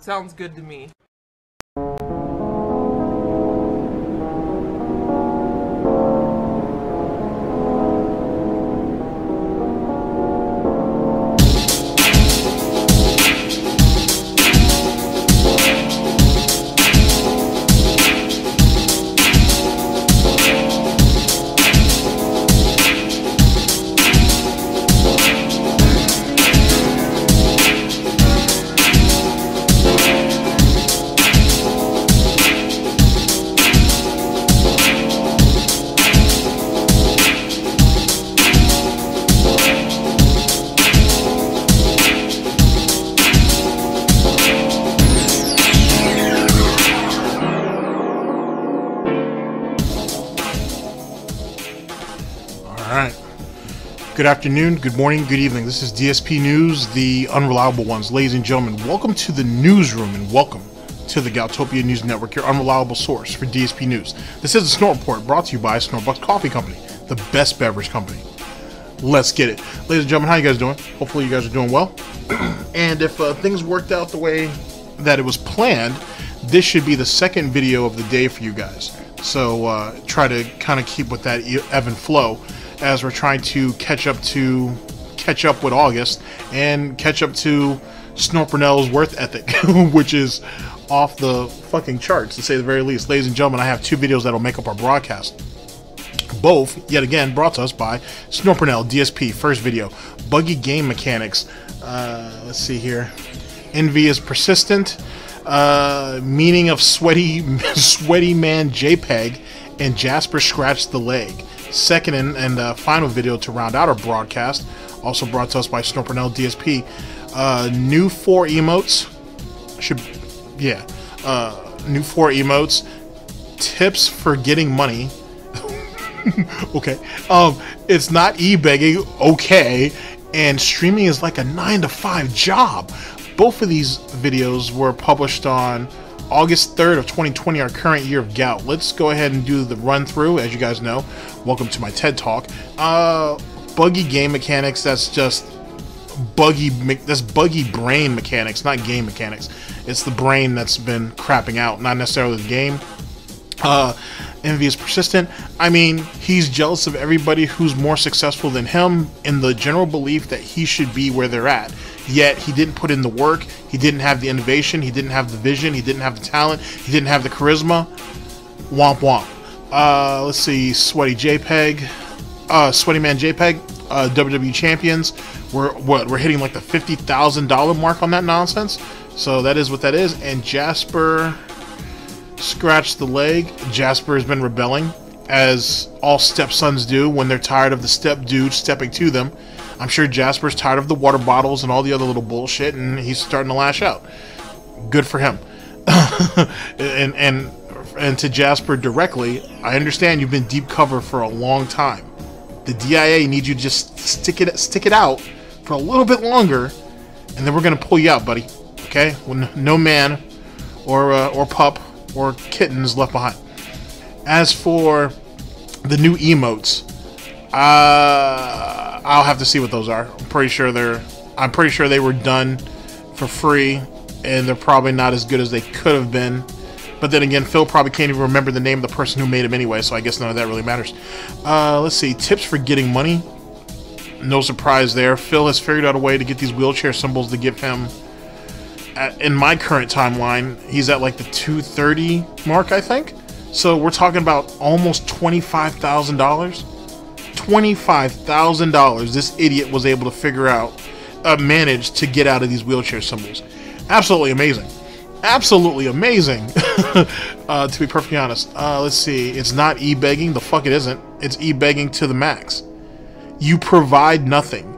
Sounds good to me. Good afternoon, good morning, good evening. This is DSP News, the unreliable ones. Ladies and gentlemen, welcome to the newsroom and welcome to the Galtopia News Network, your unreliable source for DSP News. This is the Snort Report, brought to you by SnortBucks Coffee Company, the best beverage company. Let's get it. Ladies and gentlemen, how you guys doing? Hopefully you guys are doing well. And if things worked out the way that it was planned, this should be the second video of the day for you guys. So try to kind of keep with that ebb and flow, as we're trying to catch up with August and catch up to Snort Burnell's work ethic, which is off the fucking charts, to say the very least. Ladies and gentlemen, I have two videos that'll make up our broadcast. Both, yet again, brought to us by Snort Burnell, DSP. First video, buggy game mechanics. Let's see here. Envy is persistent. Meaning of sweaty man JPEG, and Jasper scratched the leg. Second and final video to round out our broadcast, also brought to us by Snort Burnell DSP. New 4 emotes. New 4 emotes. Tips for getting money. Okay. It's not e-begging. Okay. And streaming is like a 9-to-5 job. Both of these videos were published on August 3rd of 2020, our current year of gout. Let's go ahead and do the run through. As you guys know, welcome to my TED Talk. Buggy game mechanics, that's just buggy brain mechanics, not game mechanics. It's the brain that's been crapping out, not necessarily the game. Envy is persistent. I mean, he's jealous of everybody who's more successful than him, in the general belief that he should be where they're at. Yet he didn't put in the work, he didn't have the innovation, he didn't have the vision, he didn't have the talent, he didn't have the charisma. Womp womp. Let's see, Sweaty JPEG, Sweaty Man JPEG, WWE champions. We're hitting like the $50,000 mark on that nonsense. So that is what that is. And Jasper scratched the leg. Jasper has been rebelling, as all stepsons do when they're tired of the step dude stepping to them. I'm sure Jasper's tired of the water bottles and all the other little bullshit, and he's starting to lash out. Good for him. and to Jasper directly, I understand you've been deep cover for a long time. The DIA needs you to just stick it out for a little bit longer, and then we're gonna pull you out, buddy. Okay? When no man or pup or kittens left behind. As for the new emotes, I'll have to see what those are. I'm pretty sure they were done for free, and they're probably not as good as they could have been. But then again, Phil probably can't even remember the name of the person who made them anyway, so I guess none of that really matters. Let's see, tips for getting money. No surprise there. Phil has figured out a way to get these wheelchair symbols to give him, in my current timeline, he's at like the 230 mark, I think. So we're talking about almost $25,000. $25,000 this idiot was able to figure out, manage to get out of these wheelchair symbols. Absolutely amazing. Absolutely amazing. To be perfectly honest. Let's see. It's not e-begging. The fuck it isn't. It's e-begging to the max. You provide nothing.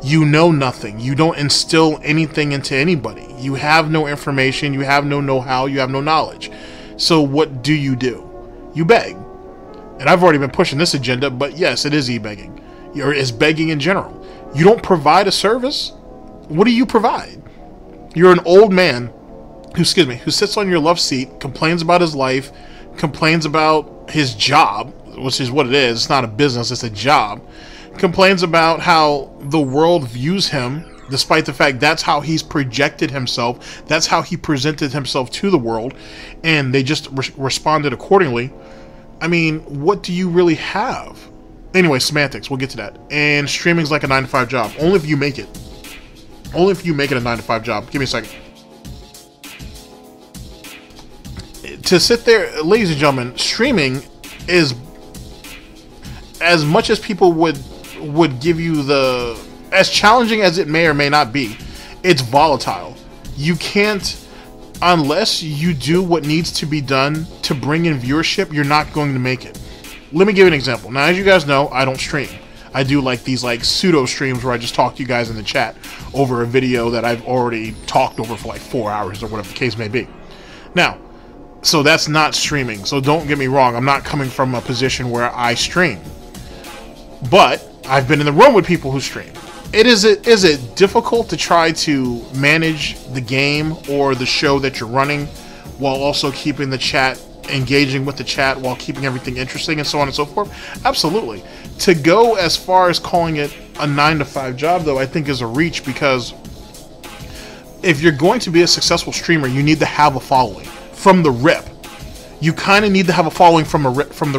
You know nothing. You don't instill anything into anybody. You have no information. You have no know-how. You have no knowledge. So what do? You beg. And I've already been pushing this agenda, but yes, it is e-begging. Or it's begging in general. You don't provide a service. What do you provide? You're an old man who sits on your love seat, complains about his life, complains about his job, which is what it is. It's not a business, it's a job. Complains about how the world views him despite the fact that's how he's projected himself, that's how he presented himself to the world, and they just responded accordingly. I mean, what do you really have? Anyway, semantics, we'll get to that. And streaming's like a 9-to-5 job, only if you make it. Only if you make it a 9-to-5 job. Give me a second. To sit there, ladies and gentlemen, streaming is, as much as people would give you the, as challenging as it may or may not be, it's volatile. You can't, unless you do what needs to be done to bring in viewership, you're not going to make it. Let me give you an example. Now, as you guys know, I don't stream. I do like these like pseudo streams where I just talk to you guys in the chat over a video that I've already talked over for like 4 hours or whatever the case may be. Now, so that's not streaming. So don't get me wrong. I'm not coming from a position where I stream. But I've been in the room with people who stream. Is it difficult to try to manage the game or the show that you're running while also keeping the chat, engaging with the chat, while keeping everything interesting and so on and so forth? Absolutely. To go as far as calling it a 9-to-5 job, though, I think is a reach, because if you're going to be a successful streamer, you need to have a following from the rip. You kind of need to have a following from the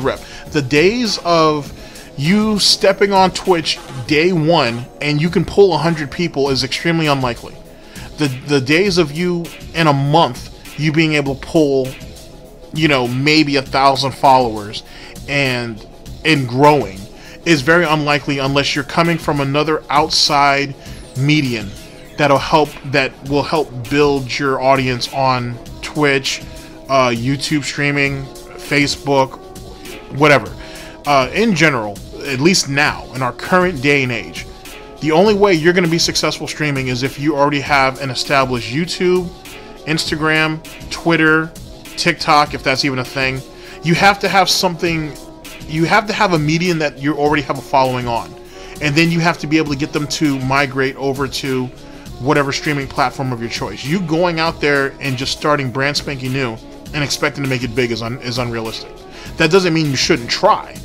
rip. The days of you stepping on Twitch day one and you can pull 100 people is extremely unlikely. The days of you in a month you being able to pull, you know, maybe 1,000 followers and growing is very unlikely unless you're coming from another outside medium that will help build your audience on Twitch, YouTube streaming, Facebook, whatever. In general, at least now, in our current day and age, the only way you're going to be successful streaming is if you already have an established YouTube, Instagram, Twitter, TikTok, if that's even a thing. You have to have something, you have to have a medium that you already have a following on. And then you have to be able to get them to migrate over to whatever streaming platform of your choice. You going out there and just starting brand spanking new and expecting to make it big is unrealistic. That doesn't mean you shouldn't try.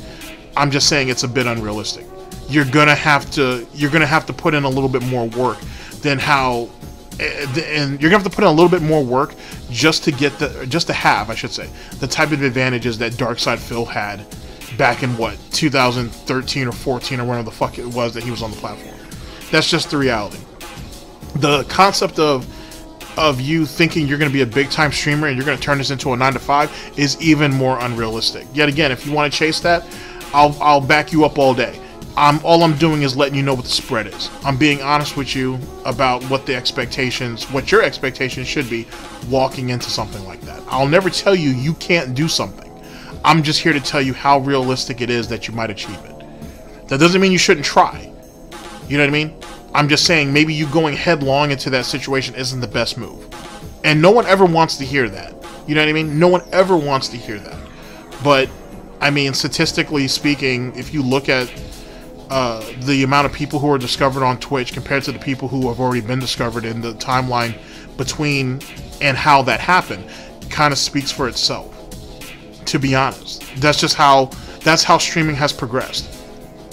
I'm just saying it's a bit unrealistic. You're gonna have to put in a little bit more work than how, and you're gonna have to put in a little bit more work just to have, I should say, the type of advantages that Darkside Phil had back in what, 2013 or 14 or whatever the fuck it was that he was on the platform. That's just the reality. The concept of you thinking you're going to be a big time streamer and you're going to turn this into a 9-to-5 is even more unrealistic. Yet again, if you want to chase that, I'll back you up all day. All I'm doing is letting you know what the spread is. I'm being honest with you about what your expectations should be walking into something like that. I'll never tell you you can't do something. I'm just here to tell you how realistic it is that you might achieve it. That doesn't mean you shouldn't try. You know what I mean? I'm just saying maybe you going headlong into that situation isn't the best move. And no one ever wants to hear that. You know what I mean? No one ever wants to hear that. But, I mean, statistically speaking, if you look at the amount of people who are discovered on Twitch compared to the people who have already been discovered in the timeline between and how that happened, it kind of speaks for itself. To be honest. That's how streaming has progressed.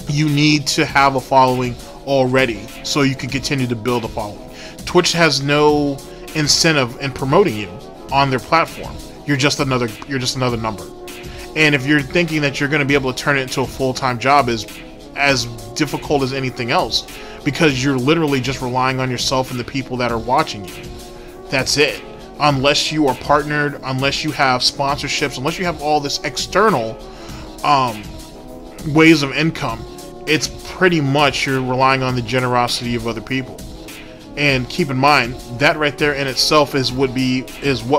You need to have a following already so you can continue to build a following. Twitch has no incentive in promoting you on their platform. You're just another number. And if you're thinking that you're going to be able to turn it into a full-time job is as difficult as anything else, because you're literally just relying on yourself and the people that are watching you. That's it. Unless you are partnered, unless you have sponsorships, unless you have all this external ways of income, it's pretty much you're relying on the generosity of other people. And keep in mind that right there in itself is what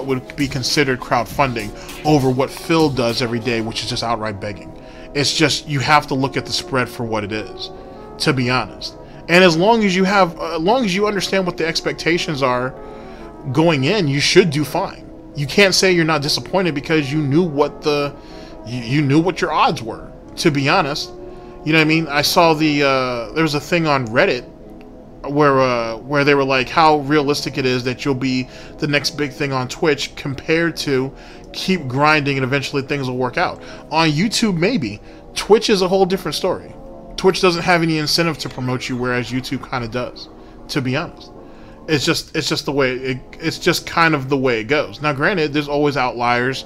would be considered crowdfunding over what Phil does every day, which is just outright begging. It's just, you have to look at the spread for what it is, to be honest. And as long as you understand what the expectations are going in, you should do fine. You can't say you're not disappointed because you knew what your odds were, to be honest. You know what I mean? I saw there was a thing on Reddit where they were like, how realistic it is that you'll be the next big thing on Twitch compared to keep grinding and eventually things will work out. On YouTube, maybe. Twitch is a whole different story. Twitch doesn't have any incentive to promote you, whereas YouTube kind of does, to be honest. It's just the way it's just kind of the way it goes. Now, granted, there's always outliers,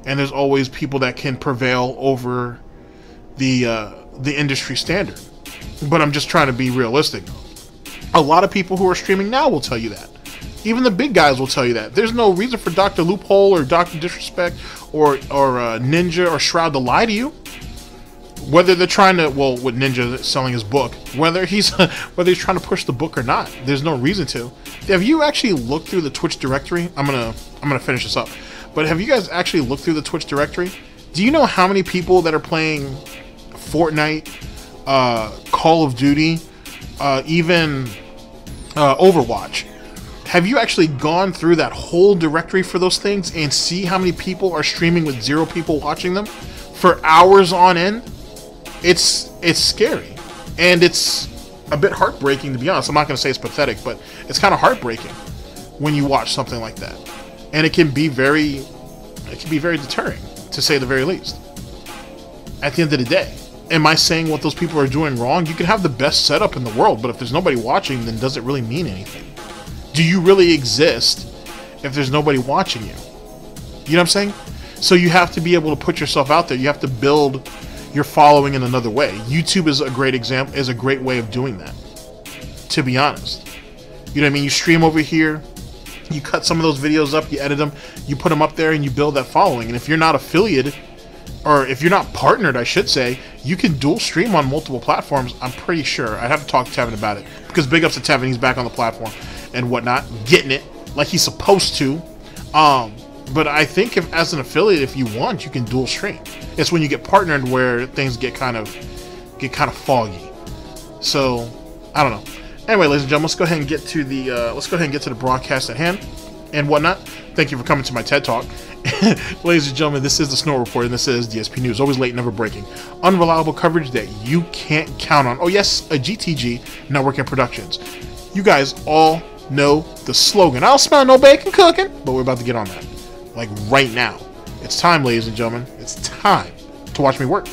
and there's always people that can prevail over the industry standard. But I'm just trying to be realistic. A lot of people who are streaming now will tell you that. Even the big guys will tell you that. There's no reason for Dr. Loophole or Dr. Disrespect or Ninja or Shroud to lie to you. Whether they're trying to, well, with Ninja selling his book, whether he's trying to push the book or not, there's no reason to. Have you actually looked through the Twitch directory? I'm gonna finish this up. But have you guys actually looked through the Twitch directory? Do you know how many people that are playing Fortnite, Call of Duty, even Overwatch? Have you actually gone through that whole directory for those things and see how many people are streaming with 0 people watching them for hours on end? It's scary, and it's a bit heartbreaking, to be honest. I'm not going to say it's pathetic, but it's kind of heartbreaking when you watch something like that, and it can be very deterring, to say the very least. At the end of the day, am I saying what those people are doing wrong? You can have the best setup in the world, but if there's nobody watching, then does it really mean anything? Do you really exist if there's nobody watching you? You know what I'm saying? So you have to be able to put yourself out there. You have to build your following in another way. YouTube is a great example, is a great way of doing that, to be honest. You know what I mean? You stream over here, you cut some of those videos up, you edit them, you put them up there, and you build that following. And if you're not affiliated, or if you're not partnered, I should say, you can dual stream on multiple platforms, I'm pretty sure. I'd have to talk to Tevin about it, because big ups to Tevin, he's back on the platform and whatnot, getting it like he's supposed to. But I think if, as an affiliate, if you want, you can dual stream. It's when you get partnered where things get kind of foggy. So I don't know. Anyway, ladies and gentlemen, let's go ahead and get to the broadcast at hand and whatnot. Thank you for coming to my TED Talk. Ladies and gentlemen, this is the Snort Report, and this is DSP News. Always late, never breaking. Unreliable coverage that you can't count on. Oh yes, a GTG, Networking Productions. You guys all know the slogan. I don't smell no bacon cooking, but we're about to get on that. Like right now. It's time, ladies and gentlemen. It's time to watch me work.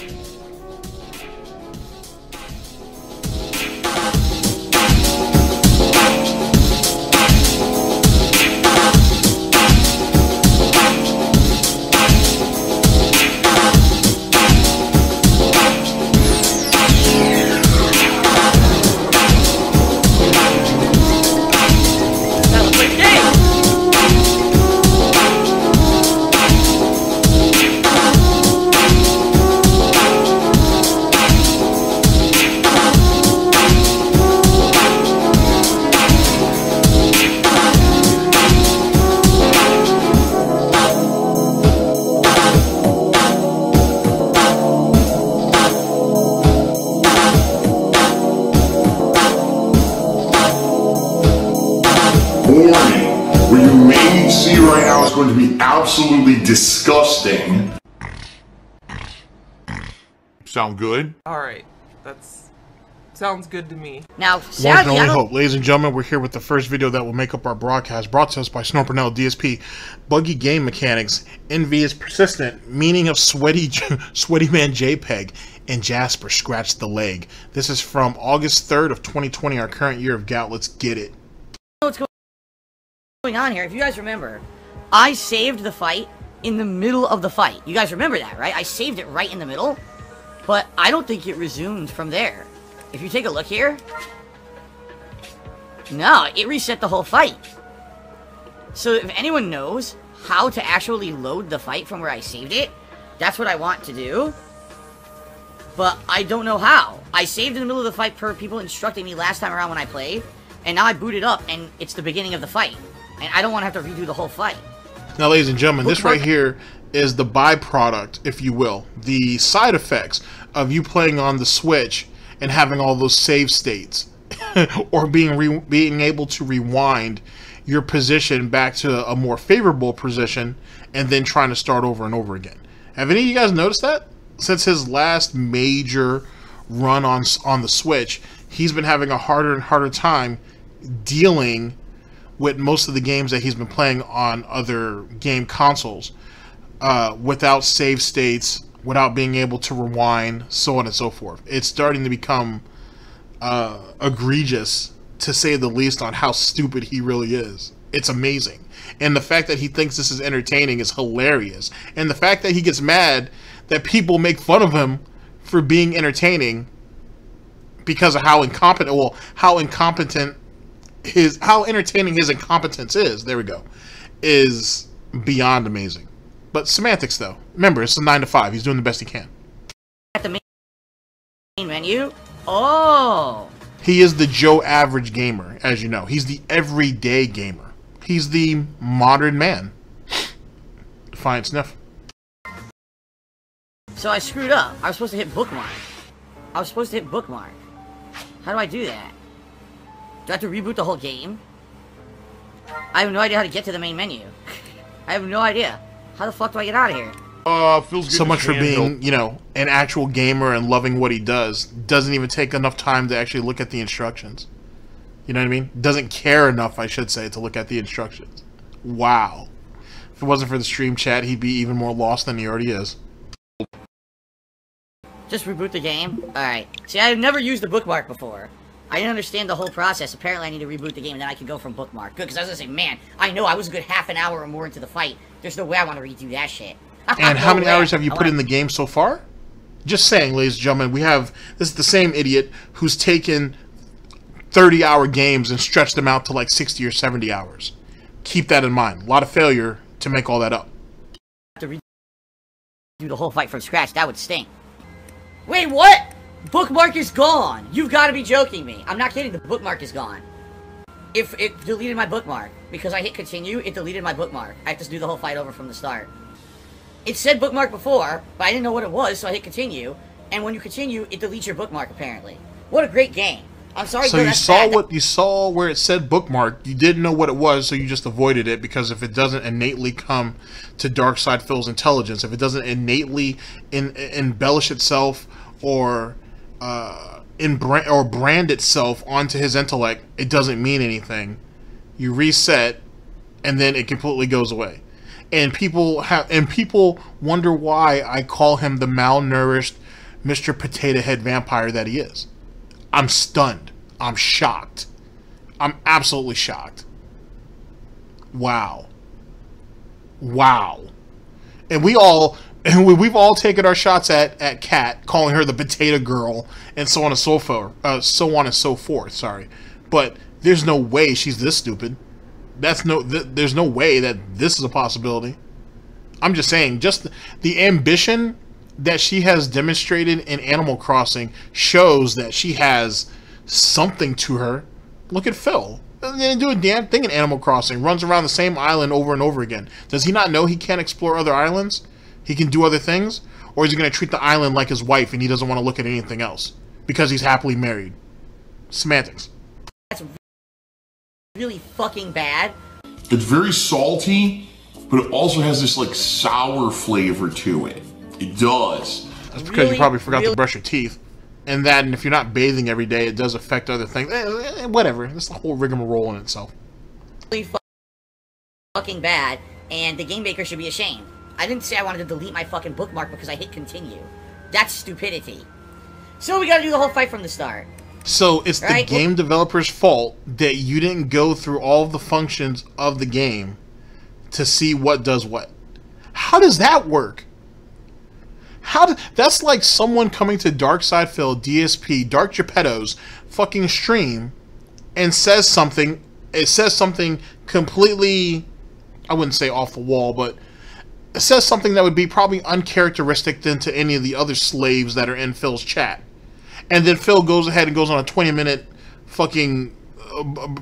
What you may see right now is going to be absolutely disgusting. Sound good? Alright, sounds good to me. Now, One sadly, can I only don't... hope. Ladies and gentlemen, we're here with the first video that will make up our broadcast, brought to us by Burnell, DSP-bugged game mechanics, envy is persistent, meaning of sweaty man JPEG, and Jasper scratched the leg. This is from August 3rd of 2020, our current year of gout. Let's get it. What's going on here? If you guys remember, I saved the fight in the middle of the fight. You guys remember that, right? I saved it right in the middle, but I don't think it resumed from there. If you take a look here, no, it reset the whole fight. So if anyone knows how to actually load the fight from where I saved it, that's what I want to do. But I don't know how. I saved in the middle of the fight per people instructing me last time around when I played, and now I boot it up and it's the beginning of the fight. And I don't want to have to redo the whole fight. Now, ladies and gentlemen, this right here is the byproduct, if you will, the side effects of you playing on the Switch and having all those save states, or being able to rewind your position back to a more favorable position and then trying to start over and over again. Have any of you guys noticed that? Since his last major run on the Switch, he's been having a harder and harder time dealing with most of the games that he's been playing on other game consoles without save states, without being able to rewind, so on and so forth. It's starting to become egregious to say the least, on how stupid he really is. It's amazing. And the fact that he thinks this is entertaining is hilarious. And the fact that he gets mad that people make fun of him for being entertaining because of how incompetent, well, how entertaining his incompetence is, there we go, is beyond amazing. But semantics, though. Remember, it's a 9 to 5. He's doing the best he can. At the main menu? Oh! He is the Joe Average gamer, as you know. He's the everyday gamer. He's the modern man. Defiant sniff. So I screwed up. I was supposed to hit bookmark. How do I do that? Do I have to reboot the whole game? I have no idea how to get to the main menu. I have no idea. How the fuck do I get out of here? Feels good. So much for being, you know, an actual gamer and loving what he does. Doesn't even take enough time to actually look at the instructions. You know what I mean? Doesn't care enough, I should say, to look at the instructions. Wow. If it wasn't for the stream chat, he'd be even more lost than he already is. Just reboot the game? Alright. See, I've never used the bookmark before. I didn't understand the whole process. Apparently I need to reboot the game and then I can go from bookmark. Good, because I was gonna say, man, I know I was a good half an hour or more into the fight. There's no way I want to redo that shit. And how many hours have you put in the game so far? Just saying, ladies and gentlemen, this is the same idiot who's taken 30-hour games and stretched them out to like 60 or 70 hours. Keep that in mind. A lot of failure to make all that up. To redo the whole fight from scratch, that would stink. Wait, what? Bookmark is gone. You've got to be joking me. I'm not kidding. The bookmark is gone. If it deleted my bookmark because I hit continue, it deleted my bookmark. I have to do the whole fight over from the start. It said bookmark before, but I didn't know what it was, so I hit continue. And when you continue, it deletes your bookmark. Apparently, what a great game. I'm sorry. So you saw where it said bookmark. You didn't know what it was, so you just avoided it because if it doesn't innately come to Darkside Phil's intelligence, if it doesn't innately embellish itself or brand itself onto his intellect, it doesn't mean anything. You reset, and then it completely goes away. And people wonder why I call him the malnourished Mr. Potato Head vampire that he is. I'm stunned. I'm shocked. I'm absolutely shocked. Wow. Wow. And we've all taken our shots at Kat, calling her the potato girl, and so on and so forth. Sorry, but there's no way she's this stupid. There's no way that this is a possibility. I'm just saying, just the ambition that she has demonstrated in Animal Crossing shows that she has something to her. Look at Phil. Doesn't do a damn thing in Animal Crossing. Runs around the same island over and over again. Does he not know he can't explore other islands? He can do other things? Or is he going to treat the island like his wife and he doesn't want to look at anything else? Because he's happily married. Semantics. That's really fucking bad. It's very salty, but it also has this like sour flavor to it. It does. That's because you probably forgot to brush your teeth. And if you're not bathing every day, it does affect other things. Whatever. That's the whole rigmarole in itself. Really fucking bad, and the game maker should be ashamed. I didn't say I wanted to delete my fucking bookmark because I hit continue. That's stupidity. So we gotta do the whole fight from the start. So it's the game developer's fault that you didn't go through all of the functions of the game to see what does what. How does that work? That's like someone coming to Darkside Phil, DSP, Dark Geppetto's fucking stream and says something. It says something completely, I wouldn't say off the wall, but it says something that would be probably uncharacteristic than to any of the other slaves that are in Phil's chat. And then Phil goes ahead and goes on a 20-minute fucking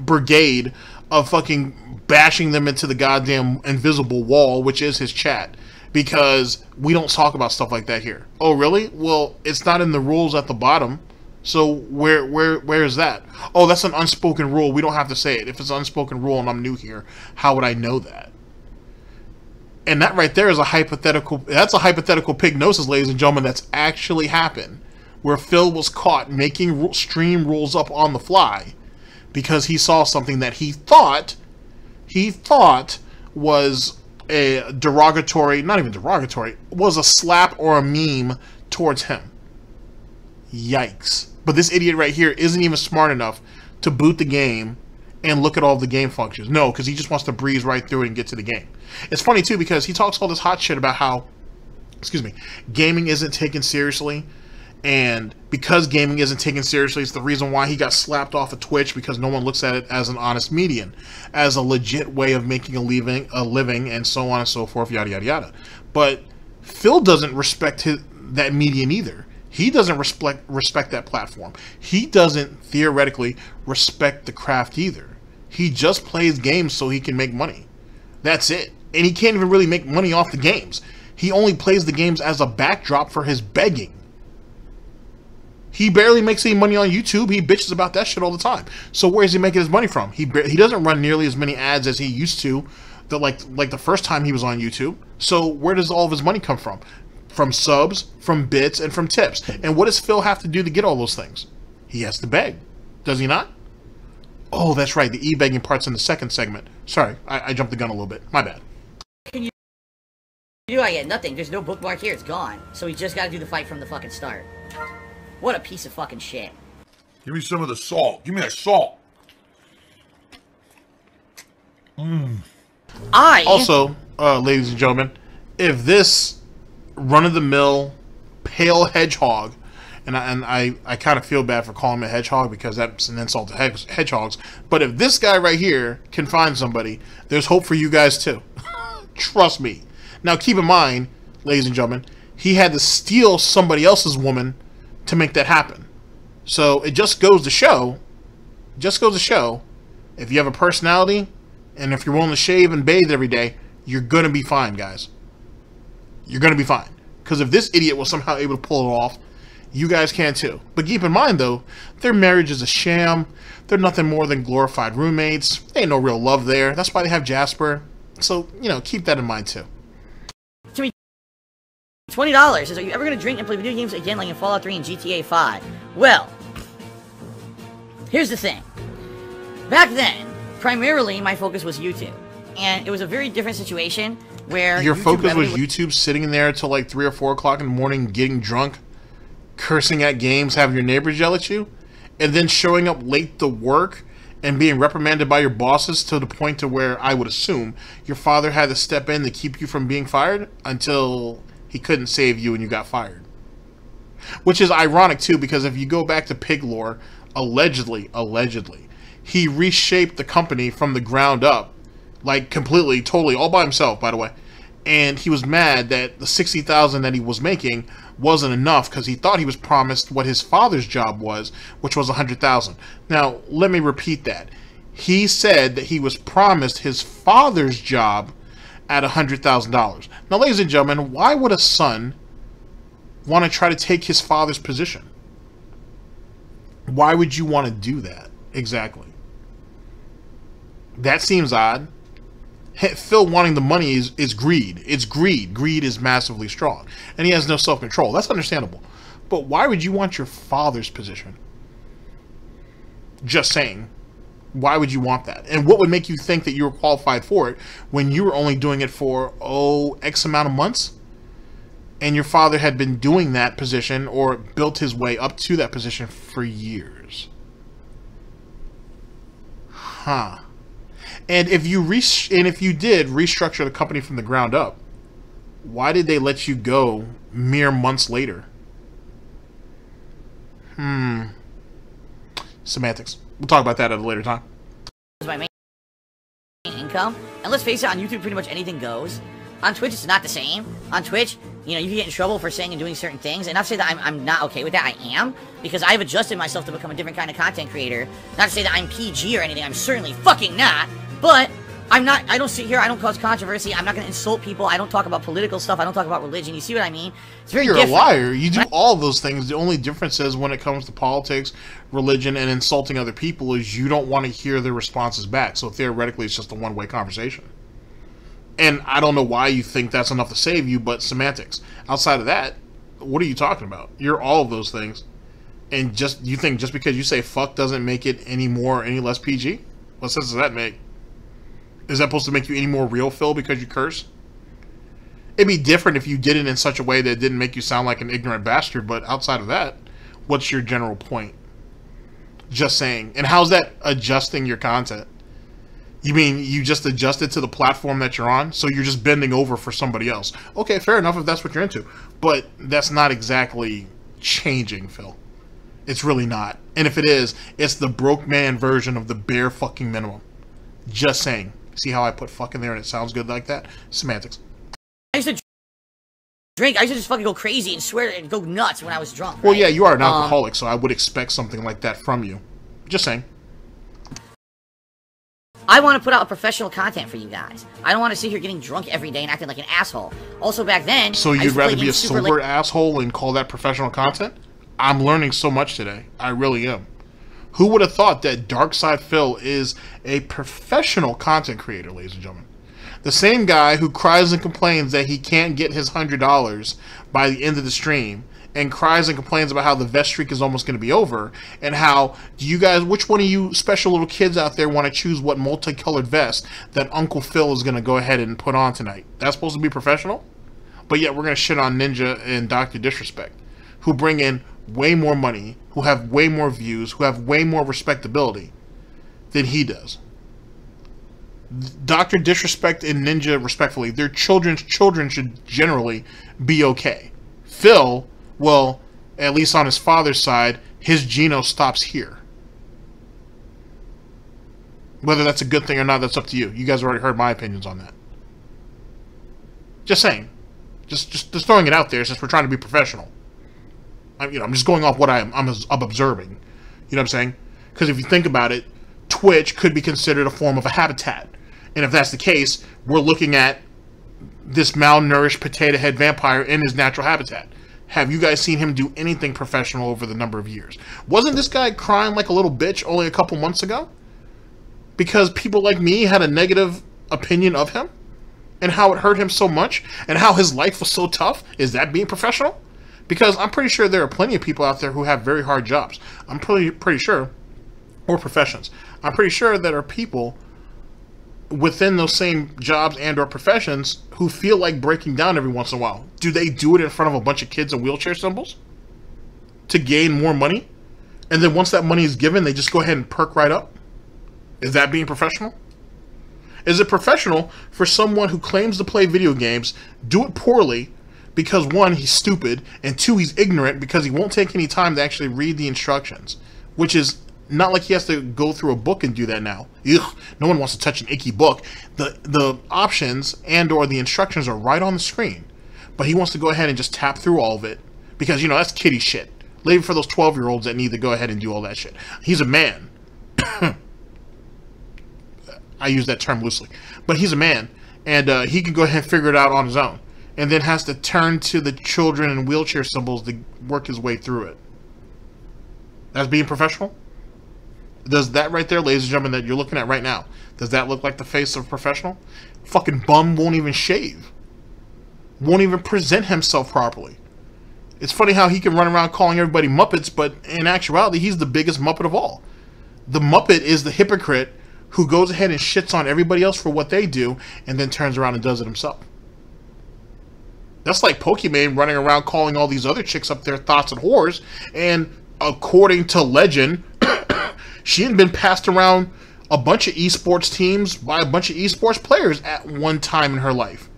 brigade of fucking bashing them into the goddamn invisible wall, which is his chat. Because we don't talk about stuff like that here. Oh, really? Well, it's not in the rules at the bottom. So where is that? Oh, that's an unspoken rule. We don't have to say it. If it's an unspoken rule and I'm new here, how would I know that? And that right there is a hypothetical. That's a hypothetical pignosis, ladies and gentlemen. That's actually happened, where Phil was caught making stream rules up on the fly because he saw something that he thought was a derogatory, not even derogatory, was a slap or a meme towards him. Yikes. But this idiot right here isn't even smart enough to boot the game and look at all the game functions. No, because he just wants to breeze right through it and get to the game. It's funny, too, because he talks all this hot shit about how, gaming isn't taken seriously. And because gaming isn't taken seriously, it's the reason why he got slapped off of Twitch, because no one looks at it as an honest medium, as a legit way of making a living, and so on and so forth, yada, yada, yada. But Phil doesn't respect that medium either. He doesn't respect that platform. He doesn't theoretically respect the craft either. He just plays games so he can make money. That's it. And he can't even really make money off the games. He only plays the games as a backdrop for his begging. He barely makes any money on YouTube. He bitches about that shit all the time. So where is he making his money from? He doesn't run nearly as many ads as he used to, like the first time he was on YouTube. So where does all of his money come from? From subs, from bits, and from tips. And what does Phil have to do to get all those things? He has to beg. Does he not? Oh, that's right. The e-begging part's in the second segment. Sorry, I jumped the gun a little bit. My bad. Can you do? I get nothing. There's no bookmark here. It's gone. So we just gotta do the fight from the fucking start. What a piece of fucking shit. Give me some of the salt. Give me that salt. Also, ladies and gentlemen, if this run-of-the-mill pale hedgehog, and I kind of feel bad for calling him a hedgehog because that's an insult to hedgehogs, but if this guy right here can find somebody, there's hope for you guys too. Trust me. Now keep in mind, ladies and gentlemen, he had to steal somebody else's woman to make that happen. So it just goes to show, if you have a personality and if you're willing to shave and bathe every day, you're gonna be fine, guys. You're gonna be fine. Because if this idiot was somehow able to pull it off, you guys can too. But keep in mind though, their marriage is a sham. They're nothing more than glorified roommates. There ain't no real love there. That's why they have Jasper. So, keep that in mind too. $20 says, are you ever going to drink and play video games again like in Fallout 3 and GTA 5? Well, here's the thing. Back then, primarily my focus was YouTube. And it was a very different situation where your focus was YouTube, sitting in there till like 3 or 4 o'clock in the morning, getting drunk, cursing at games, having your neighbors yell at you, and then showing up late to work and being reprimanded by your bosses to the point to where I would assume your father had to step in to keep you from being fired until he couldn't save you and you got fired. Which is ironic too, because if you go back to pig lore, allegedly, he reshaped the company from the ground up, like completely, totally, all by himself, by the way. And he was mad that the $60,000 that he was making wasn't enough because he thought he was promised what his father's job was, which was $100,000. Now, let me repeat that. He said that he was promised his father's job at $100,000. Now, ladies and gentlemen, why would a son want to try to take his father's position? Why would you want to do that? Exactly. That seems odd. Phil wanting the money is greed. It's greed. Greed is massively strong. And he has no self-control. That's understandable. But why would you want your father's position? Just saying. Why would you want that? And what would make you think that you were qualified for it when you were only doing it for, X amount of months? And your father had been doing that position or built his way up to that position for years. Huh. And if you did restructure the company from the ground up, why did they let you go mere months later? Semantics. We'll talk about that at a later time. My main income, and let's face it, on YouTube pretty much anything goes. On Twitch it's not the same. On Twitch, you can get in trouble for saying and doing certain things, and not to say that I'm not okay with that. I am, because I've adjusted myself to become a different kind of content creator. Not to say that I'm PG or anything. I'm certainly fucking not. But I'm not, I don't sit here, I don't cause controversy, I'm not going to insult people, I don't talk about political stuff, I don't talk about religion, you see what I mean? It's very different. You're a liar. You do all those things. The only difference is when it comes to politics, religion, and insulting other people is you don't want to hear their responses back. So theoretically, it's just a one-way conversation. And I don't know why you think that's enough to save you, but semantics. Outside of that, what are you talking about? You're all of those things. And you think just because you say fuck doesn't make it any more or any less PG? What sense does that make? Is that supposed to make you any more real, Phil, because you curse? It'd be different if you did it in such a way that it didn't make you sound like an ignorant bastard, but outside of that, what's your general point? Just saying. And how's that adjusting your content? You mean you just adjust it to the platform that you're on? So you're just bending over for somebody else. Okay, fair enough if that's what you're into. But that's not exactly changing, Phil. It's really not. And if it is, it's the broke man version of the bare fucking minimum. Just saying. See how I put fuck in there and it sounds good like that? Semantics. I used to drink. I used to just fucking go crazy and swear and go nuts when I was drunk. Well, right? yeah, you are an alcoholic, so I would expect something like that from you. Just saying. I want to put out professional content for you guys. I don't want to sit here getting drunk every day and acting like an asshole. Also, back then, so you'd rather be a sober asshole and call that professional content? I'm learning so much today. I really am. Who would have thought that Darkside Phil is a professional content creator, ladies and gentlemen? The same guy who cries and complains that he can't get his $100 by the end of the stream, and cries and complains about how the vest streak is almost going to be over, and how, do you guys, which one of you special little kids out there want to choose what multicolored vest that Uncle Phil is going to go ahead and put on tonight? That's supposed to be professional? But yet we're going to shit on Ninja and Dr. Disrespect, who bring in way more money, who have way more views, who have way more respectability than he does. Dr. Disrespect and Ninja, respectfully, their children should generally be okay. Phil, well, at least on his father's side, his Geno stops here. Whether that's a good thing or not, that's up to you. You guys already heard my opinions on that. Just saying. Just throwing it out there since we're trying to be professional. I'm just going off what I'm observing. You know what I'm saying? Because if you think about it, Twitch could be considered a form of a habitat. And if that's the case, we're looking at this malnourished potato head vampire in his natural habitat. Have you guys seen him do anything professional over the number of years? Wasn't this guy crying like a little bitch only a couple months ago? Because people like me had a negative opinion of him? And how it hurt him so much? And how his life was so tough? Is that being professional? Because I'm pretty sure there are plenty of people out there who have very hard jobs. I'm pretty sure, or professions. I'm pretty sure there are people within those same jobs and or professions who feel like breaking down every once in a while. Do they do it in front of a bunch of kids in wheelchair symbols to gain more money? And then once that money is given, they just go ahead and perk right up? Is that being professional? Is it professional for someone who claims to play video games, do it poorly, because one, he's stupid, and two, he's ignorant because he won't take any time to actually read the instructions, which is not like he has to go through a book and do that now. Ugh, no one wants to touch an icky book. The options and or the instructions are right on the screen, but he wants to go ahead and just tap through all of it because, that's kiddie shit. Leave it for those 12-year-olds that need to go ahead and do all that shit. He's a man. I use that term loosely, but he's a man, and he can go ahead and figure it out on his own. And then has to turn to the children and wheelchair symbols to work his way through it. That's being professional? Does that right there, ladies and gentlemen, that you're looking at right now, does that look like the face of a professional? Fucking bum won't even shave. Won't even present himself properly. It's funny how he can run around calling everybody Muppets, but in actuality, he's the biggest Muppet of all. The Muppet is the hypocrite who goes ahead and shits on everybody else for what they do, and then turns around and does it himself. That's like Pokemon running around calling all these other chicks up there thoughts and whores, and according to legend, she had been passed around a bunch of esports teams by a bunch of esports players at one time in her life.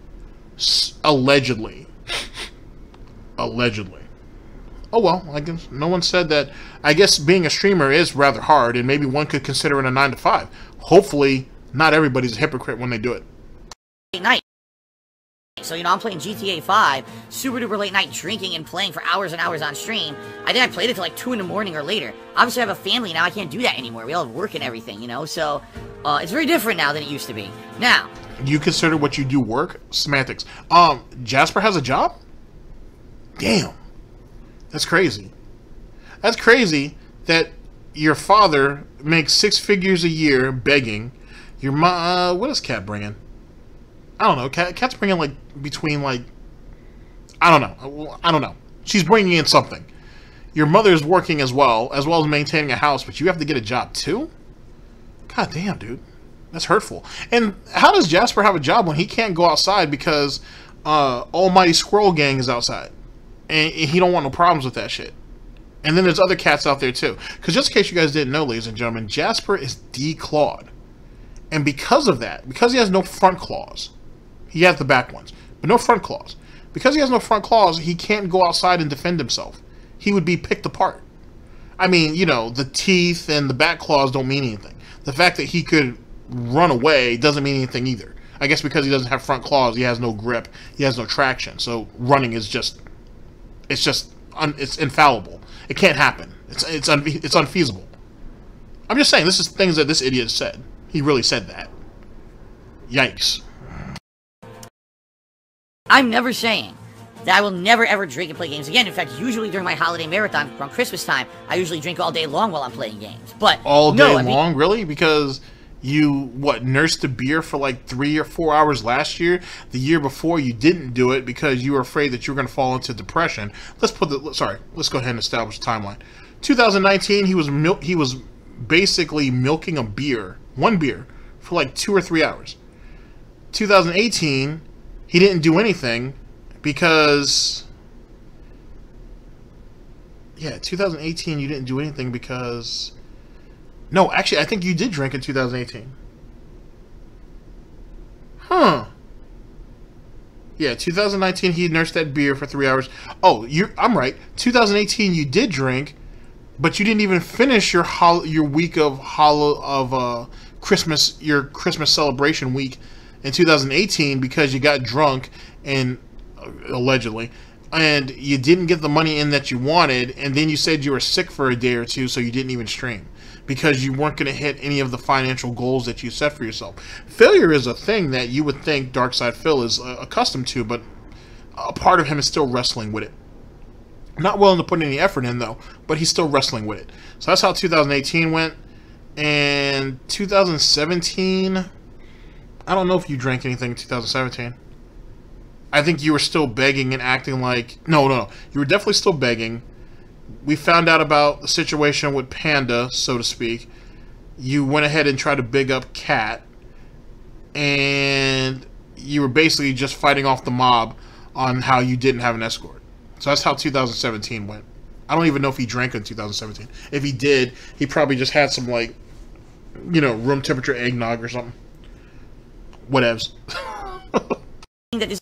Allegedly. Allegedly. Oh well, I guess no one said that. I guess being a streamer is rather hard, and maybe one could consider it a 9 to 5. Hopefully, not everybody's a hypocrite when they do it. Night. So, I'm playing GTA 5, super duper late night drinking and playing for hours and hours on stream. I think I played it till like 2 in the morning or later. Obviously, I have a family now, I can't do that anymore. We all have work and everything, so it's very different now than it used to be. Now, you consider what you do work? Semantics. Jasper has a job? Damn. That's crazy. That's crazy that your father makes 6 figures a year begging. Your mom, what is Cat bringing? I don't know. Cat's bringing like between like, I don't know. She's bringing in something. Your mother's working as well as maintaining a house, but you have to get a job too? God damn, dude. That's hurtful. And how does Jasper have a job when he can't go outside because Almighty Squirrel Gang is outside? And he don't want no problems with that shit. And then there's other cats out there too. Because just in case you guys didn't know, ladies and gentlemen, Jasper is declawed. And because of that, because he has no front claws, he has the back ones, but no front claws. Because he has no front claws, he can't go outside and defend himself. He would be picked apart. I mean, you know, the teeth and the back claws don't mean anything. The fact that he could run away doesn't mean anything either. I guess because he doesn't have front claws, he has no grip, he has no traction. So running is just, it's infallible. It can't happen. It's unfeasible. I'm just saying, this is things that this idiot said. He really said that. Yikes. I'm never saying that I will never ever drink and play games again. In fact, usually during my holiday marathon around Christmas time, I usually drink all day long while I'm playing games. But all day long, really? Because you nursed a beer for like 3 or 4 hours last year. The year before, you didn't do it because you were afraid that you were going to fall into depression. Let's go ahead and establish a timeline. 2019, he was basically milking a beer, one beer, for like 2 or 3 hours. 2018, he didn't do anything because, yeah, 2018 you didn't do anything because, no, actually, I think you did drink in 2018. Huh. Yeah, 2019 he nursed that beer for 3 hours. Oh, I'm right. 2018 you did drink, but you didn't even finish your week of Christmas, your Christmas celebration week in 2018 because you got drunk and allegedly, and you didn't get the money in that you wanted, and then you said you were sick for a day or two, so you didn't even stream because you weren't going to hit any of the financial goals that you set for yourself. Failure is a thing that you would think Darkside Phil is accustomed to, but a part of him is still wrestling with it. Not willing to put any effort in, though, but he's still wrestling with it. So that's how 2018 went. And 2017, I don't know if you drank anything in 2017. I think you were still begging and acting like... No. You were definitely still begging. We found out about the situation with Panda, so to speak. You went ahead and tried to big up Cat. And you were basically just fighting off the mob on how you didn't have an escort. So that's how 2017 went. I don't even know if he drank in 2017. If he did, he probably just had some, like, you know, room temperature eggnog or something. Whatevs. That this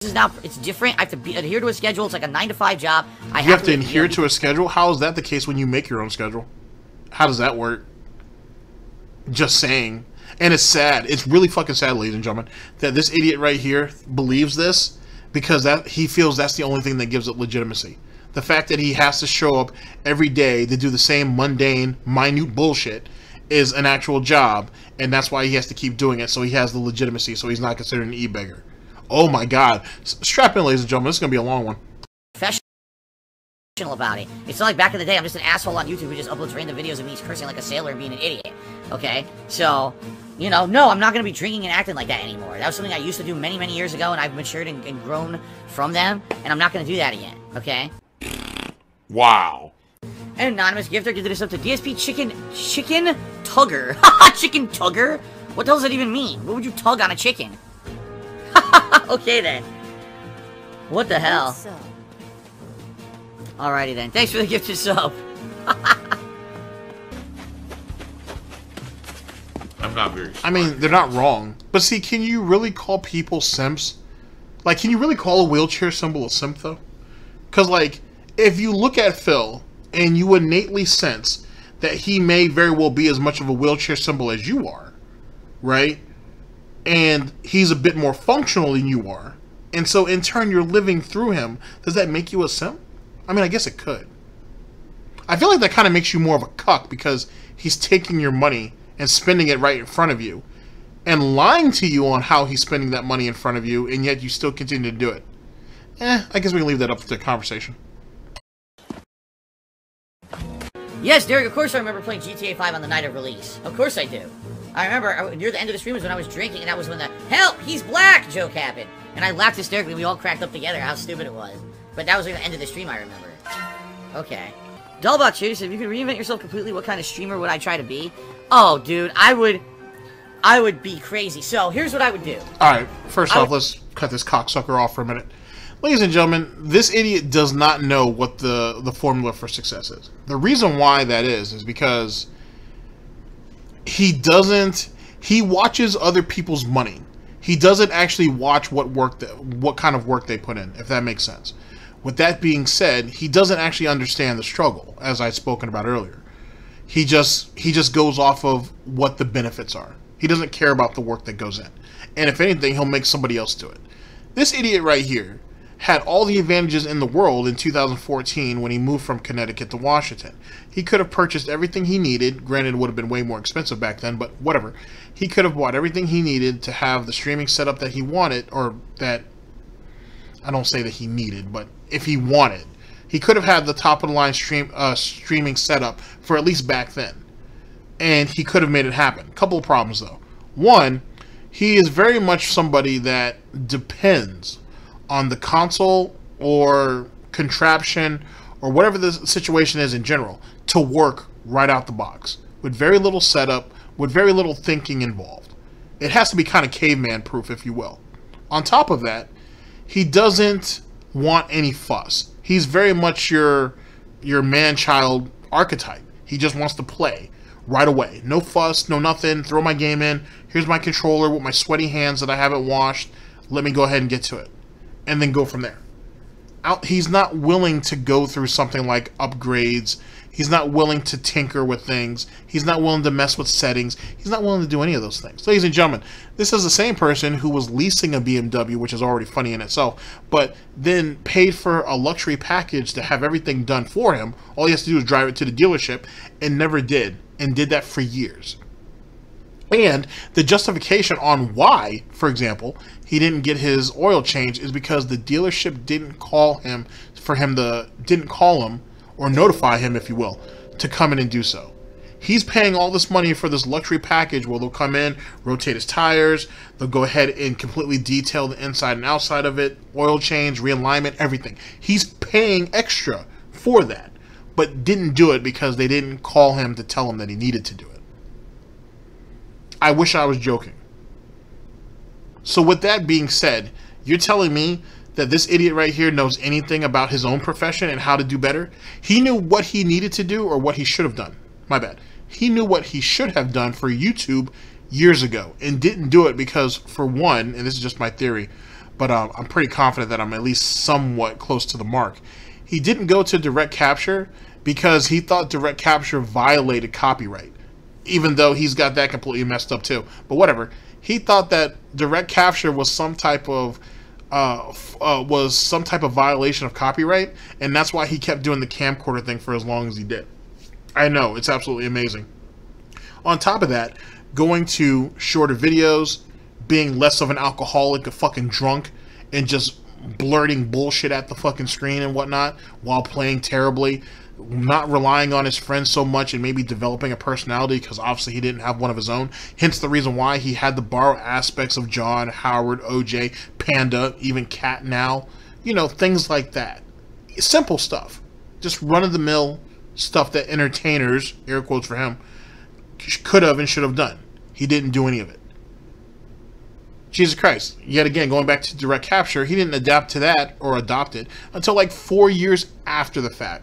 is now, it's different. I have to adhere to a schedule. It's like a 9-to-5 job. You have to adhere to a schedule? How is that the case when you make your own schedule? How does that work? Just saying. And it's sad. It's really fucking sad, ladies and gentlemen, that this idiot right here believes this because he feels that's the only thing that gives it legitimacy. The fact that he has to show up every day to do the same mundane, minute bullshit is an actual job, and that's why he has to keep doing it, so he has the legitimacy, so he's not considered an e-beggar. Oh my god. Strap in, ladies and gentlemen, this is going to be a long one. Professional about it. It's not like back in the day, I'm just an asshole on YouTube who just uploads random videos of me cursing like a sailor and being an idiot. Okay? So, you know, no, I'm not going to be drinking and acting like that anymore. That was something I used to do many, many years ago, and I've matured and grown from them, and I'm not going to do that again. Okay? Wow. An anonymous gifter did this up to DSP Chicken Tugger. Chicken Tugger? What the hell does that even mean? What would you tug on a chicken? Okay then. What the hell? So. Alrighty then. Thanks for the gifted sub. I'm not very smart. I mean, they're not wrong. But see, can you really call people simps? Like, can you really call a wheelchair symbol a simp, though? Because, like, if you look at Phil, and you innately sense that he may very well be as much of a wheelchair symbol as you are, right? And he's a bit more functional than you are. And so, in turn, you're living through him. Does that make you a simp? I mean, I guess it could. I feel like that kind of makes you more of a cuck because he's taking your money and spending it right in front of you and lying to you on how he's spending that money in front of you, and yet you still continue to do it. I guess we can leave that up to the conversation. Yes, Derek, of course I remember playing GTA 5 on the night of release. Of course I do. I remember near the end of the stream was when I was drinking, and that was when the "help, he's black" joke happened. And I laughed hysterically, we all cracked up together how stupid it was. But that was like the end of the stream, I remember. Okay. Dullbot Chase, if you could reinvent yourself completely, what kind of streamer would I try to be? Oh, dude, I would be crazy. So, here's what I would do. Alright, first off, let's cut this cocksucker off for a minute. Ladies and gentlemen, this idiot does not know what the formula for success is. The reason why that is because he watches other people's money. He doesn't actually watch what kind of work they put in, if that makes sense. With that being said, he doesn't actually understand the struggle, as I'd spoken about earlier. He just goes off of what the benefits are. He doesn't care about the work that goes in. And if anything, he'll make somebody else do it. This idiot right here had all the advantages in the world in 2014 when he moved from Connecticut to Washington. He could have purchased everything he needed. Granted, it would have been way more expensive back then, but whatever. He could have bought everything he needed to have the streaming setup that he wanted, or that, I don't say that he needed, but if he wanted, he could have had the top-of-the-line streaming setup for at least back then. And he could have made it happen. Couple of problems, though. One, he is very much somebody that depends on the console or contraption or whatever the situation is in general to work right out the box with very little setup, with very little thinking involved. It has to be kind of caveman proof, if you will. On top of that, he doesn't want any fuss. He's very much your man-child archetype. He just wants to play right away. No fuss, no nothing. Throw my game in. Here's my controller with my sweaty hands that I haven't washed. Let me go ahead and get to it. And then go from there. He's not willing to go through something like upgrades. He's not willing to tinker with things. He's not willing to mess with settings. He's not willing to do any of those things. Ladies and gentlemen, this is the same person who was leasing a BMW, which is already funny in itself, but then paid for a luxury package to have everything done for him. All he has to do is drive it to the dealership, and never did, and did that for years. And the justification on why, for example, he didn't get his oil change is because the dealership didn't call him or notify him, if you will, to come in and do so. He's paying all this money for this luxury package where they'll come in, rotate his tires, they'll go ahead and completely detail the inside and outside of it, oil change, realignment, everything. He's paying extra for that, but didn't do it because they didn't call him to tell him that he needed to do it. I wish I was joking. So with that being said, you're telling me that this idiot right here knows anything about his own profession and how to do better? He knew what he needed to do or what he should have done. My bad. He knew what he should have done for YouTube years ago and didn't do it because, for one, and this is just my theory, but I'm pretty confident that I'm at least somewhat close to the mark. He didn't go to direct capture because he thought direct capture violated copyright, even though he's got that completely messed up too. But whatever. He thought that direct capture was some type of violation of copyright, and that's why he kept doing the camcorder thing for as long as he did. I know, it's absolutely amazing. On top of that, going to shorter videos, being less of an alcoholic, a fucking drunk, and just blurting bullshit at the fucking screen and whatnot while playing terribly, not relying on his friends so much and maybe developing a personality because obviously he didn't have one of his own. Hence the reason why he had to borrow aspects of John, Howard, OJ, Panda, even Cat now. You know, things like that. Simple stuff. Just run-of-the-mill stuff that entertainers, air quotes for him, could have and should have done. He didn't do any of it. Jesus Christ. Yet again, going back to direct capture, he didn't adapt to that or adopt it until like 4 years after the fact.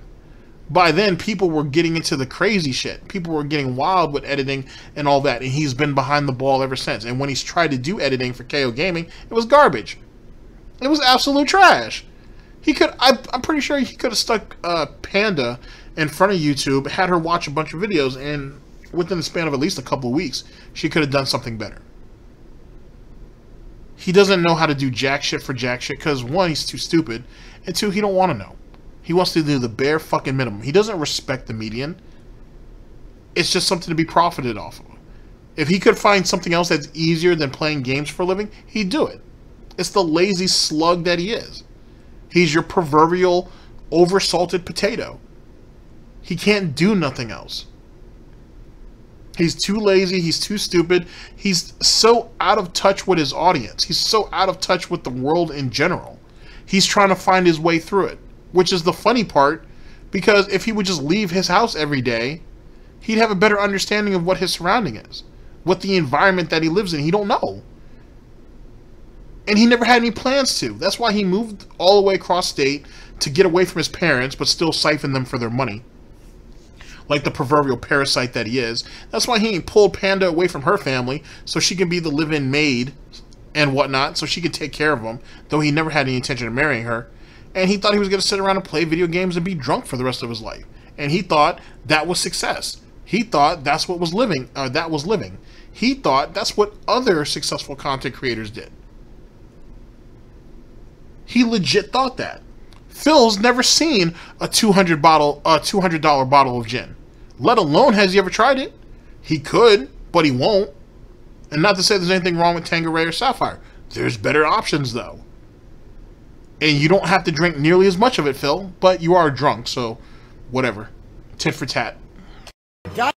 By then, people were getting into the crazy shit. People were getting wild with editing and all that, and he's been behind the ball ever since. And when he's tried to do editing for KO Gaming, it was garbage. It was absolute trash. I'm pretty sure he could have stuck Panda in front of YouTube, had her watch a bunch of videos, and within the span of at least a couple of weeks, she could have done something better. He doesn't know how to do jack shit for jack shit because, one, he's too stupid, and two, he don't want to know. He wants to do the bare fucking minimum. He doesn't respect the median. It's just something to be profited off of. If he could find something else that's easier than playing games for a living, he'd do it. It's the lazy slug that he is. He's your proverbial oversalted potato. He can't do nothing else. He's too lazy. He's too stupid. He's so out of touch with his audience. He's so out of touch with the world in general. He's trying to find his way through it. Which is the funny part, because if he would just leave his house every day, he'd have a better understanding of what his surrounding is, what the environment that he lives in. He don't know. And he never had any plans to. That's why he moved all the way across state to get away from his parents, but still siphon them for their money. Like the proverbial parasite that he is. That's why he pulled Panda away from her family, so she can be the live-in maid and whatnot, so she could take care of him, though he never had any intention of marrying her. And he thought he was going to sit around and play video games and be drunk for the rest of his life. And he thought that was success. He thought that's what was living, or that was living. He thought that's what other successful content creators did. He legit thought that. Phil's never seen a $200 bottle of gin. Let alone has he ever tried it. He could, but he won't. And not to say there's anything wrong with Tanqueray or Sapphire. There's better options, though. And you don't have to drink nearly as much of it, Phil, but you are drunk, so whatever. Tit for tat. Dye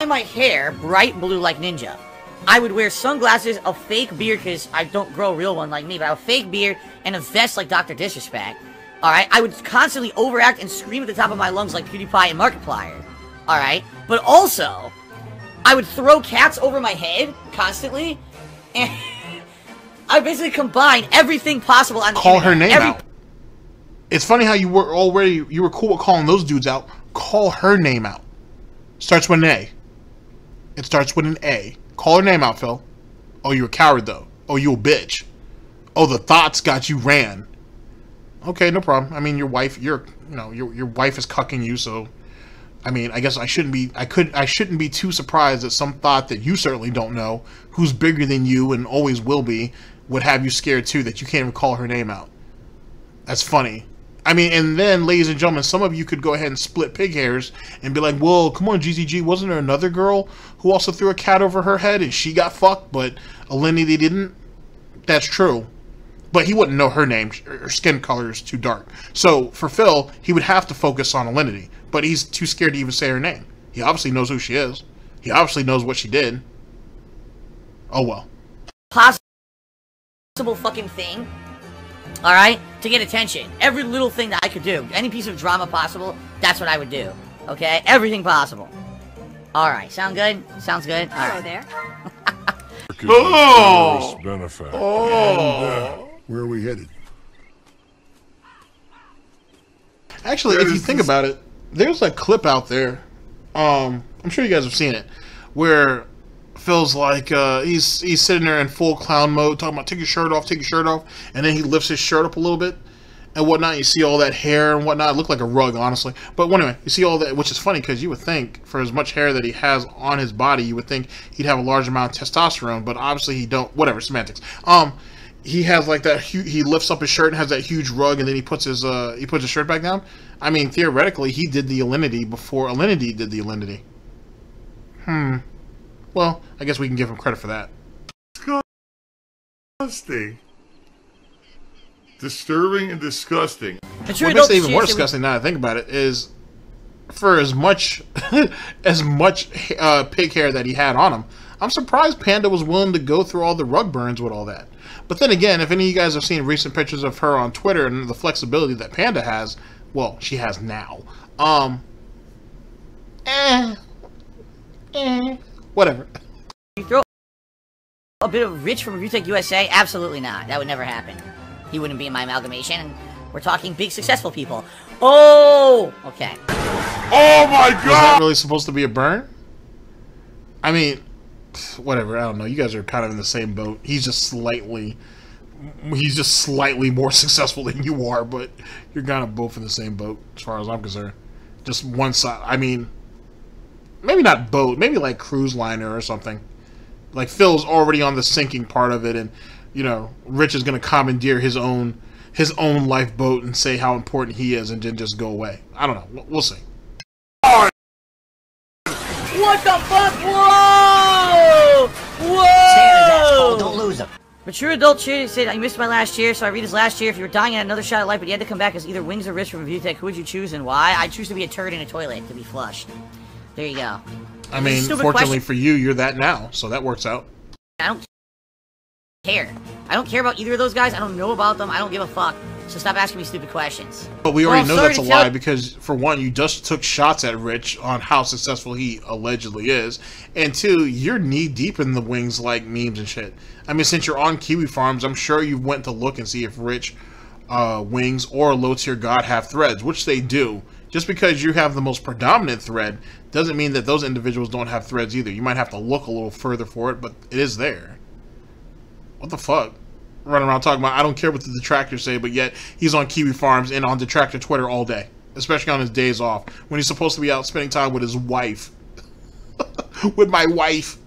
my hair bright blue like Ninja. I would wear sunglasses, a fake beard, because I don't grow a real one like me, but I have a fake beard and a vest like Dr. Disrespect. Alright, I would constantly overact and scream at the top of my lungs like PewDiePie and Markiplier. Alright, but also, I would throw cats over my head constantly, and I would basically combine everything possible on the Call her name internet. out. It's funny how you were cool with calling those dudes out. Call her name out. Starts with an A. It starts with an A. Call her name out, Phil. Oh, you a coward though. Oh, you a bitch. Oh, the thoughts got you ran. Okay, no problem. I mean, your wife, your wife is cucking you, so I mean, I guess I shouldn't be too surprised that some thought that you certainly don't know, who's bigger than you and always will be, would have you scared too that you can't even call her name out. That's funny. I mean, and then, ladies and gentlemen, some of you could go ahead and split pig hairs and be like, well, come on, GZG, wasn't there another girl who also threw a cat over her head and she got fucked, but Alinity didn't? That's true. But he wouldn't know her name. Her skin color is too dark. So, for Phil, he would have to focus on Alinity. But he's too scared to even say her name. He obviously knows who she is. He obviously knows what she did. Oh, well. Possible fucking thing. Alright? To get attention. Every little thing that I could do. Any piece of drama possible, that's what I would do. Okay? Everything possible. Alright. Sound good? Sounds good? Hello Alright. there. Oh! Oh! Where are we headed? Actually, if you think about it, there's a clip out there. I'm sure you guys have seen it, where Phil's like, he's sitting there in full clown mode, talking about take your shirt off, and then he lifts his shirt up a little bit and whatnot. You see all that hair and whatnot. It looked like a rug, honestly. But anyway, you see all that, which is funny because you would think, for as much hair that he has on his body, you would think he'd have a large amount of testosterone, but obviously he don't. Whatever, semantics. He has like that. He lifts up his shirt and has that huge rug, and then he puts his shirt back down. I mean, theoretically, he did the Alinity before Alinity did the Alinity. Well, I guess we can give him credit for that. Disgusting. Disturbing and disgusting. What makes it even more disgusting now that I think about it is, for as much pig hair that he had on him, I'm surprised Panda was willing to go through all the rug burns with all that. But then again, if any of you guys have seen recent pictures of her on Twitter and the flexibility that Panda has, well, she has now. Whatever. You throw a bit of Rich from Rutech USA? Absolutely not. That would never happen. He wouldn't be in my amalgamation, and we're talking big successful people. Oh! Okay. Oh my god! Was that really supposed to be a burn? I mean, whatever, I don't know. You guys are kind of in the same boat. He's just slightly more successful than you are, but you're kind of both in the same boat as far as I'm concerned. Just one side. I mean, maybe not boat, maybe like cruise liner or something. Like Phil's already on the sinking part of it, and you know, Rich is gonna commandeer his own lifeboat and say how important he is, and then just go away. I don't know. We'll see. What the fuck? Whoa! Whoa! Don't lose him. Mature adult cheer said, I missed my last cheer, so I read his last cheer. If you were dying at another shot at life, but you had to come back as either Wings or Rich from Review-Tech, who would you choose and why? I'd choose to be a turd in a toilet, to be flushed. There you go. I mean, fortunately for you, you're that now, so that works out. I don't care. I don't care about either of those guys. I don't know about them. I don't give a fuck. So stop asking me stupid questions. But we already know that's a to lie because, for one, you just took shots at Rich on how successful he allegedly is. And two, you're knee-deep in the wings like memes and shit. I mean, since you're on Kiwi Farms, I'm sure you went to look and see if Rich Wings or Low Tier God have threads, which they do. Just because you have the most predominant thread doesn't mean that those individuals don't have threads either. You might have to look a little further for it, but it is there. What the fuck? Running around talking about, I don't care what the detractors say, but yet he's on Kiwi Farms and on detractor Twitter all day, especially on his days off, when he's supposed to be out spending time with his wife. With my wife.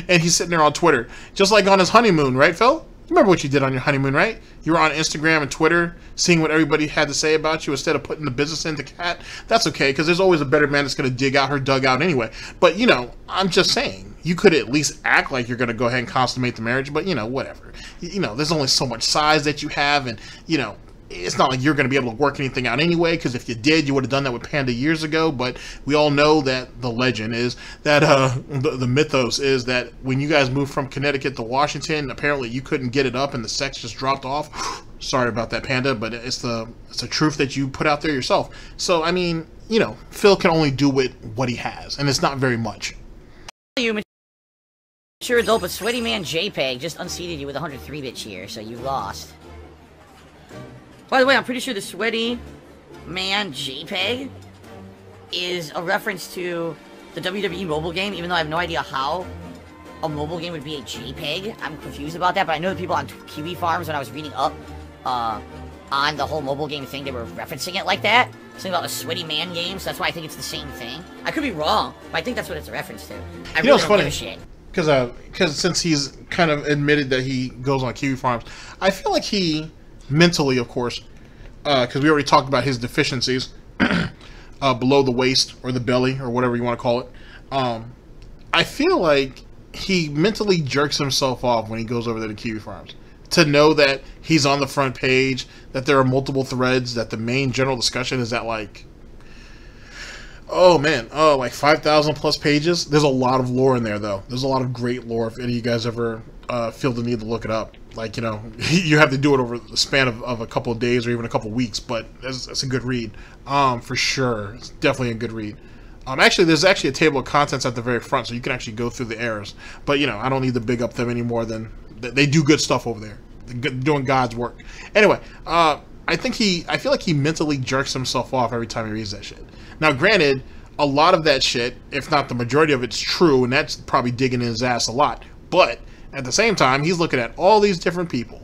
And he's sitting there on Twitter, just like on his honeymoon, right, Phil? You remember what you did on your honeymoon, right? You were on Instagram and Twitter, seeing what everybody had to say about you instead of putting the business into Cat. That's okay, because there's always a better man that's going to dig out her dugout anyway. But, you know, I'm just saying, you could at least act like you're going to go ahead and consummate the marriage, but, you know, whatever. You know, there's only so much size that you have, and, you know, it's not like you're going to be able to work anything out anyway, because if you did, you would have done that with Panda years ago. But we all know that the legend is that, the mythos is that when you guys moved from Connecticut to Washington, apparently you couldn't get it up and the sex just dropped off. Sorry about that, Panda, but it's the truth that you put out there yourself. So, I mean, you know, Phil can only do with what he has, and it's not very much. You mature adult, but Sweaty Man JPEG just unseated you with 103-bit cheer, so you lost. By the way, I'm pretty sure the Sweaty Man JPEG is a reference to the WWE mobile game, even though I have no idea how a mobile game would be a JPEG. I'm confused about that, but I know the people on Kiwi Farms, when I was reading up on the whole mobile game thing, they were referencing it like that. Something about a Sweaty Man game, so that's why I think it's the same thing. I could be wrong, but I think that's what it's a reference to. I really don't give a shit. Because since he's kind of admitted that he goes on Kiwi Farms, I feel like he... mentally, of course, because we already talked about his deficiencies below the waist or the belly or whatever you want to call it. I feel like he mentally jerks himself off when he goes over there to Kiwi Farms. To know that he's on the front page, that there are multiple threads, that the main general discussion is at like, oh man, like 5,000 plus pages. There's a lot of lore in there, though. There's a lot of great lore if any of you guys ever feel the need to look it up. Like, you know, you have to do it over the span of a couple of days or even a couple of weeks, but it's a good read, for sure. It's definitely a good read. Actually, there's actually a table of contents at the very front, so you can actually go through the errors. But, you know, I don't need to big up them any more than... They do good stuff over there. They're doing God's work. Anyway, I feel like he mentally jerks himself off every time he reads that shit. Now, granted, a lot of that shit, if not the majority of it's true, and that's probably digging in his ass a lot. But... at the same time, he's looking at all these different people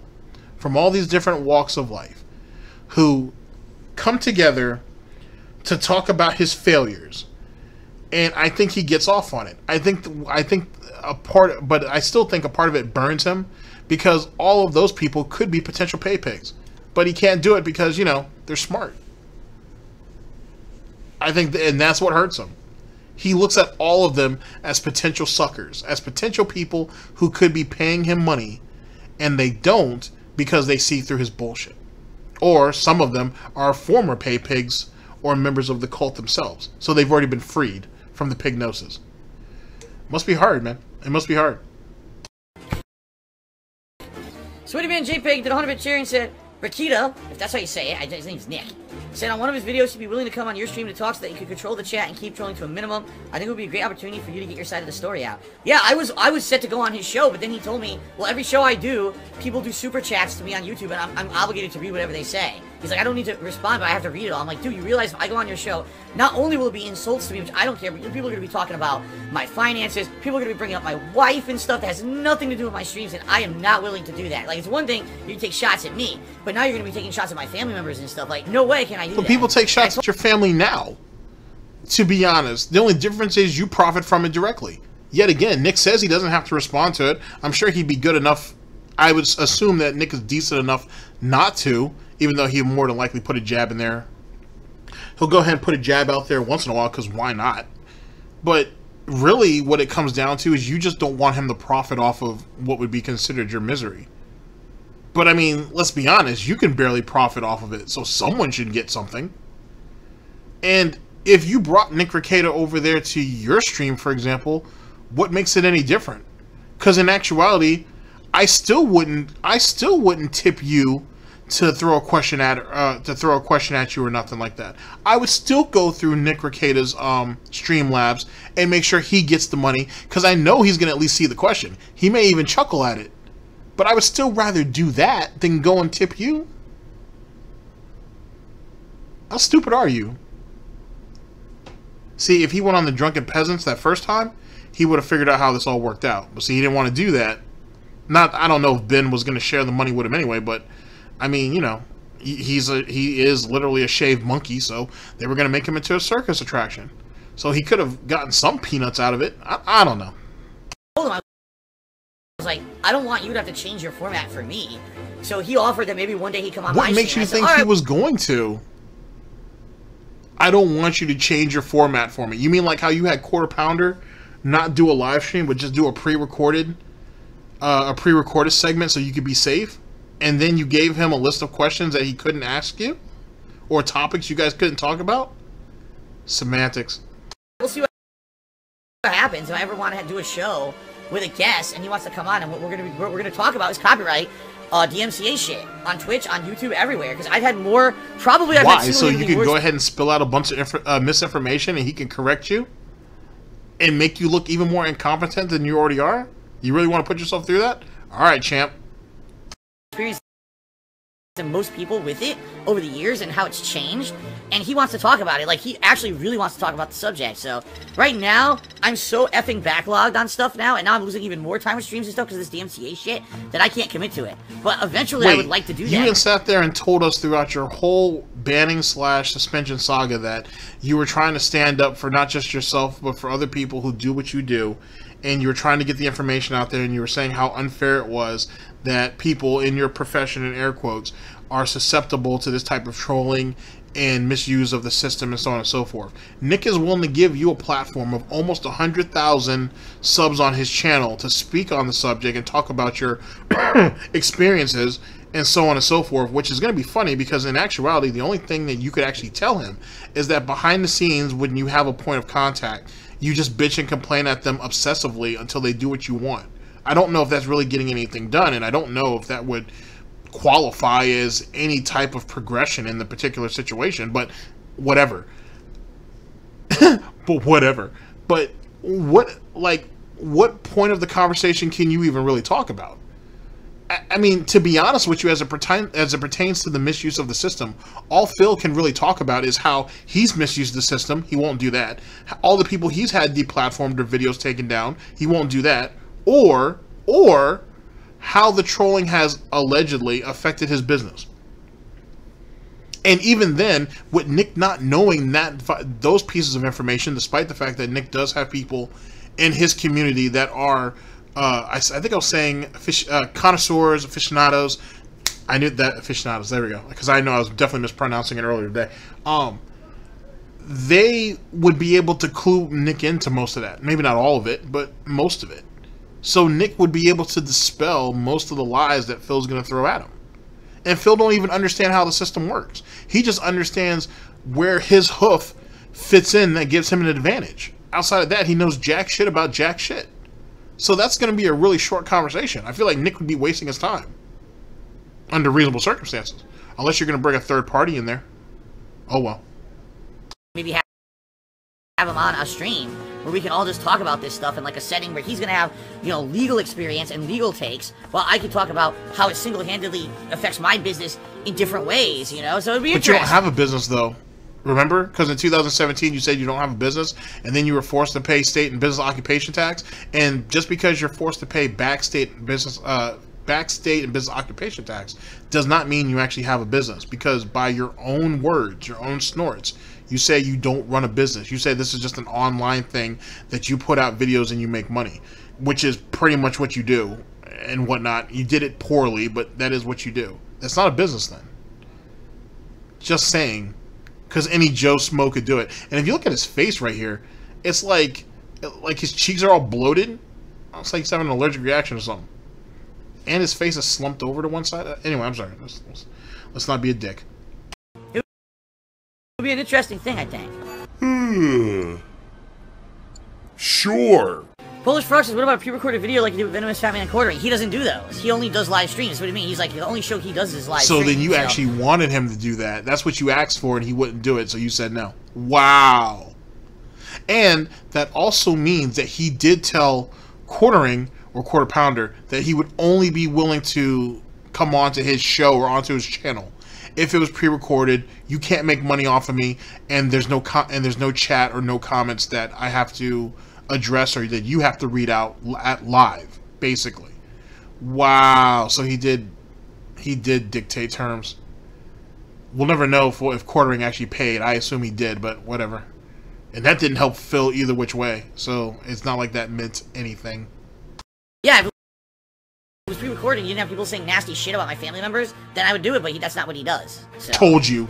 from all these different walks of life who come together to talk about his failures. And I think he gets off on it. I think but I still think a part of it burns him because all of those people could be potential pay pigs. But he can't do it because, you know, they're smart. I think, and that's what hurts him. He looks at all of them as potential suckers, as potential people who could be paying him money, and they don't because they see through his bullshit. Or some of them are former pay pigs or members of the cult themselves, so they've already been freed from the pignosis. Must be hard, man. It must be hard. Sweaty Man JPEG did 100-bit cheer and said, Rakita, if that's how you say it, his name's Nick, said on one of his videos he'd be willing to come on your stream to talk so that you could control the chat and keep trolling to a minimum. I think it would be a great opportunity for you to get your side of the story out. Yeah, I was set to go on his show, but then he told me, well, every show I do, people do super chats to me on YouTube, and I'm obligated to read whatever they say. He's like, I don't need to respond, but I have to read it all. I'm like, dude, you realize if I go on your show, not only will it be insults to me, which I don't care, but people are going to be talking about my finances, people are going to be bringing up my wife and stuff that has nothing to do with my streams, and I am not willing to do that. Like, it's one thing, you take shots at me, but now you're going to be taking shots at my family members and stuff. Like, no way can I do that. But people take shots at your family now, to be honest. The only difference is you profit from it directly. Yet again, Nick says he doesn't have to respond to it. I'm sure he'd be good enough. I would assume that Nick is decent enough not to, even though he'll more than likely put a jab in there. He'll go ahead and put a jab out there once in a while, because why not? But really, what it comes down to is you just don't want him to profit off of what would be considered your misery. But I mean, let's be honest, you can barely profit off of it, so someone should get something. And if you brought Nick Rekieta over there to your stream, for example, what makes it any different? Because in actuality, I still wouldn't tip you to throw a question at you or nothing like that. I would still go through Nick Rekieta's Streamlabs and make sure he gets the money, because I know he's gonna at least see the question. He may even chuckle at it, but I would still rather do that than go and tip you. How stupid are you? See, if he went on the Drunken Peasants that first time, he would have figured out how this all worked out. But see, he didn't want to do that. I don't know if Ben was going to share the money with him anyway, but I mean, you know, he is literally a shaved monkey, so they were going to make him into a circus attraction. So he could have gotten some peanuts out of it. I don't know. I was like, I don't want you to have to change your format for me. So he offered that maybe one day he'd come on my stream. What makes you think he was going to? I don't want you to change your format for me. You mean like how you had Quarter Pounder not do a live stream, but just do a pre-recorded segment so you could be safe? And then you gave him a list of questions that he couldn't ask you? Or topics you guys couldn't talk about? Semantics. We'll see what happens if I ever want to do a show with a guest and he wants to come on, and what we're gonna talk about is copyright. DMCA shit on Twitch, on YouTube, everywhere. Because I've had more. Probably I've Why? had So you can worse. go ahead and spill out a bunch of misinformation, and he can correct you, and make you look even more incompetent than you already are. You really want to put yourself through that? All right, champ. Experience than most people with it over the years and how it's changed, and he wants to talk about it. Like, he actually really wants to talk about the subject. So right now I'm so effing backlogged on stuff now, and now I'm losing even more time with streams and stuff because of this DMCA shit that I can't commit to it. But eventually I would like to do that. You even sat there and told us throughout your whole banning / suspension saga that you were trying to stand up for not just yourself but for other people who do what you do, and you were trying to get the information out there, and you were saying how unfair it was that people in your profession, in air quotes, are susceptible to this type of trolling and misuse of the system and so on and so forth. Nick is willing to give you a platform of almost 100,000 subs on his channel to speak on the subject and talk about your experiences and so on and so forth, which is going to be funny because in actuality, the only thing that you could actually tell him is that behind the scenes, when you have a point of contact, you just bitch and complain at them obsessively until they do what you want. I don't know if that's really getting anything done, and I don't know if that would qualify as any type of progression in the particular situation, but whatever. But what point of the conversation can you even really talk about? I mean, to be honest with you, as it pertains to the misuse of the system, all Phil can really talk about is how he's misused the system. He won't do that. All the people he's had deplatformed or videos taken down, he won't do that. Or how the trolling has allegedly affected his business. And even then, with Nick not knowing those pieces of information, despite the fact that Nick does have people in his community that are, I think I was saying connoisseurs, aficionados. I knew that, aficionados, there we go. Because I know I was definitely mispronouncing it earlier today. They would be able to clue Nick into most of that. Maybe not all of it, but most of it. So Nick would be able to dispel most of the lies that Phil's going to throw at him. And Phil don't even understand how the system works. He just understands where his hoof fits in that gives him an advantage. Outside of that, he knows jack shit about jack shit. So that's going to be a really short conversation. I feel like Nick would be wasting his time. Under reasonable circumstances. Unless you're going to bring a third party in there. Oh well. Maybe have him on a stream where we can all just talk about this stuff in like a setting where he's gonna have, you know, legal experience and legal takes, while I can talk about how it single-handedly affects my business in different ways, you know. So it'd be interesting. But you don't have a business though, remember? Because in 2017 you said you don't have a business, and then you were forced to pay state and business occupation tax. And just because you're forced to pay back state and business occupation tax does not mean you actually have a business. Because by your own words, your own snorts, you say you don't run a business. You say this is just an online thing that you put out videos and you make money, which is pretty much what you do and whatnot. You did it poorly, but that is what you do. That's not a business then. Just saying, because any Joe Smo could do it. And if you look at his face right here, it's like his cheeks are all bloated. It's like he's having an allergic reaction or something. And his face is slumped over to one side. Anyway, I'm sorry. Let's not be a dick. It'll be an interesting thing, I think. Sure. Polish Frog says, what about a pre-recorded video like you do with Venomous Fatman and Quartering? He doesn't do those. He only does live streams. That's what I mean. He's like, the only show he does is live streams. So then you actually wanted him to do that. That's what you asked for, and he wouldn't do it, so you said no. Wow. And that also means that he did tell Quartering, or Quarter Pounder, that he would only be willing to come onto his show or onto his channel if it was pre-recorded. You can't make money off of me, and there's no chat or no comments that I have to address or that you have to read out at live, basically. Wow. So he did dictate terms. We'll never know if Quartering actually paid. I assume he did, but whatever. And that didn't help Phil either which way, so it's not like that meant anything. Yeah, if it was pre-recorded, you didn't have people saying nasty shit about my family members, then I would do it, but that's not what he does. So. Told you.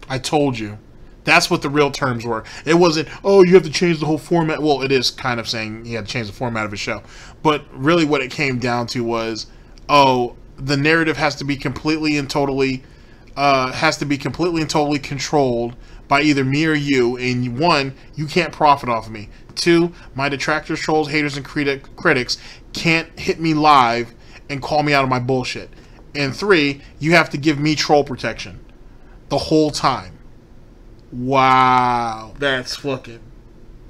I told you. That's what the real terms were. It wasn't, oh, you have to change the whole format. Well, it is kind of saying you had to change the format of his show. But really what it came down to was, oh, the narrative has to be completely and totally controlled by either me or you. And one, you can't profit off of me. Two, my detractors, trolls, haters, and critics can't hit me live and call me out of my bullshit. And three, you have to give me troll protection the whole time. Wow, that's fucking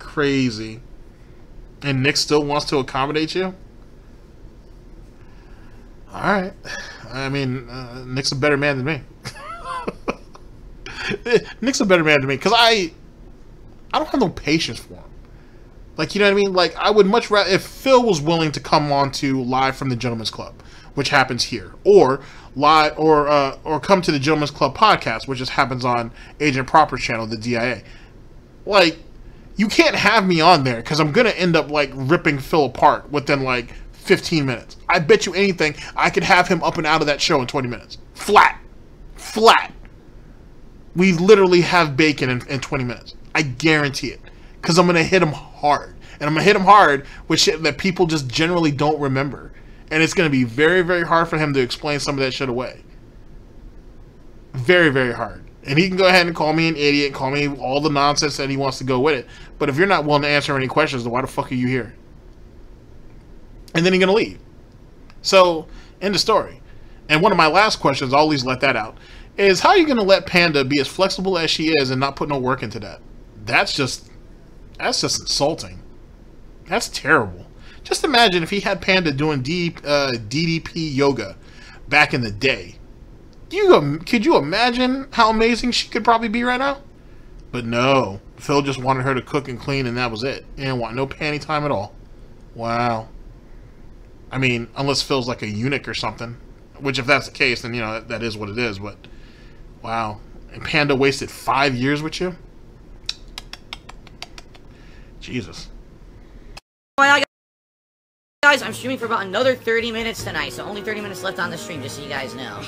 crazy. And Nick still wants to accommodate you? Alright. I mean, Nick's a better man than me. Nick's a better man than me, because I don't have no patience for him. Like, you know what I mean? Like, I would much rather, if Phil was willing to come on to Live from the Gentleman's Club, which happens here, or live, or come to the Gentleman's Club podcast, which just happens on Agent Proper's channel, the DIA. Like, you can't have me on there because I'm gonna end up like ripping Phil apart within like 15 minutes. I bet you anything I could have him up and out of that show in 20 minutes, flat. We literally have bacon in 20 minutes. I guarantee it, because I'm gonna hit him hard, and I'm gonna hit him hard with shit that people just generally don't remember. And it's going to be very, very hard for him to explain some of that shit away. Very, very hard. And he can go ahead and call me an idiot, call me all the nonsense that he wants to go with it. But if you're not willing to answer any questions, then why the fuck are you here? And then he's going to leave. So, end of story. And one of my last questions, I'll always let that out, is how are you going to let Panda be as flexible as she is and not put no work into that? That's just insulting. That's terrible. Just imagine if he had Panda doing DDP yoga back in the day. Could you imagine how amazing she could probably be right now? But no. Phil just wanted her to cook and clean, and that was it. He didn't want no panty time at all. Wow. I mean, unless Phil's like a eunuch or something. Which, if that's the case, then, you know, that is what it is. But, wow. And Panda wasted 5 years with you? Jesus. Guys, I'm streaming for about another 30 minutes tonight, so only 30 minutes left on the stream, just so you guys know.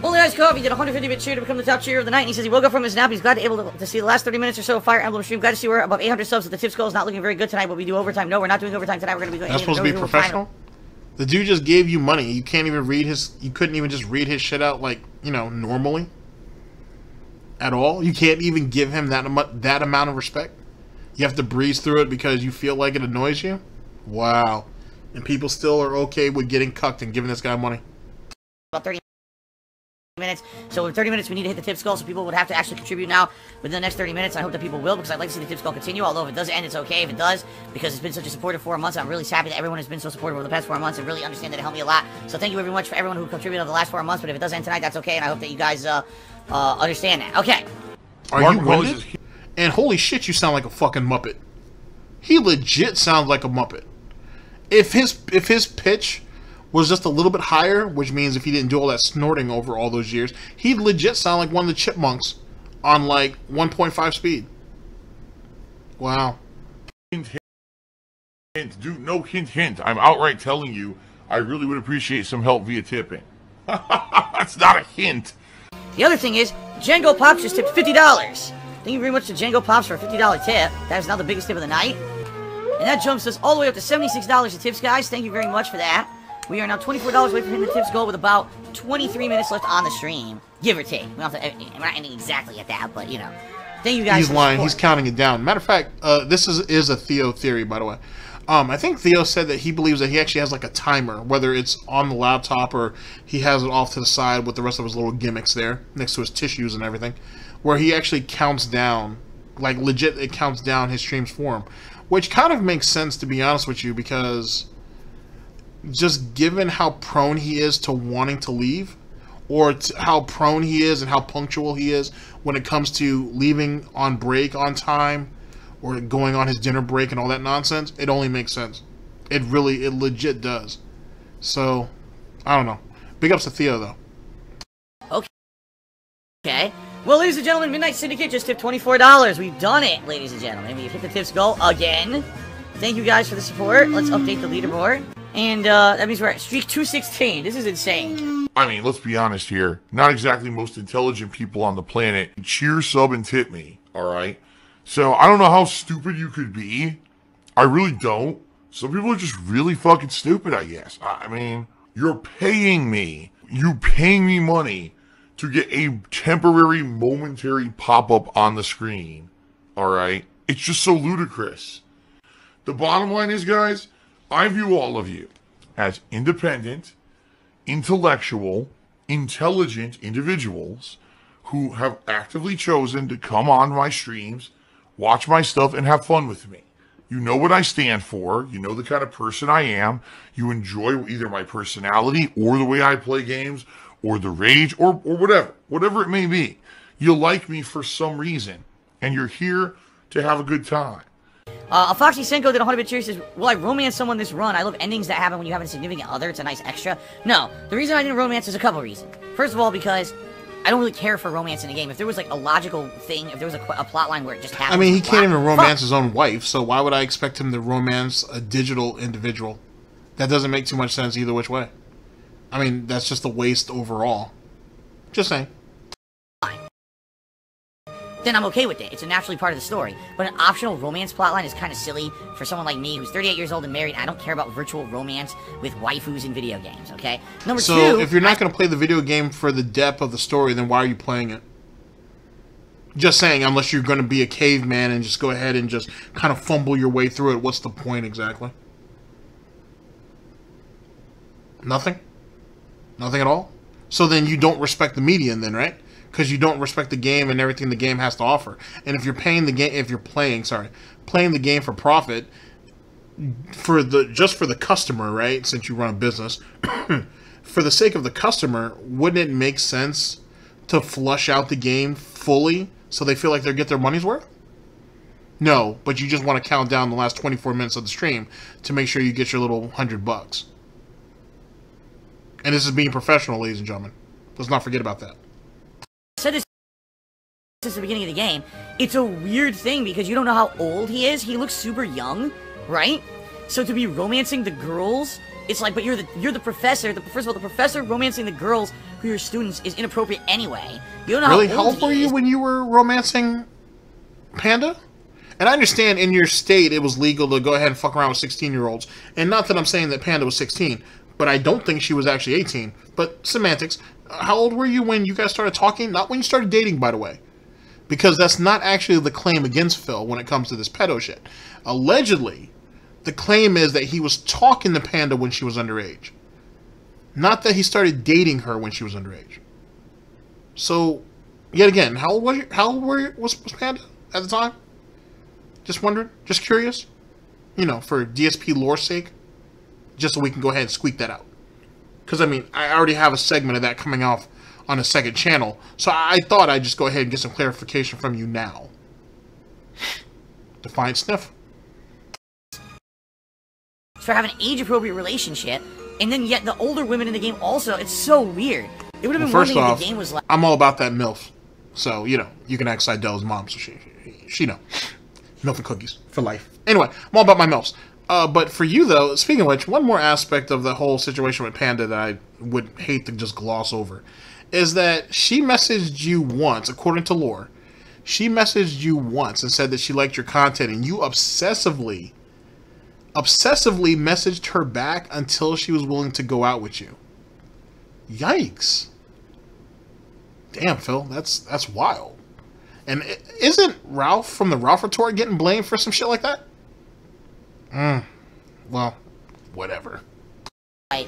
Only Ice Coffee did a 150-bit cheer to become the top cheer of the night, and he says he woke up from his nap. He's glad to be able to see the last 30 minutes or so of Fire Emblem stream. Glad to see we're above 800 subs, but the tip skull is not looking very good tonight, but we do overtime. No, we're not doing overtime tonight. We're going to be doing... That's supposed to be professional? The dude just gave you money. You can't even read his... You couldn't even just read his shit out, like, you know, normally? At all? You can't even give him that amount of respect? You have to breeze through it because you feel like it annoys you? Wow. And people still are okay with getting cucked and giving this guy money. About 30 minutes. So in 30 minutes, we need to hit the tip skull, so people would have to actually contribute now within the next 30 minutes. I hope that people will, because I'd like to see the tip skull continue. Although if it does end, it's okay if it does, because it's been such a supportive 4 months. I'm really happy that everyone has been so supportive over the past 4 months and really understand that it helped me a lot. So thank you very much for everyone who contributed over the last 4 months. But if it does end tonight, that's okay, and I hope that you guys understand that. Okay. Are you winded? And holy shit, you sound like a fucking Muppet. He legit sounds like a Muppet. If his pitch was just a little bit higher, which means if he didn't do all that snorting over all those years, he'd legit sound like one of the chipmunks on like 1.5 speed. Wow. Hint, dude, no hint. I'm outright telling you, I really would appreciate some help via tipping. That's not a hint. The other thing is, Django Pops just tipped $50. Thank you very much to Django Pops for a $50 tip. That is now the biggest tip of the night. And that jumps us all the way up to $76 in tips, guys. Thank you very much for that. We are now $24 away from hitting the tips goal with about 23 minutes left on the stream. Give or take. We're not ending exactly at that, but, you know. Thank you guys. He's lying. He's counting it down. Matter of fact, this is a Theo theory, by the way. I think Theo said that he believes that he actually has like a timer, whether it's on the laptop or he has it off to the side with the rest of his little gimmicks there next to his tissues and everything, where he actually counts down, like legit, it counts down his streams for him, which kind of makes sense, to be honest with you, because just given how prone he is to wanting to leave, or how prone he is and how punctual he is when it comes to leaving on break on time or going on his dinner break and all that nonsense, it only makes sense. It legit does. So, I don't know. Big ups to Theo, though. Okay. Well, ladies and gentlemen, Midnight Syndicate just tipped $24. We've done it, ladies and gentlemen. We've hit the tips goal again. Thank you guys for the support. Let's update the leaderboard. And that means we're at streak 216. This is insane. I mean, let's be honest here. Not exactly most intelligent people on the planet. Cheer, sub, and tip me, alright? So, I don't know how stupid you could be. I really don't. Some people are just really fucking stupid, I guess. I mean, you're paying me. You paying me money to get a temporary, momentary pop-up on the screen. Alright? It's just so ludicrous. The bottom line is, guys, I view all of you as independent, intellectual, intelligent individuals who have actively chosen to come on my streams, watch my stuff, and have fun with me. You know what I stand for. You know the kind of person I am. You enjoy either my personality or the way I play games or the rage or whatever it may be. You like me for some reason, and you're here to have a good time. Foxy Senko did 100 cheers says, will I romance someone this run? I love endings that happen when you have a significant other. It's a nice extra. No, the reason I didn't romance is a couple reasons. First of all, because I don't really care for romance in a game. If there was like a logical thing, if there was a plot line where it just happened. I mean, he can't even romance his own wife, so why would I expect him to romance a digital individual? That doesn't make too much sense either which way. I mean, that's just a waste overall. Just saying. Then I'm okay with it. It's a naturally part of the story. But an optional romance plotline is kind of silly for someone like me who's 38 years old and married. I don't care about virtual romance with waifus in video games, okay? Number two... So, if you're not going to play the video game for the depth of the story, then why are you playing it? Just saying, unless you're going to be a caveman and just go ahead and just kind of fumble your way through it, what's the point exactly? Nothing? Nothing at all? So then you don't respect the median then, right? Because you don't respect the game and everything the game has to offer. And if you're paying the game, if you're playing the game for profit, just for the customer, right? Since you run a business, for the sake of the customer, wouldn't it make sense to flush out the game fully so they feel like they get their money's worth? No, but you just want to count down the last 24 minutes of the stream to make sure you get your little $100. And this is being professional, ladies and gentlemen. Let's not forget about that. Said this since the beginning of the game. It's a weird thing because you don't know how old he is. He looks super young, right? So to be romancing the girls, it's like, but you're the professor. First of all, the professor romancing the girls who are your students is inappropriate anyway. You don't know really? how old were you when you were romancing Panda? And I understand in your state it was legal to go ahead and fuck around with 16-year-olds. And not that I'm saying that Panda was 16, but I don't think she was actually 18. But semantics. How old were you when you guys started talking? Not when you started dating, by the way. Because that's not actually the claim against Phil when it comes to this pedo shit. Allegedly, the claim is that he was talking to Panda when she was underage. Not that he started dating her when she was underage. So, yet again, how old was Panda at the time? Just wondering? Just curious? You know, for DSP lore's sake? Just so we can go ahead and squeak that out. Because, I mean, I already have a segment of that coming off on a second channel. So I thought I'd just go ahead and get some clarification from you now. Defiant sniff. For having an age-appropriate relationship, and then yet the older women in the game also, it's so weird. It would have been one thing if the game was like... I'm all about that MILF. So, you know, you can ask Seidel's mom, so she know. MILF and cookies for life. Anyway, I'm all about my MILFs. But for you, though, speaking of which, one more aspect of the whole situation with Panda that I would hate to just gloss over is that she messaged you once, according to lore. She messaged you once and said that she liked your content, and you obsessively messaged her back until she was willing to go out with you. Yikes. Damn, Phil, that's wild. And isn't Ralph from the Ralph Retort getting blamed for some shit like that? well, whatever. Like,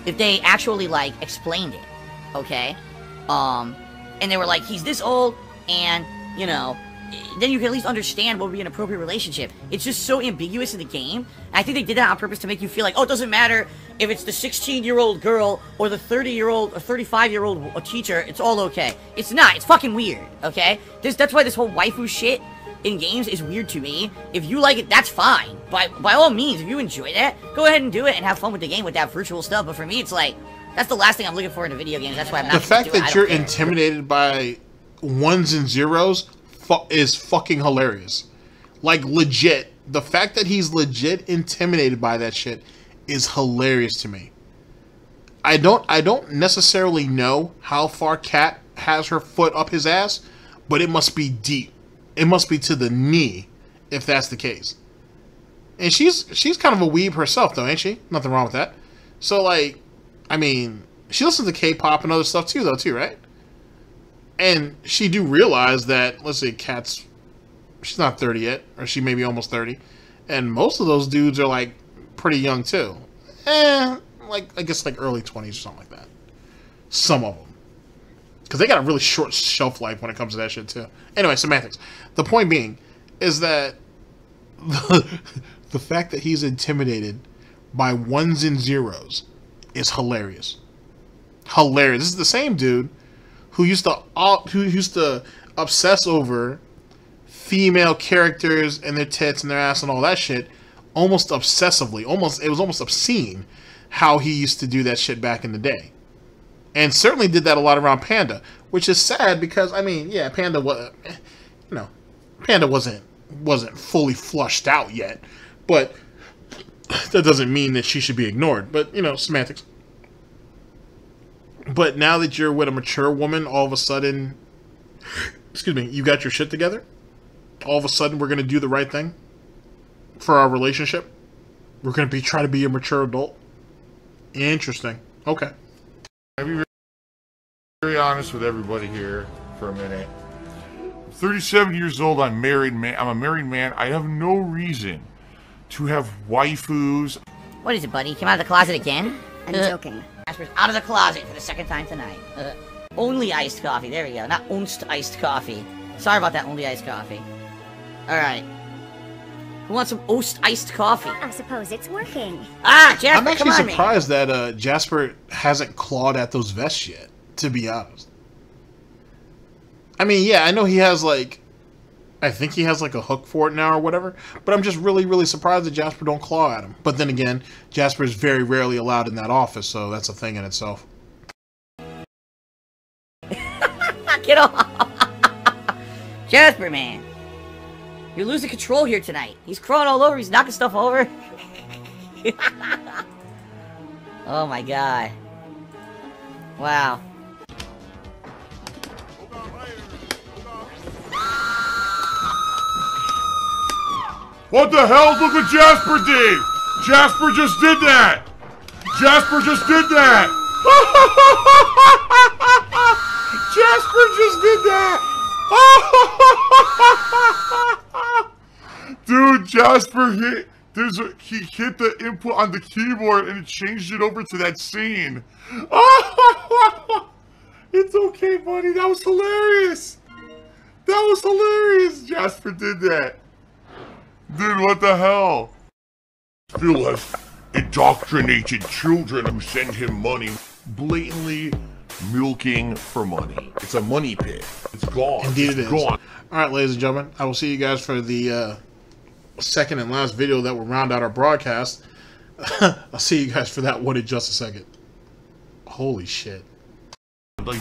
if they actually, like, explained it, okay? And they were like, he's this old, and, you know, then you can at least understand what would be an appropriate relationship. It's just so ambiguous in the game. And I think they did that on purpose to make you feel like, oh, it doesn't matter if it's the 16-year-old girl or the 30-year-old or 35-year-old teacher, it's all okay. It's not. It's fucking weird, okay? That's why this whole waifu shit in games is weird to me. If you like it, that's fine. By all means, if you enjoy that, go ahead and do it and have fun with the game with that virtual stuff. But for me, it's like, that's the last thing I'm looking for in a video game. That's why I'm not. The fact that you're intimidated by ones and zeros is fucking hilarious. Like, legit. The fact that he's legit intimidated by that shit is hilarious to me. I don't necessarily know how far Kat has her foot up his ass, but it must be deep. It must be to the knee, if that's the case. And she's kind of a weeb herself, though, ain't she? Nothing wrong with that. So, like, I mean, she listens to K-pop and other stuff too, right? And she do realize that, let's say, she's not 30 yet, or she may be almost 30, and most of those dudes are, like, pretty young, too. Like, I guess, like, early 20s or something like that. Some of them. Because they got a really short shelf life when it comes to that shit, too. Anyway, semantics. The point being is that the fact that he's intimidated by ones and zeros is hilarious. Hilarious. This is the same dude who used to obsess over female characters and their tits and their ass and all that shit almost obsessively. It was almost obscene how he used to do that shit back in the day. And certainly did that a lot around Panda, which is sad because, I mean, yeah, Panda wasn't fully flushed out yet, but that doesn't mean that she should be ignored. But, you know, semantics. But now that you're with a mature woman, all of a sudden, excuse me, you got your shit together? All of a sudden, we're going to do the right thing for our relationship? We're going to try to be a mature adult? Interesting. Okay. I'll be very honest with everybody here for a minute. I'm 37 years old. I'm a married man. I have no reason to have waifus. What is it, buddy? You came out of the closet again? I'm joking. Jasper's out of the closet for the second time tonight. Only iced coffee. There we go. Not onst iced coffee. Sorry about that, only iced coffee. Alright. Who wants some oast iced coffee? I suppose it's working. Ah, Jasper, I'm actually come on, surprised that Jasper hasn't clawed at those vests yet, to be honest. I mean, yeah, I know he has, like, I think he has, like, a hook for it now or whatever, but I'm just really, really surprised that Jasper don't claw at him. But then again, Jasper is very rarely allowed in that office, so that's a thing in itself. Get off! Jasper, man. You're losing control here tonight. He's crawling all over, he's knocking stuff over. Oh my god. Wow. What the hell? Look what Jasper did! Jasper just did that! Jasper just did that! Jasper just did that! Dude, Jasper hit... he hit the input on the keyboard and it changed it over to that scene. It's okay, buddy. That was hilarious. That was hilarious. Jasper did that. Dude, what the hell? Phil has indoctrinated children who send him money, blatantly milking for money. It's a money pit. It's gone. Indeed it is. Gone. Alright, ladies and gentlemen, I will see you guys for the second and last video that will round out our broadcast. I'll see you guys for that one in just a second. Holy shit. Like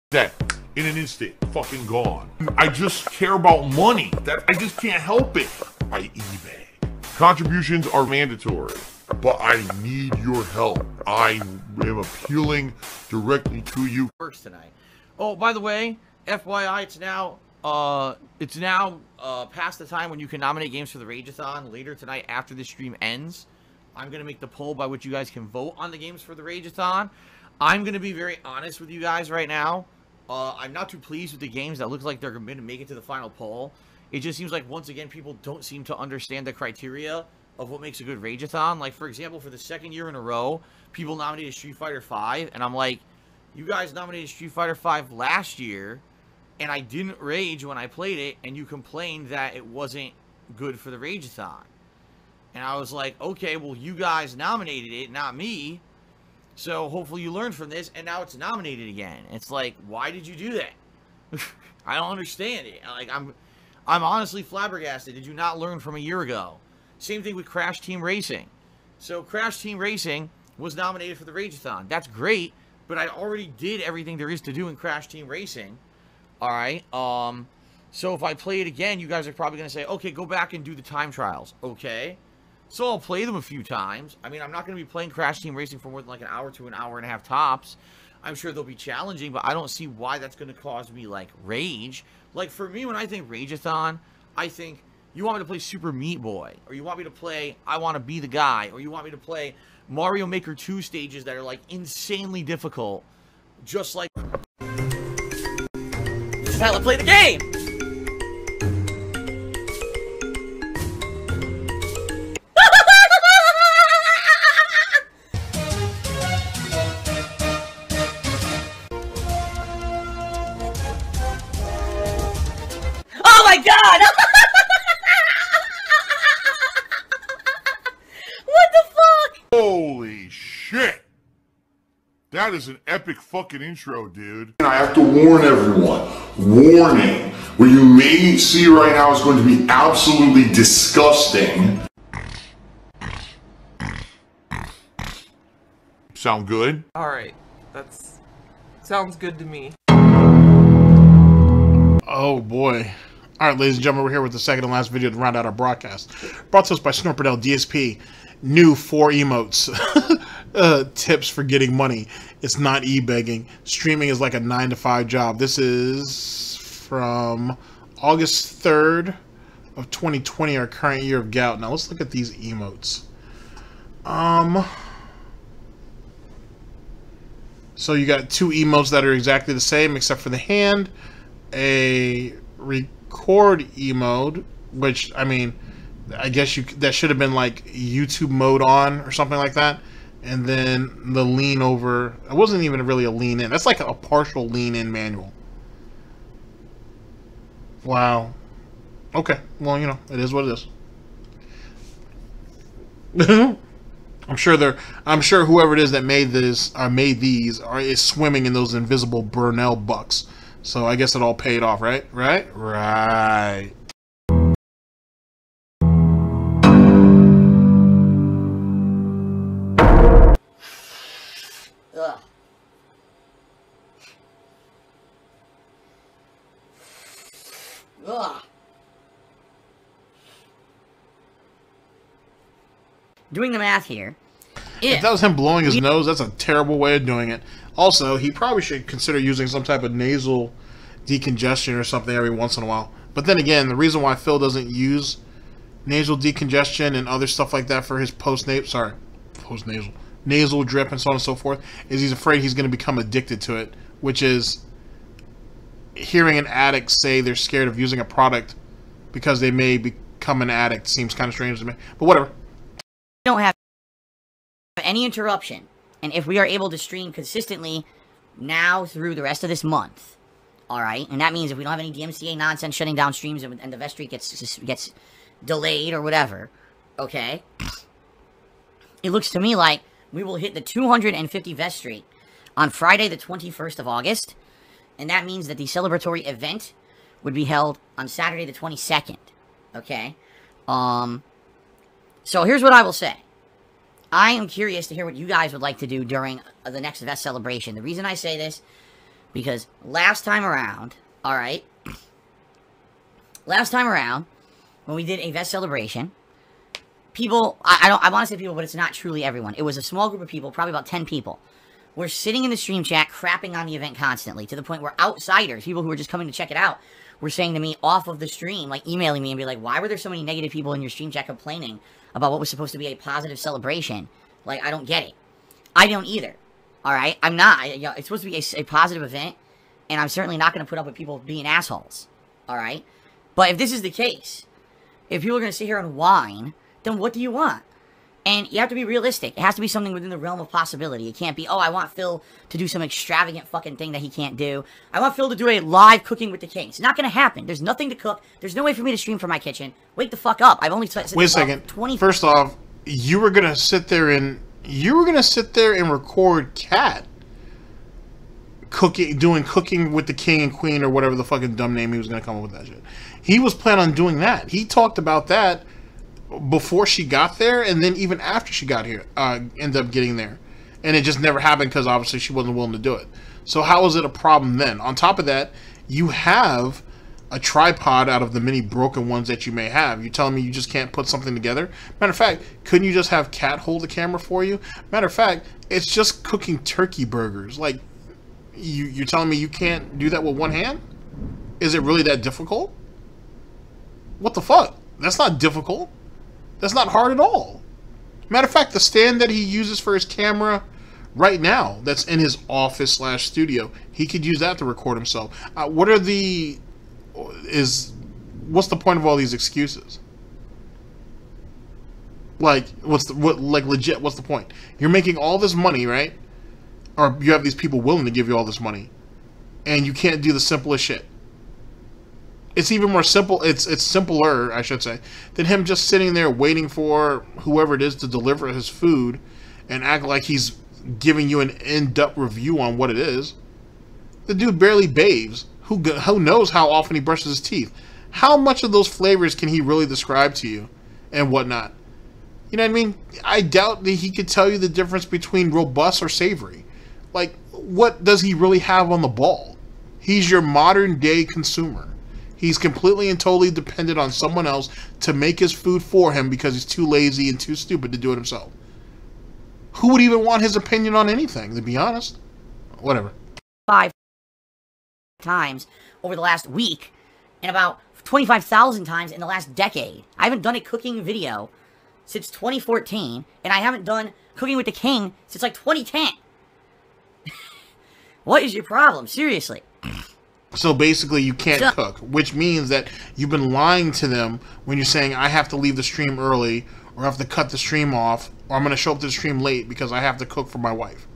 that. In an instant, fucking gone. I just care about money. That I just can't help it. By eBay. Contributions are mandatory, but I need your help. I am appealing directly to you. First tonight. Oh, by the way, FYI, it's now past the time when you can nominate games for the Rageathon. Later tonight, after this stream ends, I'm gonna make the poll by which you guys can vote on the games for the Rageathon. I'm gonna be very honest with you guys right now. I'm not too pleased with the games that look like they're going to make it to the final poll. It just seems like, once again, people don't seem to understand the criteria of what makes a good Rageathon. Like, for example, for the second year in a row, people nominated Street Fighter V, and I'm like, you guys nominated Street Fighter V last year, and I didn't rage when I played it, and you complained that it wasn't good for the Rageathon. And I was like, okay, well, you guys nominated it, not me. So hopefully you learned from this, and now it's nominated again. It's like, why did you do that? I don't understand it. Like, I'm honestly flabbergasted. Did you not learn from a year ago? Same thing with Crash Team Racing. So Crash Team Racing was nominated for the Rageathon. That's great, but I already did everything there is to do in Crash Team Racing. All right. So if I play it again, you guys are probably going to say, okay, go back and do the time trials. Okay. So I'll play them a few times. I mean, I'm not going to be playing Crash Team Racing for more than like an hour to an hour and a half tops. I'm sure they'll be challenging, but I don't see why that's going to cause me, like, rage. Like, for me, when I think Rageathon, I think, you want me to play Super Meat Boy, or you want me to play I Want to Be the Guy, or you want me to play Mario Maker 2 stages that are, like, insanely difficult, just like... This is how I play the game! Oh my god! What the fuck? Holy shit! That is an epic fucking intro, dude. And I have to warn everyone. Warning. What you may see right now is going to be absolutely disgusting. Sound good? Alright, that's... sounds good to me. Oh boy. Alright, ladies and gentlemen, we're here with the second and last video to round out our broadcast. Brought to us by Burnell, DSP. New 4 emotes. Tips for getting money. It's not e-begging. Streaming is like a 9-to-5 job. This is from August 3rd of 2020, our current year of gout. Now let's look at these emotes. So you got 2 emotes that are exactly the same except for the hand. A record emote, which, I mean, I guess that should have been like YouTube mode on or something like that. And then the lean over, it wasn't even really a lean in. That's like a partial lean in manual. Wow. Okay. Well, you know, it is what it is. I'm sure whoever it is that made this or made these is swimming in those invisible Burnell bucks. So I guess it all paid off, right? Right. Ugh. Ugh. Doing the math here. If that was him blowing his nose, that's a terrible way of doing it. Also, he probably should consider using some type of nasal decongestion or something every once in a while. But then again, the reason why Phil doesn't use nasal decongestion and other stuff like that for his nasal drip and so on and so forth is he's afraid he's going to become addicted to it, which is hearing an addict say they're scared of using a product because they may become an addict seems kind of strange to me. But whatever. Don't have any interruption, and if we are able to stream consistently now through the rest of this month, all right, and that means if we don't have any DMCA nonsense shutting down streams and the vest streak gets delayed or whatever, okay, it looks to me like we will hit the 250 vest streak on Friday the 21st of August, and that means that the celebratory event would be held on Saturday the 22nd, okay. So here's what I will say. I am curious to hear what you guys would like to do during the next vest celebration. The reason I say this, because last time around, alright, last time around, when we did a vest celebration, people, I want to say people, but it's not truly everyone. It was a small group of people, probably about 10 people, were sitting in the stream chat crapping on the event constantly, to the point where outsiders, people who were just coming to check it out, were saying to me off of the stream, like emailing me and be like, why were there so many negative people in your stream chat complaining about what was supposed to be a positive celebration? Like, I don't get it. I don't either. Alright? I'm not. It's supposed to be a positive event, and I'm certainly not going to put up with people being assholes. Alright? But if this is the case, if people are going to sit here and whine, then what do you want? And you have to be realistic. It has to be something within the realm of possibility. It can't be, oh, I want Phil to do some extravagant fucking thing that he can't do. I want Phil to do a live cooking with the king. It's not going to happen. There's nothing to cook. There's no way for me to stream from my kitchen. Wake the fuck up. I've only Wait a second. 20. First off, you were going to sit there and record Cat doing cooking with the king and queen or whatever the fucking dumb name he was going to come up with that shit. He was planning on doing that. He talked about that before she got there, and then even after she got here, ended up getting there. And it just never happened because obviously she wasn't willing to do it. So how is it a problem then? On top of that, you have a tripod out of the many broken ones that you may have. You're telling me you just can't put something together? Matter of fact, couldn't you just have Cat hold the camera for you? Matter of fact, it's just cooking turkey burgers. Like, you're telling me you can't do that with one hand? Is it really that difficult? What the fuck? That's not difficult. That's not hard at all. Matter of fact, the stand that he uses for his camera right now, that's in his office / studio, he could use that to record himself. What's the point of all these excuses? Like, legit, what's the point? You're making all this money, right? Or you have these people willing to give you all this money, and you can't do the simplest shit. It's even more simple. It's simpler, I should say, than him just sitting there waiting for whoever it is to deliver his food and act like he's giving you an in-depth review on what it is. The dude barely bathes. Who knows how often he brushes his teeth? How much of those flavors can he really describe to you and whatnot? You know what I mean? I doubt that he could tell you the difference between robust or savory. Like, what does he really have on the ball? He's your modern-day consumer. He's completely and totally dependent on someone else to make his food for him because he's too lazy and too stupid to do it himself. Who would even want his opinion on anything, to be honest? Whatever. 5 times over the last week and about 25,000 times in the last decade. I haven't done a cooking video since 2014, and I haven't done cooking with the king since like 2010. What is your problem? Seriously. So basically you can't cook, which means that you've been lying to them when you're saying I have to leave the stream early or I have to cut the stream off or I'm going to show up to the stream late because I have to cook for my wife.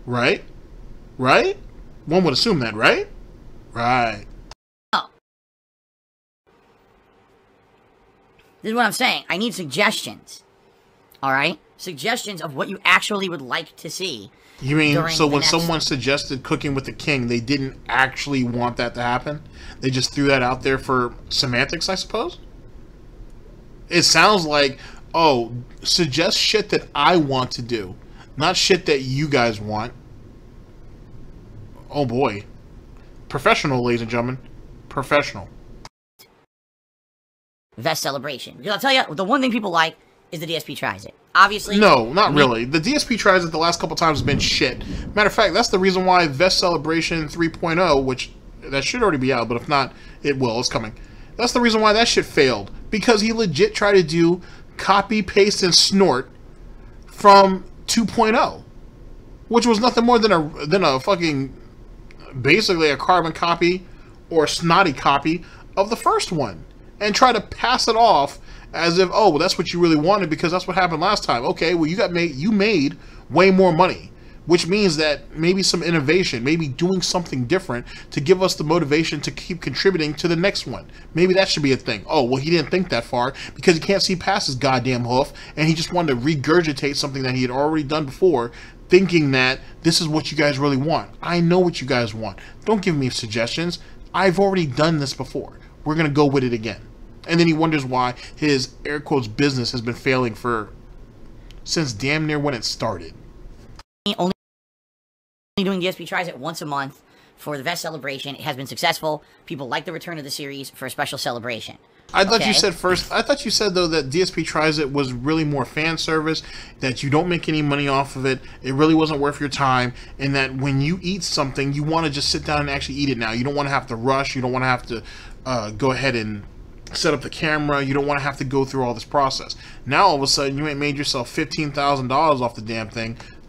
Right? Right? One would assume that, right? Right. Oh. This is what I'm saying. I need suggestions. Alright? Suggestions of what you actually would like to see. You mean, so when someone suggested cooking with the king, they didn't actually want that to happen? They just threw that out there for semantics, I suppose? It sounds like, oh, suggest shit that I want to do, not shit that you guys want. Oh boy. Professional, ladies and gentlemen. Professional. Vest celebration. Because I'll tell you, the one thing people like is the DSP tries it. Obviously. No, not really. The DSP tries it the last couple times has been shit. Matter of fact, that's the reason why Vest Celebration 3.0, which that should already be out, but if not, it will. It's coming. That's the reason why that shit failed. Because he legit tried to do copy, paste, and snort from 2.0. Which was nothing more than a fucking, basically a carbon copy or a snotty copy of the first one. And try to pass it off as if, oh, well, that's what you really wanted because that's what happened last time. Okay, well, you made way more money, which means that maybe some innovation, maybe doing something different to give us the motivation to keep contributing to the next one. Maybe that should be a thing. Oh, well, he didn't think that far because he can't see past his goddamn hoof, and he just wanted to regurgitate something that he had already done before, thinking that this is what you guys really want. I know what you guys want. Don't give me suggestions. I've already done this before. We're going to go with it again. And then he wonders why his, air quotes, business has been failing since damn near when it started. Only doing DSP tries it once a month for the Vest celebration. It has been successful. People like the return of the series for a special celebration. I thought you said though that DSP tries it was really more fan service, that you don't make any money off of it, it really wasn't worth your time, and that when you eat something, you want to just sit down and actually eat it now. You don't want to have to rush, you don't want to have to go ahead and set up the camera, you don't want to have to go through all this process. Now all of a sudden you ain't made yourself $15,000 off the damn thing.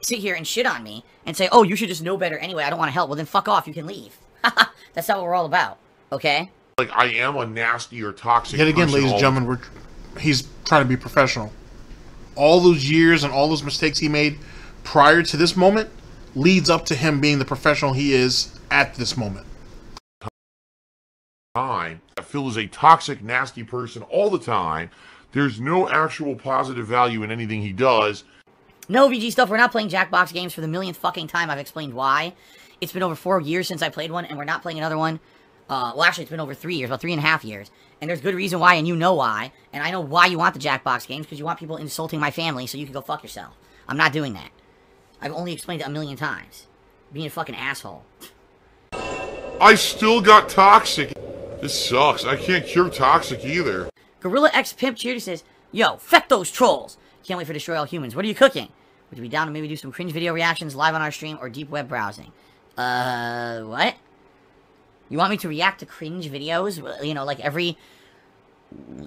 sit here and shit on me and say, oh, you should just know better anyway, I don't want to help. Well, then fuck off, you can leave. That's not what we're all about, okay? Like, I am a nasty or toxic Yet again, person ladies and gentlemen, he's trying to be professional. All those years and all those mistakes he made prior to this moment leads up to him being the professional he is at this moment. Time. Phil is a toxic, nasty person all the time. There's no actual positive value in anything he does. No, VG stuff, we're not playing Jackbox games for the millionth fucking time. I've explained why. It's been over 4 years since I played one, and we're not playing another one. Well, actually, it's been over 3 years, about 3.5 years. And there's good reason why, and you know why. And I know why you want the Jackbox games, because you want people insulting my family so you can go fuck yourself. I'm not doing that. I've only explained it a million times. Being a fucking asshole. I still got toxic. This sucks. I can't cure toxic either. Gorilla X Pimp Cheerleader says, yo, feck those trolls. Can't wait for Destroy All Humans. What are you cooking? Would you be down to maybe do some cringe video reactions live on our stream or deep web browsing? What? You want me to react to cringe videos? You know, like every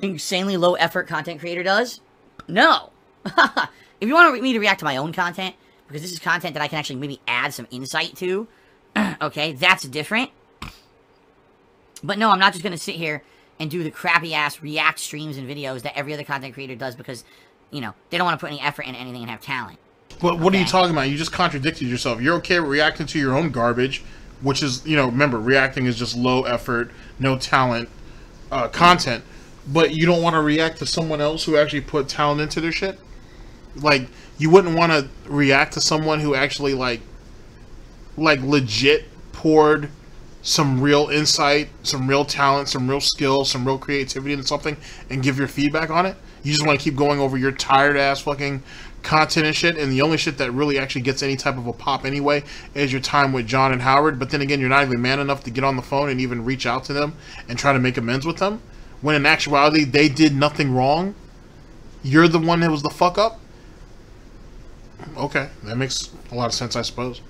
insanely low effort content creator does? No. If you want me to react to my own content, because this is content that I can actually maybe add some insight to, okay, that's different. But no, I'm not just going to sit here and do the crappy-ass react streams and videos that every other content creator does because, you know, they don't want to put any effort into anything and have talent. But what are you talking about? You just contradicted yourself. You're okay with reacting to your own garbage, which is, you know, remember, reacting is just low effort, no talent content. But you don't want to react to someone else who actually put talent into their shit? Like, you wouldn't want to react to someone who actually, like legit poured some real insight, some real talent, some real skill, some real creativity into something and give your feedback on it? You just want to keep going over your tired-ass fucking content and shit, and the only shit that really actually gets any type of a pop anyway is your time with John and Howard, but then again, you're not even man enough to get on the phone and even reach out to them and try to make amends with them, when in actuality, they did nothing wrong. You're the one that was the fuck up? Okay, that makes a lot of sense, I suppose.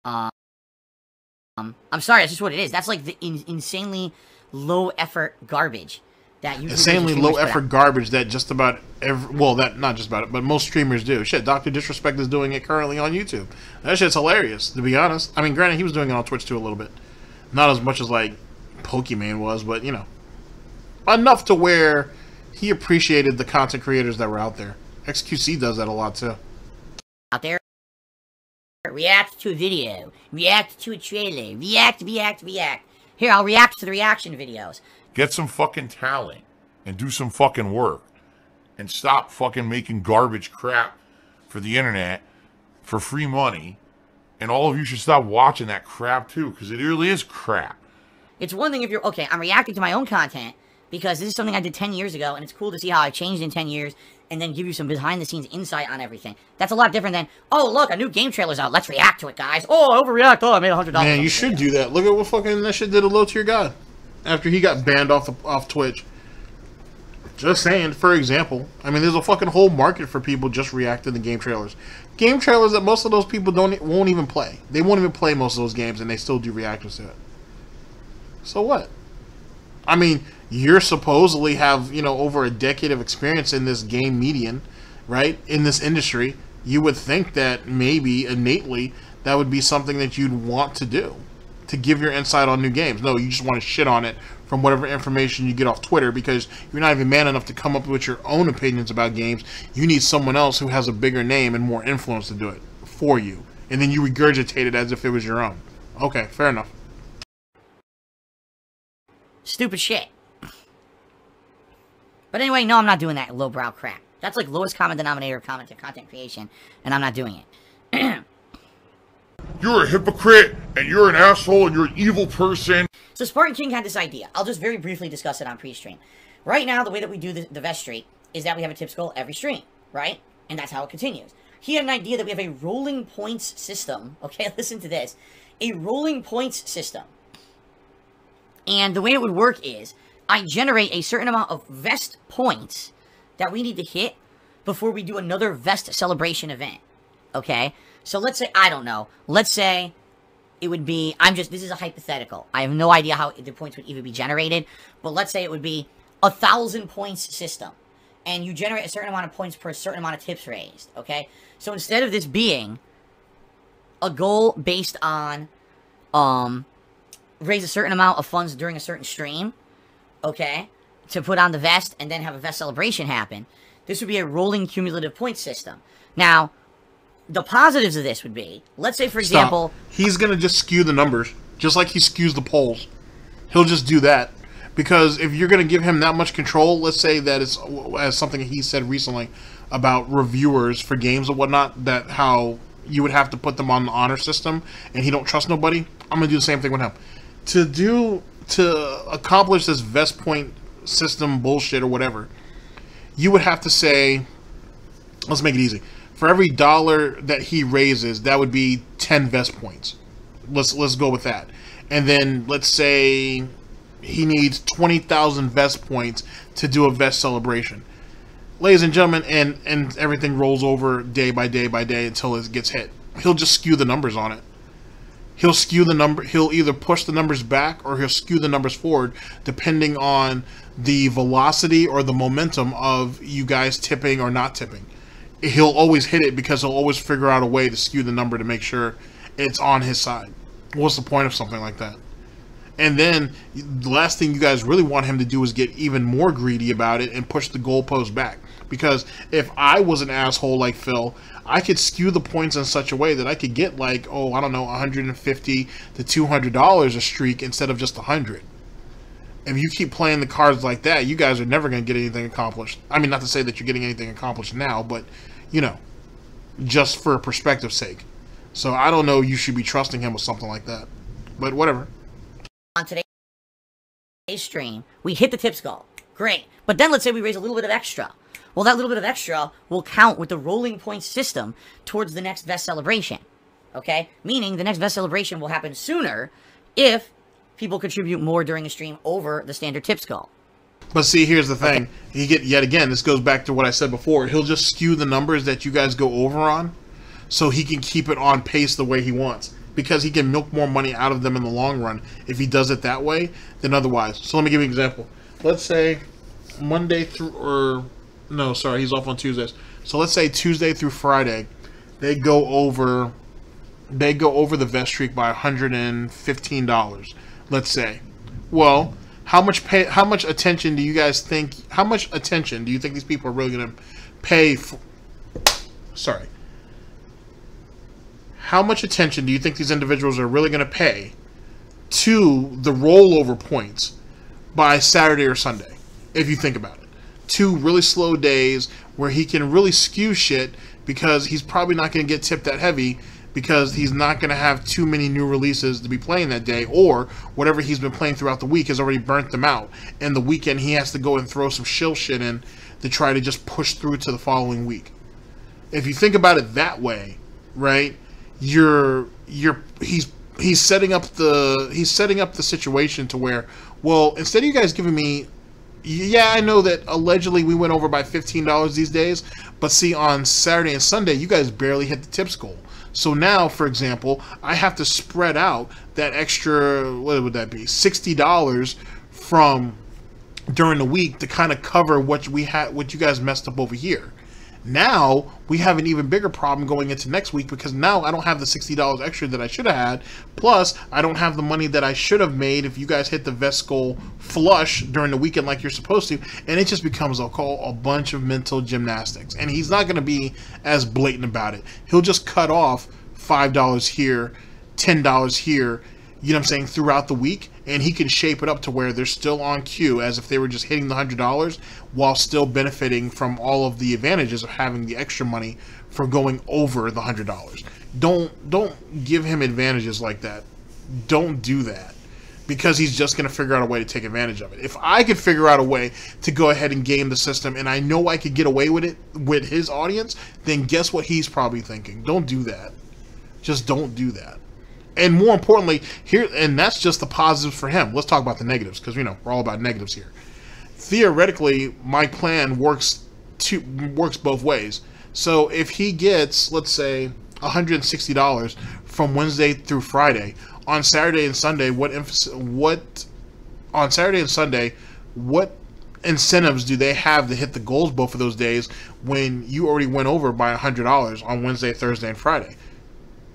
I'm sorry, that's just what it is. That's like the insanely low effort garbage that you insanely low effort garbage that just about every, well, that not just about it, but most streamers do. Shit, Dr. Disrespect is doing it currently on YouTube. That shit's hilarious, to be honest. I mean, granted, he was doing it on Twitch too a little bit. Not as much as like Pokemon was, but you know, enough to where he appreciated the content creators that were out there. XQC does that a lot too. Out there. React to a video. React to a trailer. React. Here, I'll react to the reaction videos. Get some fucking talent and do some fucking work. And stop fucking making garbage crap for the internet for free money. And all of you should stop watching that crap too, because it really is crap. It's one thing if you're, okay, I'm reacting to my own content because this is something I did 10 years ago, and it's cool to see how I changed in 10 years and then give you some behind-the-scenes insight on everything. That's a lot different than, oh, look, a new game trailer's out. Let's react to it, guys. Oh, I overreact. Oh, I made $100. Man, you should do that. Look at what fucking that shit did to Low Tier God after he got banned off Twitch. Just saying, for example. I mean, there's a fucking whole market for people just reacting to game trailers. Game trailers that most of those people won't even play. They won't even play most of those games, and they still do reactions to it. So what? I mean, you're supposedly have, you know, over a decade of experience in this game median, right? In this industry, you would think that maybe innately that would be something that you'd want to do, to give your insight on new games. No, you just want to shit on it from whatever information you get off Twitter because you're not even man enough to come up with your own opinions about games. You need someone else who has a bigger name and more influence to do it for you. And then you regurgitate it as if it was your own. Okay, fair enough. Stupid shit. But anyway, no, I'm not doing that lowbrow crap. That's like lowest common denominator of content creation, and I'm not doing it. You're a hypocrite, and you're an asshole, and you're an evil person. So Spartan King had this idea. I'll just very briefly discuss it on pre-stream. Right now, the way that we do the vest streak is that we have a tips goal every stream, right? And that's how it continues. He had an idea that we have a rolling points system. Okay, listen to this. A rolling points system. And the way it would work is, I generate a certain amount of vest points that we need to hit before we do another vest celebration event. Okay? So let's say, I don't know. Let's say it would be, this is a hypothetical. I have no idea how the points would even be generated. But let's say it would be 1,000 points system. And you generate a certain amount of points per certain amount of tips raised. Okay? So instead of this being a goal based on raise a certain amount of funds during a certain stream, okay, to put on the vest and then have a vest celebration happen. This would be a rolling cumulative point system. Now, the positives of this would be, let's say, for example... He's going to just skew the numbers, just like he skews the polls. He'll just do that. Because if you're going to give him that much control, let's say that it's as something he said recently about reviewers for games and whatnot, that how you would have to put them on the honor system, and he don't trust nobody, I'm going to do the same thing with him. To accomplish this vest point system bullshit or whatever, you would have to say, let's make it easy. For every dollar that he raises, that would be 10 vest points. Let's go with that. And then let's say he needs 20,000 vest points to do a vest celebration. Ladies and gentlemen, and everything rolls over day by day by day until it gets hit. He'll just skew the numbers on it. He'll skew the number. He'll either push the numbers back or he'll skew the numbers forward, depending on the velocity or the momentum of you guys tipping or not tipping. He'll always hit it because he'll always figure out a way to skew the number to make sure it's on his side. What's the point of something like that? And then the last thing you guys really want him to do is get even more greedy about it and push the goalpost back. Because if I was an asshole like Phil, I could skew the points in such a way that I could get like, oh, I don't know, $150 to $200 a streak instead of just 100. If you keep playing the cards like that, you guys are never going to get anything accomplished. I mean, not to say that you're getting anything accomplished now, but, you know, just for perspective's sake. So I don't know, you should be trusting him with something like that. But whatever. On today's stream, we hit the tips goal. Great. But then let's say we raise a little bit of extra. Well, that little bit of extra will count with the rolling point system towards the next vest celebration. Okay? Meaning the next vest celebration will happen sooner if people contribute more during a stream over the standard tips goal. But see, here's the thing. Yet again, this goes back to what I said before. He'll just skew the numbers that you guys go over on so he can keep it on pace the way he wants. Because he can milk more money out of them in the long run if he does it that way than otherwise. So let me give you an example. Let's say Monday through, or no, sorry, he's off on Tuesdays. So let's say Tuesday through Friday, they go over the vest streak by $115. Let's say. Well, how much attention do you guys think? How much attention do you think these people are really going to pay for? Sorry. How much attention do you think these individuals are really going to pay to the rollover points by Saturday or Sunday, if you think about it? 2 really slow days where he can really skew shit because he's probably not going to get tipped that heavy because he's not going to have too many new releases to be playing that day, or whatever he's been playing throughout the week has already burnt them out. And the weekend he has to go and throw some shill shit in to try to just push through to the following week. If you think about it that way, right? He's setting up the situation to where, well, instead of you guys giving me, yeah, I know that allegedly we went over by $15 these days, but see, on Saturday and Sunday you guys barely hit the tips goal. So now, for example, I have to spread out that extra, what would that be, $60 from during the week to kind of cover what you guys messed up over here. Now, we have an even bigger problem going into next week because now I don't have the $60 extra that I should have had. Plus, I don't have the money that I should have made if you guys hit the vest goal flush during the weekend like you're supposed to. And it just becomes a bunch of mental gymnastics. And he's not going to be as blatant about it. He'll just cut off $5 here, $10 here, you know what I'm saying, throughout the week. And he can shape it up to where they're still on cue as if they were just hitting the $100 while still benefiting from all of the advantages of having the extra money for going over the $100. Don't give him advantages like that. Don't do that, because he's just going to figure out a way to take advantage of it. If I could figure out a way to go ahead and game the system and I know I could get away with it with his audience, then guess what he's probably thinking? Don't do that. Just don't do that. And more importantly, and that's just the positives for him. Let's talk about the negatives, because, you know, we're all about negatives here. Theoretically, my plan works both ways. So if he gets, let's say, $160 from Wednesday through Friday, on Saturday and Sunday, what incentives do they have to hit the goals both of those days when you already went over by $100 on Wednesday, Thursday, and Friday?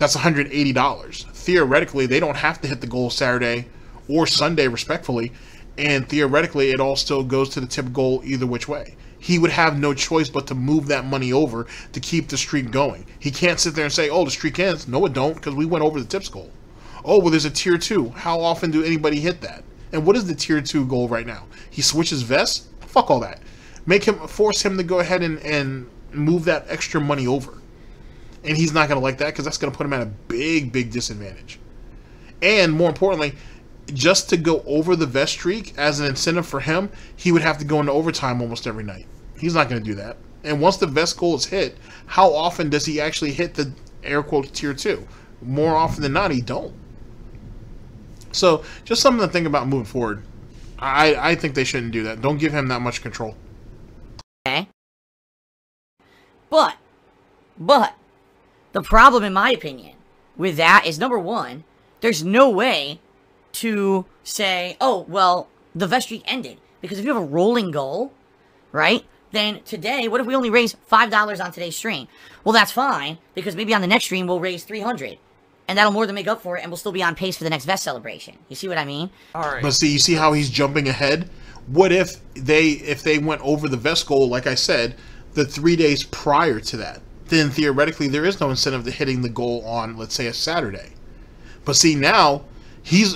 That's $180. Theoretically, they don't have to hit the goal Saturday or Sunday, respectfully, and theoretically, it all still goes to the tip goal either which way. He would have no choice but to move that money over to keep the streak going. He can't sit there and say, oh, the streak ends. No, it don't, because we went over the tips goal. Oh, well, there's a tier 2. How often do anybody hit that? And what is the tier 2 goal right now? He switches vests? Fuck all that. Force him to go ahead and move that extra money over. And he's not going to like that because that's going to put him at a big, big disadvantage. And more importantly, just to go over the vest streak as an incentive for him, he would have to go into overtime almost every night. He's not going to do that. And once the vest goal is hit, how often does he actually hit the air quotes tier 2? More often than not, he don't. So just something to think about moving forward. I think they shouldn't do that. Don't give him that much control. Okay. But the problem, in my opinion, with that is, number one, there's no way to say, oh, well, the vest streak ended. Because if you have a rolling goal, right, then today, what if we only raise $5 on today's stream? Well, that's fine, because maybe on the next stream we'll raise $300. And that'll more than make up for it, and we'll still be on pace for the next vest celebration. You see what I mean? Alright. But see, you see how he's jumping ahead? What if they went over the vest goal, like I said, the 3 days prior to that? Then theoretically there is no incentive to hitting the goal on, let's say, a Saturday. But see, now he's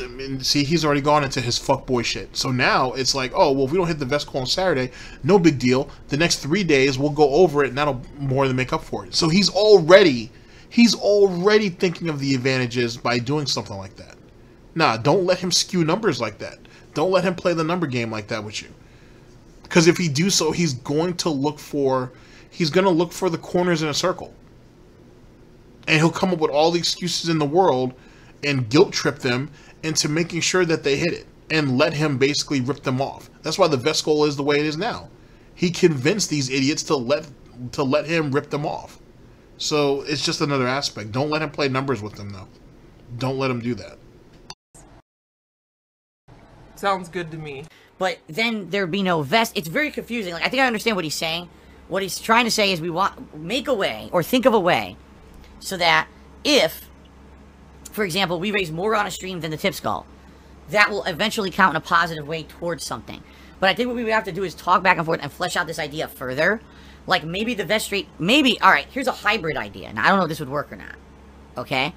already gone into his fuckboy shit. So now it's like, oh, well, if we don't hit the vest goal on Saturday, no big deal. The next 3 days we'll go over it, and that'll more than make up for it. So he's already thinking of the advantages by doing something like that. Nah, don't let him skew numbers like that. Don't let him play the number game like that with you. Because if he do so, he's going to look for the corners in a circle. And he'll come up with all the excuses in the world and guilt trip them into making sure that they hit it. And let him basically rip them off. That's why the vest goal is the way it is now. He convinced these idiots to let him rip them off. So it's just another aspect. Don't let him play numbers with them, though. Don't let him do that. Sounds good to me. But then there'd be no vest. It's very confusing. Like, I think I understand what he's saying. What he's trying to say is make a way, or think of a way, so that if, for example, we raise more on a stream than the tips goal, that will eventually count in a positive way towards something. But I think what we would have to do is talk back and forth and flesh out this idea further. Like, maybe the vest streak, alright, here's a hybrid idea. Now, I don't know if this would work or not. Okay?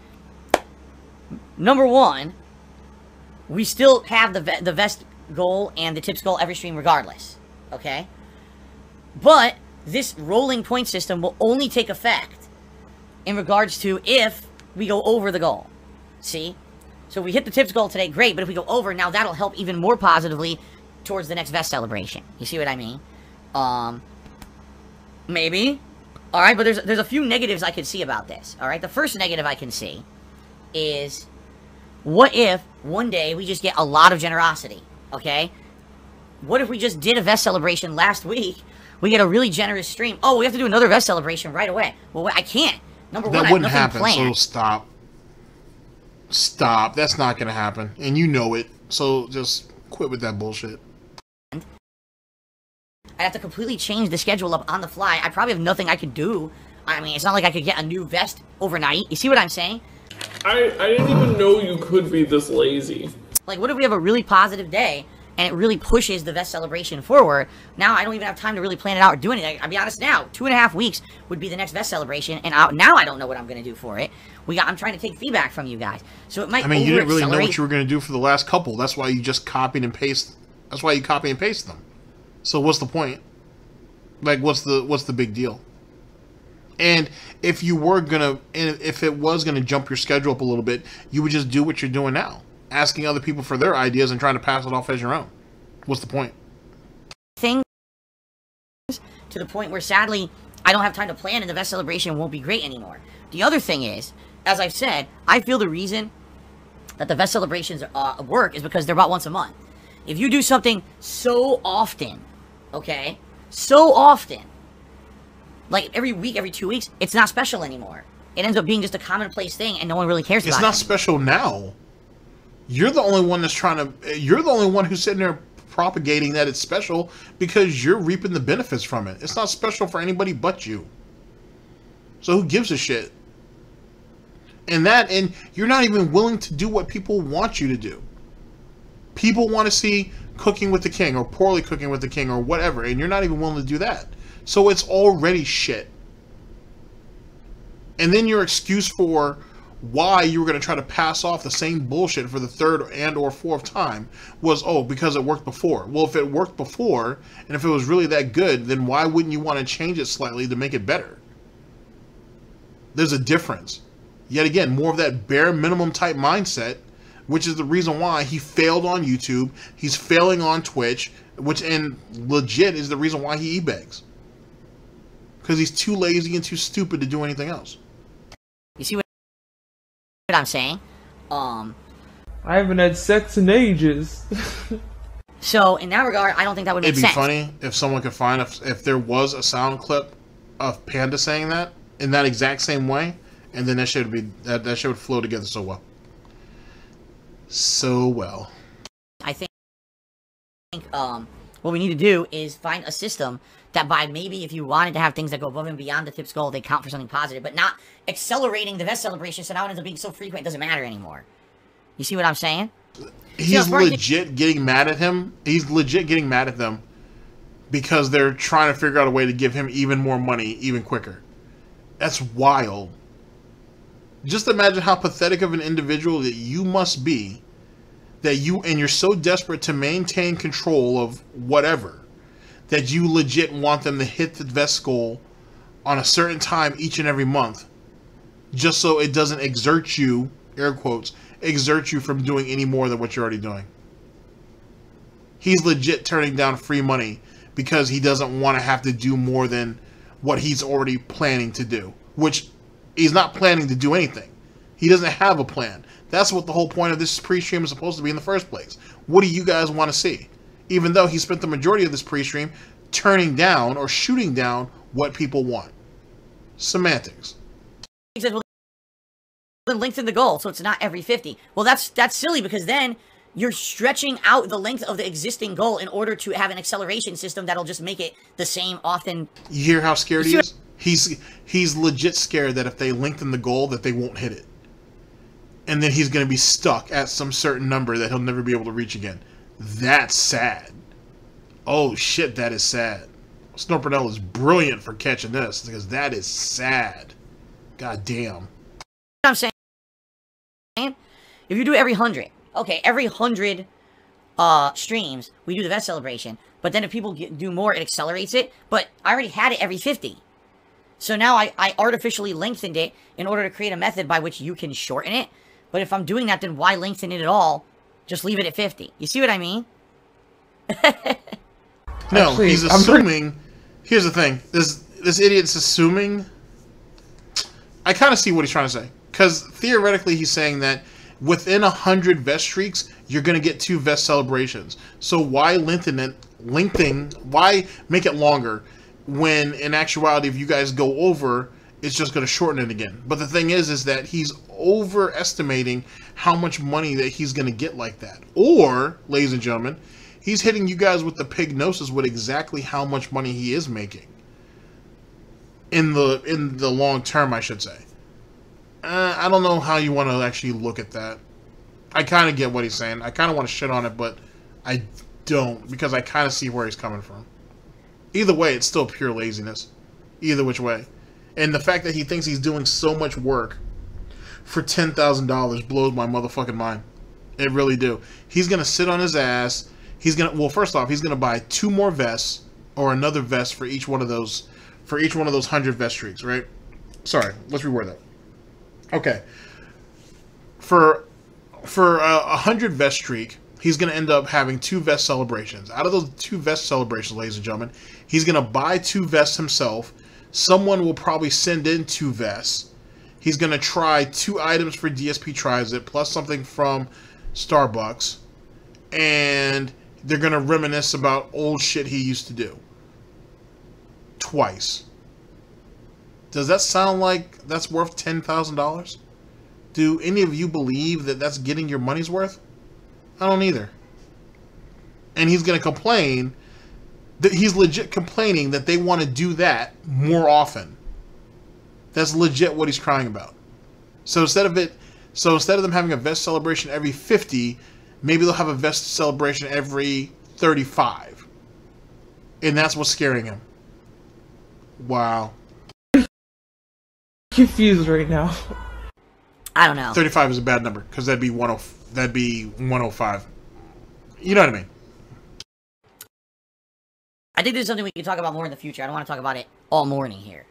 Number one, we still have the vest goal and the tips goal every stream regardless. Okay? But this rolling point system will only take effect in regards to if we go over the goal. See? So if we hit the tips goal today, great, but if we go over, now that'll help even more positively towards the next vest celebration. You see what I mean? Maybe. Alright, but there's a few negatives I can see about this. Alright, the first negative I can see is, what if one day we just get a lot of generosity? Okay? What if we just did a vest celebration last week? We get a really generous stream. Oh, we have to do another vest celebration right away. Well, I can't. Number one, that wouldn't I have nothing happen, planned. so stop. Stop. That's not going to happen. And you know it. So just quit with that bullshit. I'd have to completely change the schedule up on the fly. I probably have nothing I could do. I mean, it's not like I could get a new vest overnight. You see what I'm saying? I didn't even know you could be this lazy. Like, what if we have a really positive day, and it really pushes the vest celebration forward? Now I don't even have time to really plan it out or do anything. I'll be honest now, 2.5 weeks would be the next vest celebration, and now I don't know what I'm going to do for it. I'm trying to take feedback from you guys. So it might I mean, you didn't really know over-accelerate. what you were going to do for the last couple. That's why you just copied and paste. That's why you copy and paste them. So what's the point? Like, what's the big deal? And if it was gonna jump your schedule up a little bit, you would just do what you're doing now, asking other people for their ideas and trying to pass it off as your own. What's the point? Things to the point where, sadly, I don't have time to plan, and the vest celebration won't be great anymore. The other thing is, as I've said, I feel the reason that the vest celebrations work is because they're about once a month. If you do something so often, okay, so often, like every week, every 2 weeks, it's not special anymore. It ends up being just a commonplace thing, and no one really cares about it. It's not special now. You're the only one you're the only one who's sitting there propagating that it's special because you're reaping the benefits from it. It's not special for anybody but you. So who gives a shit? And you're not even willing to do what people want you to do. People want to see cooking with the king or poorly cooking with the king or whatever, and you're not even willing to do that. So it's already shit. And then your excuse for why you were going to try to pass off the same bullshit for the third and or fourth time was, oh, because it worked before. Well, if it worked before, and if it was really that good, then why wouldn't you want to change it slightly to make it better? There's a difference. Yet again, more of that bare minimum type mindset, which is the reason why he failed on YouTube. He's failing on Twitch, and legit is the reason why he e-begs. Because he's too lazy and too stupid to do anything else. You see what I'm saying? I haven't had sex in ages. So, in that regard, I don't think that would make sense. It'd be funny if someone could find, if there was a sound clip of Panda saying that in that exact same way, and then that shit would flow together so well. So well. I think what we need to do is find a system that by maybe if you wanted to have things that go above and beyond the tip's goal, they count for something positive, but not accelerating the vest celebration so now it ends up being so frequent it doesn't matter anymore. You see what I'm saying? He's legit getting mad at him. He's legit getting mad at them because they're trying to figure out a way to give him even more money even quicker. That's wild. Just imagine how pathetic of an individual that you must be, that you're so desperate to maintain control of whatever that you legit want them to hit the vest goal on a certain time each and every month, just so it doesn't exert you, air quotes, exert you from doing any more than what you're already doing. He's legit turning down free money because he doesn't want to have to do more than what he's already planning to do, which he's not planning to do anything. He doesn't have a plan. That's what the whole point of this pre-stream is supposed to be in the first place. What do you guys want to see? Even though he spent the majority of this pre-stream turning down or shooting down what people want. Semantics. He says, well, then lengthen the goal so it's not every 50. Well, that's silly because then you're stretching out the length of the existing goal in order to have an acceleration system that'll just make it the same often. You hear how scared he is? He's legit scared that if they lengthen the goal that they won't hit it. And then he's going to be stuck at some certain number that he'll never be able to reach again. That's sad. Oh shit, that is sad. Burnell is brilliant for catching this because that is sad. God damn. I'm saying, if you do it every 100, okay, every 100 streams, we do the vest celebration. But then if people do more, it accelerates it. But I already had it every 50. So now I artificially lengthened it in order to create a method by which you can shorten it. But if I'm doing that, then why lengthen it at all? Just leave it at 50. You see what I mean? No, actually, he's assuming... Here's the thing. This idiot's assuming... I kind of see what he's trying to say. Because theoretically, he's saying that within 100 vest streaks, you're going to get 2 vest celebrations. So why why make it longer when in actuality, if you guys go over, it's just going to shorten it again. But the thing is that he's overestimating how much money that he's going to get like that. Or, ladies and gentlemen, he's hitting you guys with the pignosis with exactly how much money he is making. In the long term, I should say. I don't know how you want to actually look at that. I kind of get what he's saying. I kind of want to shit on it, but I don't, because I kind of see where he's coming from. Either way, it's still pure laziness. Either which way. And the fact that he thinks he's doing so much work for $10,000 blows my motherfucking mind. It really do. He's going to sit on his ass. He's going to, well, first off, he's going to buy 2 more vests or another vest for each one of those 100 vest streaks, right? Sorry, let's reword that. Okay. For 100 vest streak, he's going to end up having 2 vest celebrations. Out of those 2 vest celebrations, ladies and gentlemen, he's going to buy 2 vests himself. Someone will probably send in 2 vests. He's going to try 2 items for DSP Tries It, plus something from SnortBucks. And they're going to reminisce about old shit he used to do. Twice. Does that sound like that's worth $10,000? Do any of you believe that that's getting your money's worth? I don't either. And he's going to complain that he's legit complaining that they want to do that more often. That's legit what he's crying about. So instead of them having a vest celebration every 50, maybe they'll have a vest celebration every 35. And that's what's scaring him. Wow. Confused right now. I don't know. 35 is a bad number because that'd be 105. You know what I mean? I think this is something we can talk about more in the future. I don't want to talk about it all morning here.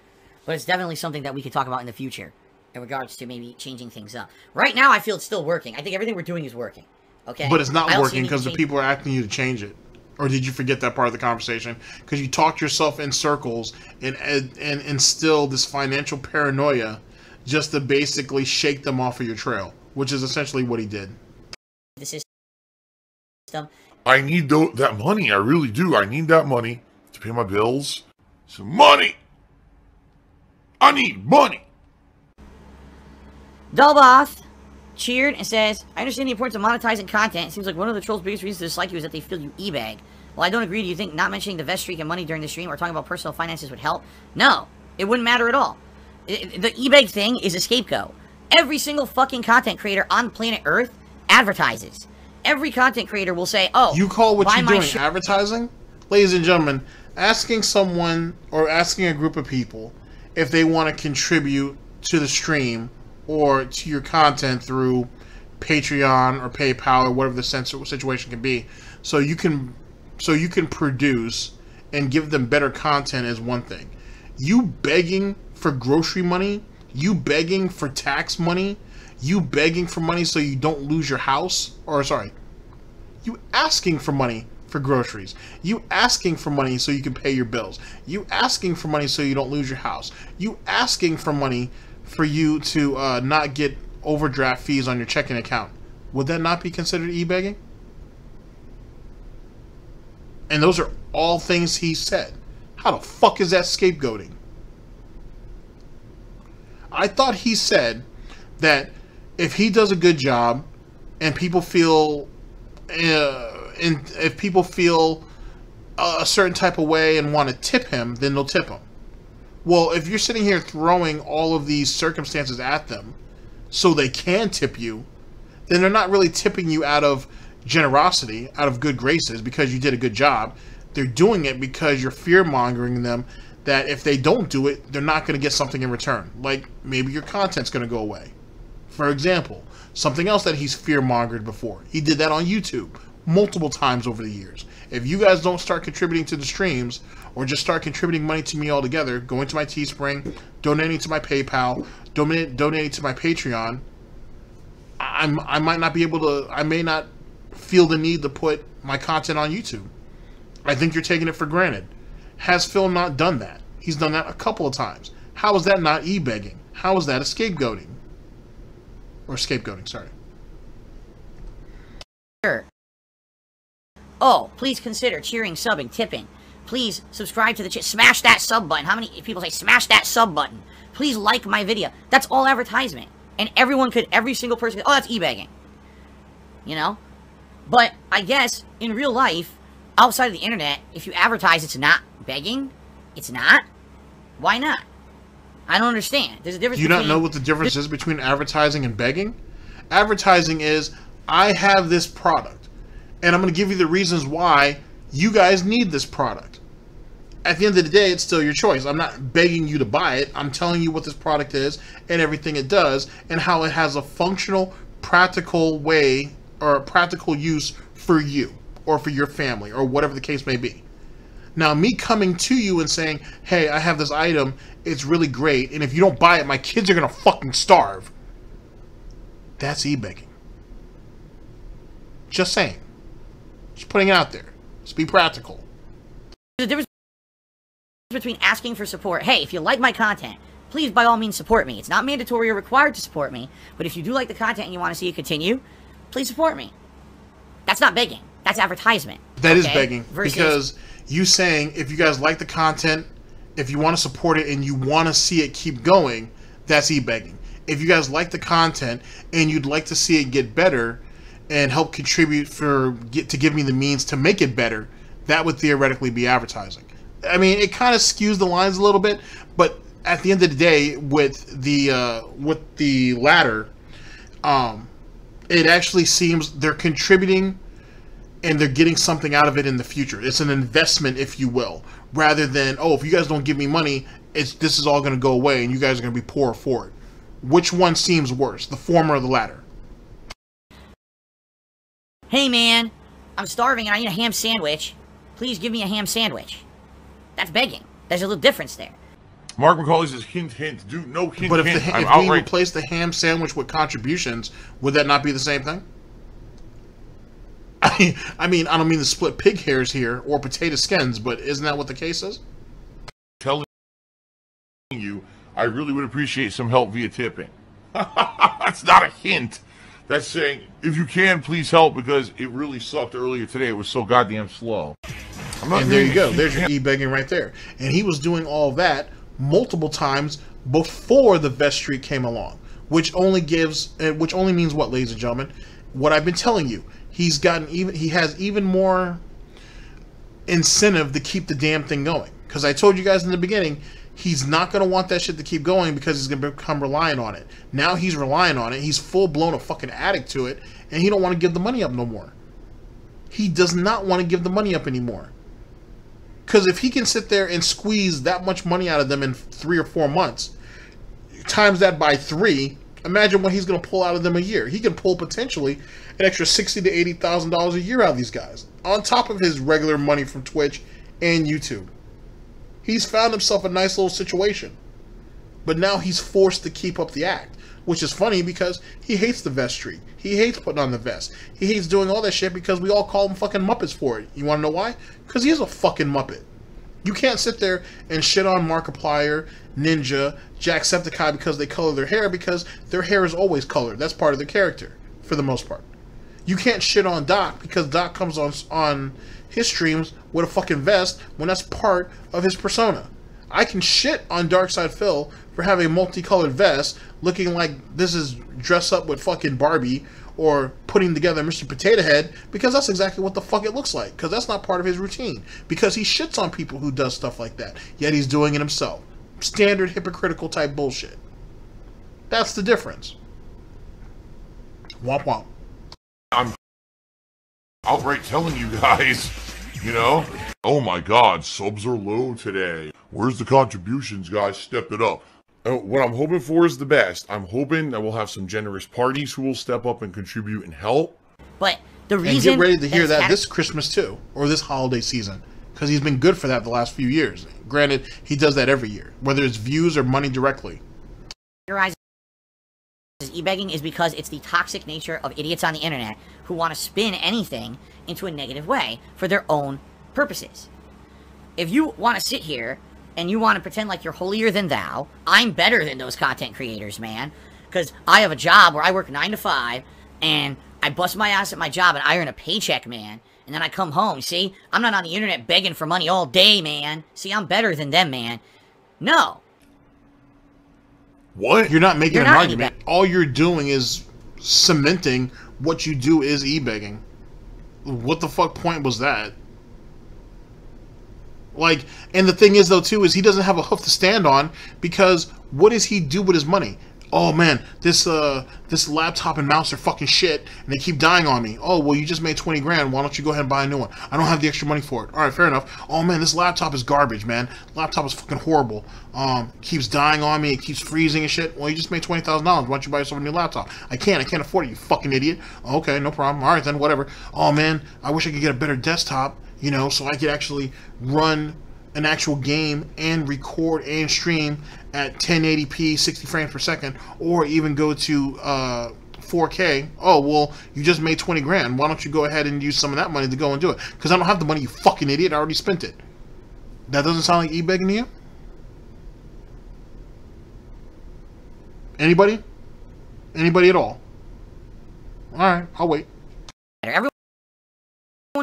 But it's definitely something that we could talk about in the future in regards to maybe changing things up. Right now, I feel it's still working. I think everything we're doing is working. Okay? But it's not working because the people are asking you to change it. Or did you forget that part of the conversation? Because you talked yourself in circles and instill this financial paranoia just to basically shake them off of your trail, which is essentially what he did. The system. I need that money. I really do. I need that money to pay my bills. Some money. I need money. Dullboth cheered and says, I understand the importance of monetizing content. It seems like one of the trolls' biggest reasons to dislike you is that they feel you e-bag. Well, I don't agree. Do you think not mentioning the vest streak and money during the stream or talking about personal finances would help? No, it wouldn't matter at all. The e-bag thing is a scapegoat. Every single fucking content creator on planet Earth advertises. Every content creator will say, oh, you call what you're doing advertising? Ladies and gentlemen, asking someone or asking a group of people if they want to contribute to the stream or to your content through Patreon or PayPal or whatever the situation can be, so you can produce and give them better content is one thing. You begging for grocery money, you begging for tax money, you begging for money so you don't lose your house, or sorry, you asking for money for groceries, you asking for money so you can pay your bills, you asking for money so you don't lose your house, you asking for money for you to not get overdraft fees on your checking account. Would that not be considered e-begging? And those are all things he said. How the fuck is that scapegoating? I thought he said that if he does a good job and people feel if people feel a certain type of way and want to tip him, then they'll tip him. Well, if you're sitting here throwing all of these circumstances at them so they can tip you, then they're not really tipping you out of generosity, out of good graces, because you did a good job. They're doing it because you're fear-mongering them that if they don't do it, they're not going to get something in return. Like, maybe your content's going to go away. For example, something else that he's fear-mongered before. He did that on YouTube multiple times over the years. If you guys don't start contributing to the streams, or just start contributing money to me altogether, going to my Teespring, donating to my PayPal, donating to my Patreon, I might not be able to, I may not feel the need to put my content on YouTube. I think you're taking it for granted. Has Phil not done that? He's done that a couple of times. How is that not e-begging? How is that a scapegoating? Or scapegoating, sorry. Sure. Oh, please consider cheering, subbing, tipping. Please subscribe to the channel. Smash that sub button. How many people say smash that sub button? Please like my video. That's all advertisement. And every single person, oh, that's e-begging. You know? But I guess in real life, outside of the internet, if you advertise it's not begging, it's not. Why not? I don't understand. There's a difference. Do you not know what the difference is between advertising and begging? Advertising is, I have this product, and I'm going to give you the reasons why you guys need this product. At the end of the day, it's still your choice. I'm not begging you to buy it. I'm telling you what this product is and everything it does and how it has a functional, practical way or practical use for you or for your family or whatever the case may be. Now, me coming to you and saying, hey, I have this item, it's really great, and if you don't buy it, my kids are going to fucking starve. That's e-begging. Just saying. Just putting it out there. Just be practical. There's a difference between asking for support. Hey, if you like my content, please by all means support me. It's not mandatory or required to support me, but if you do like the content and you want to see it continue, please support me. That's not begging. That's advertisement. That is begging. Because you saying, if you guys like the content, if you want to support it and you want to see it keep going, that's e-begging. If you guys like the content and you'd like to see it get better and help contribute to give me the means to make it better, that would theoretically be advertising. I mean, it kind of skews the lines a little bit, but at the end of the day, with the ladder, it actually seems they're contributing and they're getting something out of it in the future. It's an investment, if you will, rather than, oh, if you guys don't give me money, this is all going to go away and you guys are going to be poor for it. Which one seems worse, the former or the latter? Hey man, I'm starving and I need a ham sandwich. Please give me a ham sandwich. That's begging. There's a little difference there. Mark McCauley says, hint, hint. Dude, no hint, But hint. if we replace the ham sandwich with contributions, would that not be the same thing? I mean, I don't mean to split pig hairs here or potato skins, but isn't that what the case is? Telling you, I really would appreciate some help via tipping. That's not a hint. That's saying, if you can, please help, because it really sucked earlier today. It was so goddamn slow. And there you go. There's your e-begging right there. And he was doing all that multiple times before the vest streak came along, which only means what, ladies and gentlemen? What I've been telling you. He has even more incentive to keep the damn thing going. Because I told you guys in the beginning, he's not going to want that shit to keep going because he's going to become reliant on it. Now he's relying on it. He's full-blown a fucking addict to it, and he don't want to give the money up no more. He does not want to give the money up anymore. Because if he can sit there and squeeze that much money out of them in 3 or 4 months, times that by 3, imagine what he's going to pull out of them a year. He can pull potentially an extra $60,000 to $80,000 a year out of these guys, on top of his regular money from Twitch and YouTube. He's found himself a nice little situation. But now he's forced to keep up the act, which is funny because he hates the vest streak. He hates putting on the vest. He hates doing all that shit because we all call him fucking Muppets for it. You want to know why? Because he is a fucking Muppet. You can't sit there and shit on Markiplier, Ninja, Jacksepticeye because they color their hair, because their hair is always colored. That's part of their character, for the most part. You can't shit on Doc because Doc comes on his streams with a fucking vest when that's part of his persona. I can shit on Darkside Phil for having a multicolored vest looking like this is dressed up with fucking Barbie or putting together Mr. Potato Head, because that's exactly what the fuck it looks like, because that's not part of his routine, because he shits on people who does stuff like that, yet he's doing it himself. Standard hypocritical type bullshit. That's the difference. Womp womp. I'm outright telling you guys, you know, oh my god, subs are low today. Where's the contributions, guys? Step it up. What I'm hoping for is the best. I'm hoping that we'll have some generous parties who will step up and contribute and help. But the reason... And get ready to hear that this Christmas too, or this holiday season, because he's been good for that the last few years. Granted, he does that every year, whether it's views or money directly. E-begging is because it's the toxic nature of idiots on the internet who want to spin anything into a negative way for their own purposes. If you want to sit here and you want to pretend like you're holier than thou, I'm better than those content creators, man. Because I have a job where I work 9 to 5 and I bust my ass at my job and I earn a paycheck, man. And then I come home, see? I'm not on the internet begging for money all day, man. See, I'm better than them, man. No. What? You're not making an argument. All you're doing is cementing what you do is e-begging. What the fuck point was that? Like, and the thing is, though, too, is he doesn't have a hoof to stand on, because what does he do with his money? Oh, man, this laptop and mouse are fucking shit, and they keep dying on me. Oh, well, you just made 20 grand. Why don't you go ahead and buy a new one? I don't have the extra money for it. All right, fair enough. Oh, man, this laptop is garbage, man. Laptop is fucking horrible. Keeps dying on me. It keeps freezing and shit. Well, you just made $20,000. Why don't you buy yourself a new laptop? I can't afford it, you fucking idiot. Okay, no problem. All right, then, whatever. Oh, man, I wish I could get a better desktop, you know, so I could actually run an actual game and record and stream at 1080p 60 frames per second, or even go to 4K. Oh, well, you just made 20 grand. Why don't you go ahead and use some of that money to go and do it? Because I don't have the money, you fucking idiot. I already spent it. That doesn't sound like e-begging to you? Anybody? Anybody at all? Alright, I'll wait. Everyone's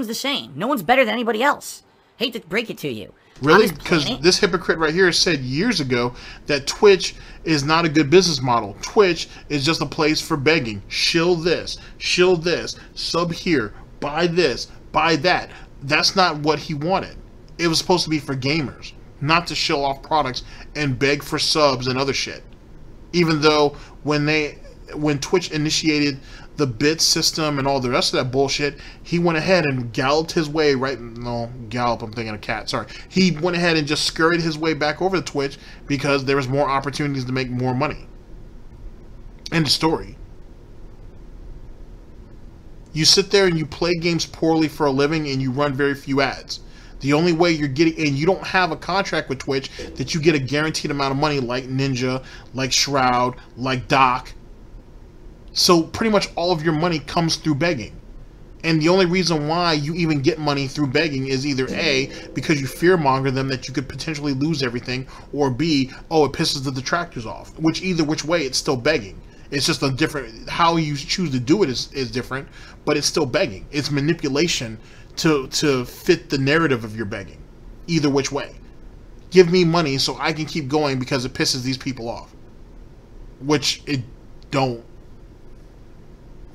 the same. No one's better than anybody else. Hate to break it to you. Really? Because this hypocrite right here said years ago that Twitch is not a good business model. Twitch is just a place for begging. Shill this, sub here, buy this, buy that. That's not what he wanted. It was supposed to be for gamers. not to show off products and beg for subs and other shit. Even though when Twitch initiated the bit system and all the rest of that bullshit, he went ahead and galloped his way gallop, I'm thinking of cat, sorry. He went ahead and just scurried his way back over to Twitch because there was more opportunities to make more money. End of story. You sit there and you play games poorly for a living and you run very few ads. The only way you're getting, and you don't have a contract with Twitch that you get a guaranteed amount of money like Ninja, like Shroud, like Doc. So pretty much all of your money comes through begging. And the only reason why you even get money through begging is either A, because you fearmonger them that you could potentially lose everything, or B, oh, it pisses the detractors off. Either which way, it's still begging. It's just a different, how you choose to do it is different, but it's still begging. It's manipulation to fit the narrative of your begging. Either which way. Give me money so I can keep going because it pisses these people off. Which it don't.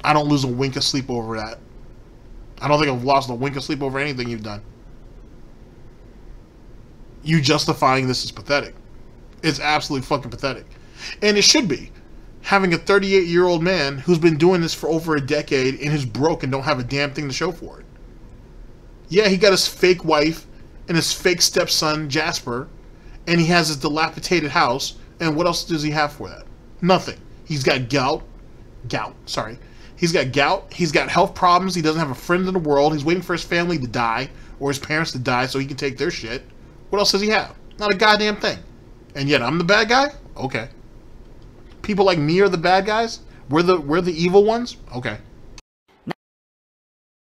I don't lose a wink of sleep over that. I don't think I've lost a wink of sleep over anything you've done. You justifying this is pathetic. It's absolutely fucking pathetic. And it should be. Having a 38-year-old man who's been doing this for over a decade and is broke and don't have a damn thing to show for it. Yeah, he got his fake wife and his fake stepson, Jasper, and he has his dilapidated house, and what else does he have for that? Nothing. He's got gout. He's got gout. He's got health problems. He doesn't have a friend in the world. He's waiting for his family to die or his parents to die so he can take their shit. What else does he have? Not a goddamn thing. And yet I'm the bad guy? Okay. People like me are the bad guys? We're the evil ones? Okay.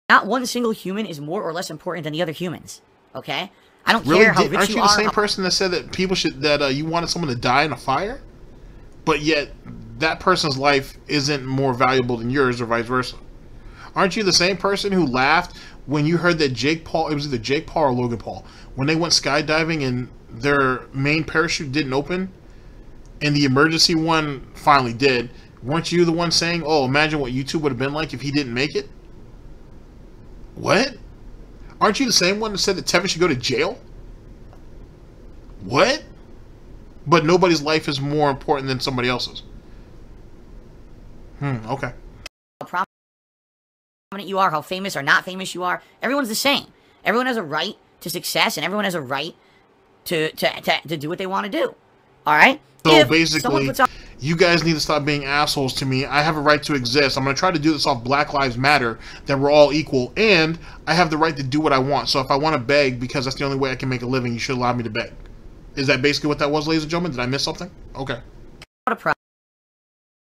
Not one single human is more or less important than the other humans. Okay? I don't Really? care how rich Aren't you you are. the same person that said that people should you wanted someone to die in a fire? But yet that person's life isn't more valuable than yours or vice versa. Aren't you the same person who laughed when you heard that Jake Paul, it was either Jake Paul or Logan Paul, when they went skydiving and their main parachute didn't open and the emergency one finally did? Weren't you the one saying, oh, imagine what YouTube would have been like if he didn't make it? What? Aren't you the same one that said that Tevin should go to jail? What? But nobody's life is more important than somebody else's. Okay. How prominent you are, how famous or not famous you are, everyone's the same. Everyone has a right to success, and everyone has a right to do what they want to do. All right? So basically, you guys need to stop being assholes to me. I have a right to exist. I'm going to try to do this off Black Lives Matter, that we're all equal, and I have the right to do what I want. So if I want to beg, because that's the only way I can make a living, you should allow me to beg. Is that basically what that was, ladies and gentlemen? Did I miss something? Okay. A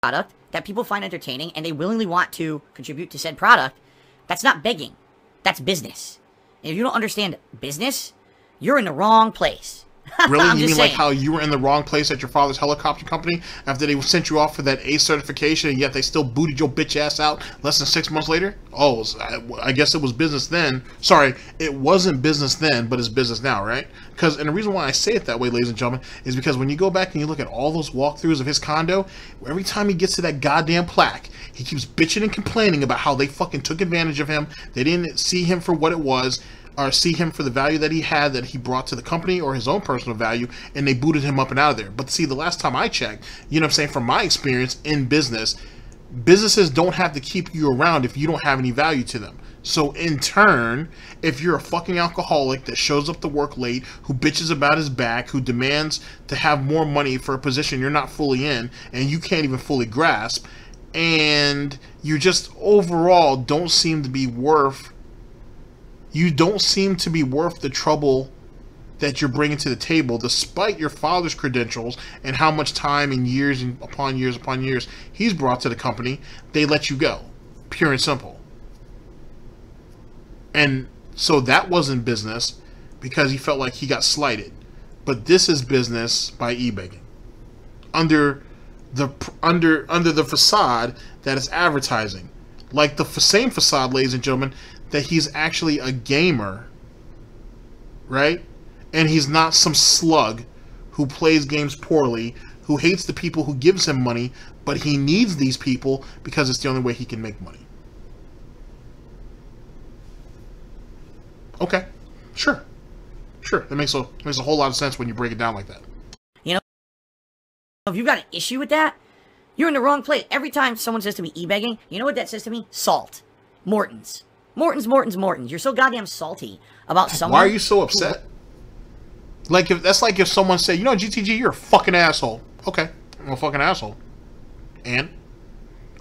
product that people find entertaining and they willingly want to contribute to said product, that's not begging. That's business. And if you don't understand business, you're in the wrong place. Really? I'm You just mean like saying. how you were in the wrong place at your father's helicopter company after they sent you off for that A certification and yet they still booted your bitch ass out less than 6 months later? Oh, I guess it was business then. Sorry, it wasn't business then, but it's business now, right? And the reason why I say it that way, ladies and gentlemen, is because when you go back and you look at all those walkthroughs of his condo, every time he gets to that goddamn plaque, he keeps bitching and complaining about how they fucking took advantage of him. They didn't see him for what it was, or see him for the value that he had, that he brought to the company, or his own personal value, and they booted him up and out of there. But see, the last time I checked, you know what I'm saying, from my experience in business, businesses don't have to keep you around if you don't have any value to them. So in turn, if you're a fucking alcoholic that shows up to work late, who bitches about his back, who demands to have more money for a position you're not fully in, and you can't even fully grasp, and you just overall don't seem to be worth the trouble that you're bringing to the table, despite your father's credentials and how much time and years and upon years he's brought to the company, they let you go. Pure and simple. And so that wasn't business because he felt like he got slighted. But this is business by e-begging. Under the facade that is advertising. Like the same facade, ladies and gentlemen, that he's actually a gamer, right? And he's not some slug who plays games poorly, who hates the people who gives him money, but he needs these people because it's the only way he can make money. Okay, sure. Sure, that makes a whole lot of sense when you break it down like that. You know, if you've got an issue with that, you're in the wrong place. Every time someone says to me e-begging, you know what that says to me? Salt. Morton's. Morton's. You're so goddamn salty about someone. Why are you so upset? Like, if someone said, you know, GTG, you're a fucking asshole. Okay, I'm a fucking asshole. And?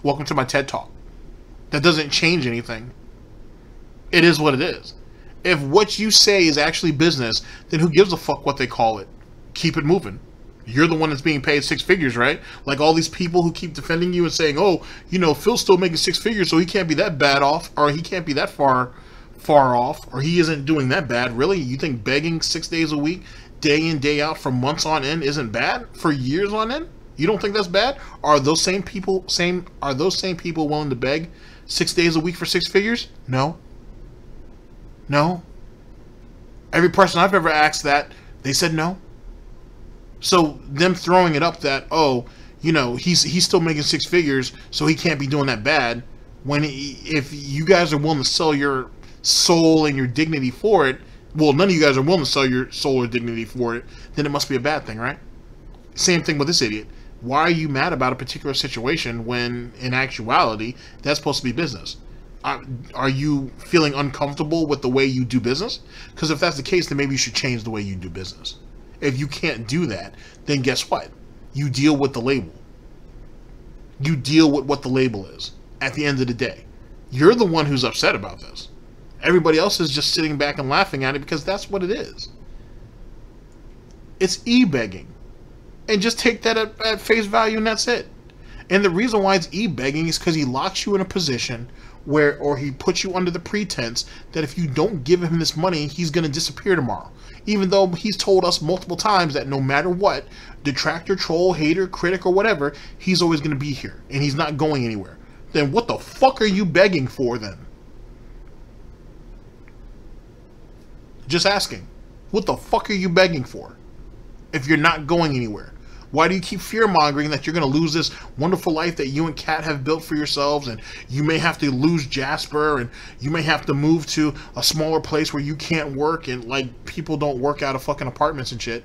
Welcome to my TED Talk. That doesn't change anything. It is what it is. If what you say is actually business, then who gives a fuck what they call it? Keep it moving. You're the one that's being paid 6 figures, right? Like all these people who keep defending you and saying, oh, you know, Phil's still making 6 figures, so he can't be that bad off, or he can't be that far off, or he isn't doing that bad. Really? You think begging 6 days a week, day in, day out, for months on end isn't bad? For years on end? You don't think that's bad? Are those same people willing to beg 6 days a week for 6 figures? No. No. Every person I've ever asked that, they said no. So them throwing it up that, oh, you know, he's still making 6 figures, so he can't be doing that bad. When if you guys are willing to sell your soul and your dignity for it, well, none of you guys are willing to sell your soul or dignity for it, then it must be a bad thing, right? Same thing with this idiot. Why are you mad about a particular situation when, in actuality, that's supposed to be business? Are you feeling uncomfortable with the way you do business? Because if that's the case, then maybe you should change the way you do business. If you can't do that, then guess what? You deal with the label. You deal with what the label is at the end of the day. You're the one who's upset about this. Everybody else is just sitting back and laughing at it because that's what it is. It's e-begging. And just take that at face value and that's it. And the reason why it's e-begging is because he locks you in a position where, or he puts you under the pretense that if you don't give him this money, he's going to disappear tomorrow. Even though he's told us multiple times that no matter what, detractor, troll, hater, critic, or whatever, he's always going to be here. And he's not going anywhere. Then what the fuck are you begging for then? Just asking. What the fuck are you begging for? If you're not going anywhere. Why do you keep fear-mongering that you're going to lose this wonderful life that you and Kat have built for yourselves, and you may have to lose Jasper, and you may have to move to a smaller place where you can't work, and like people don't work out of fucking apartments and shit?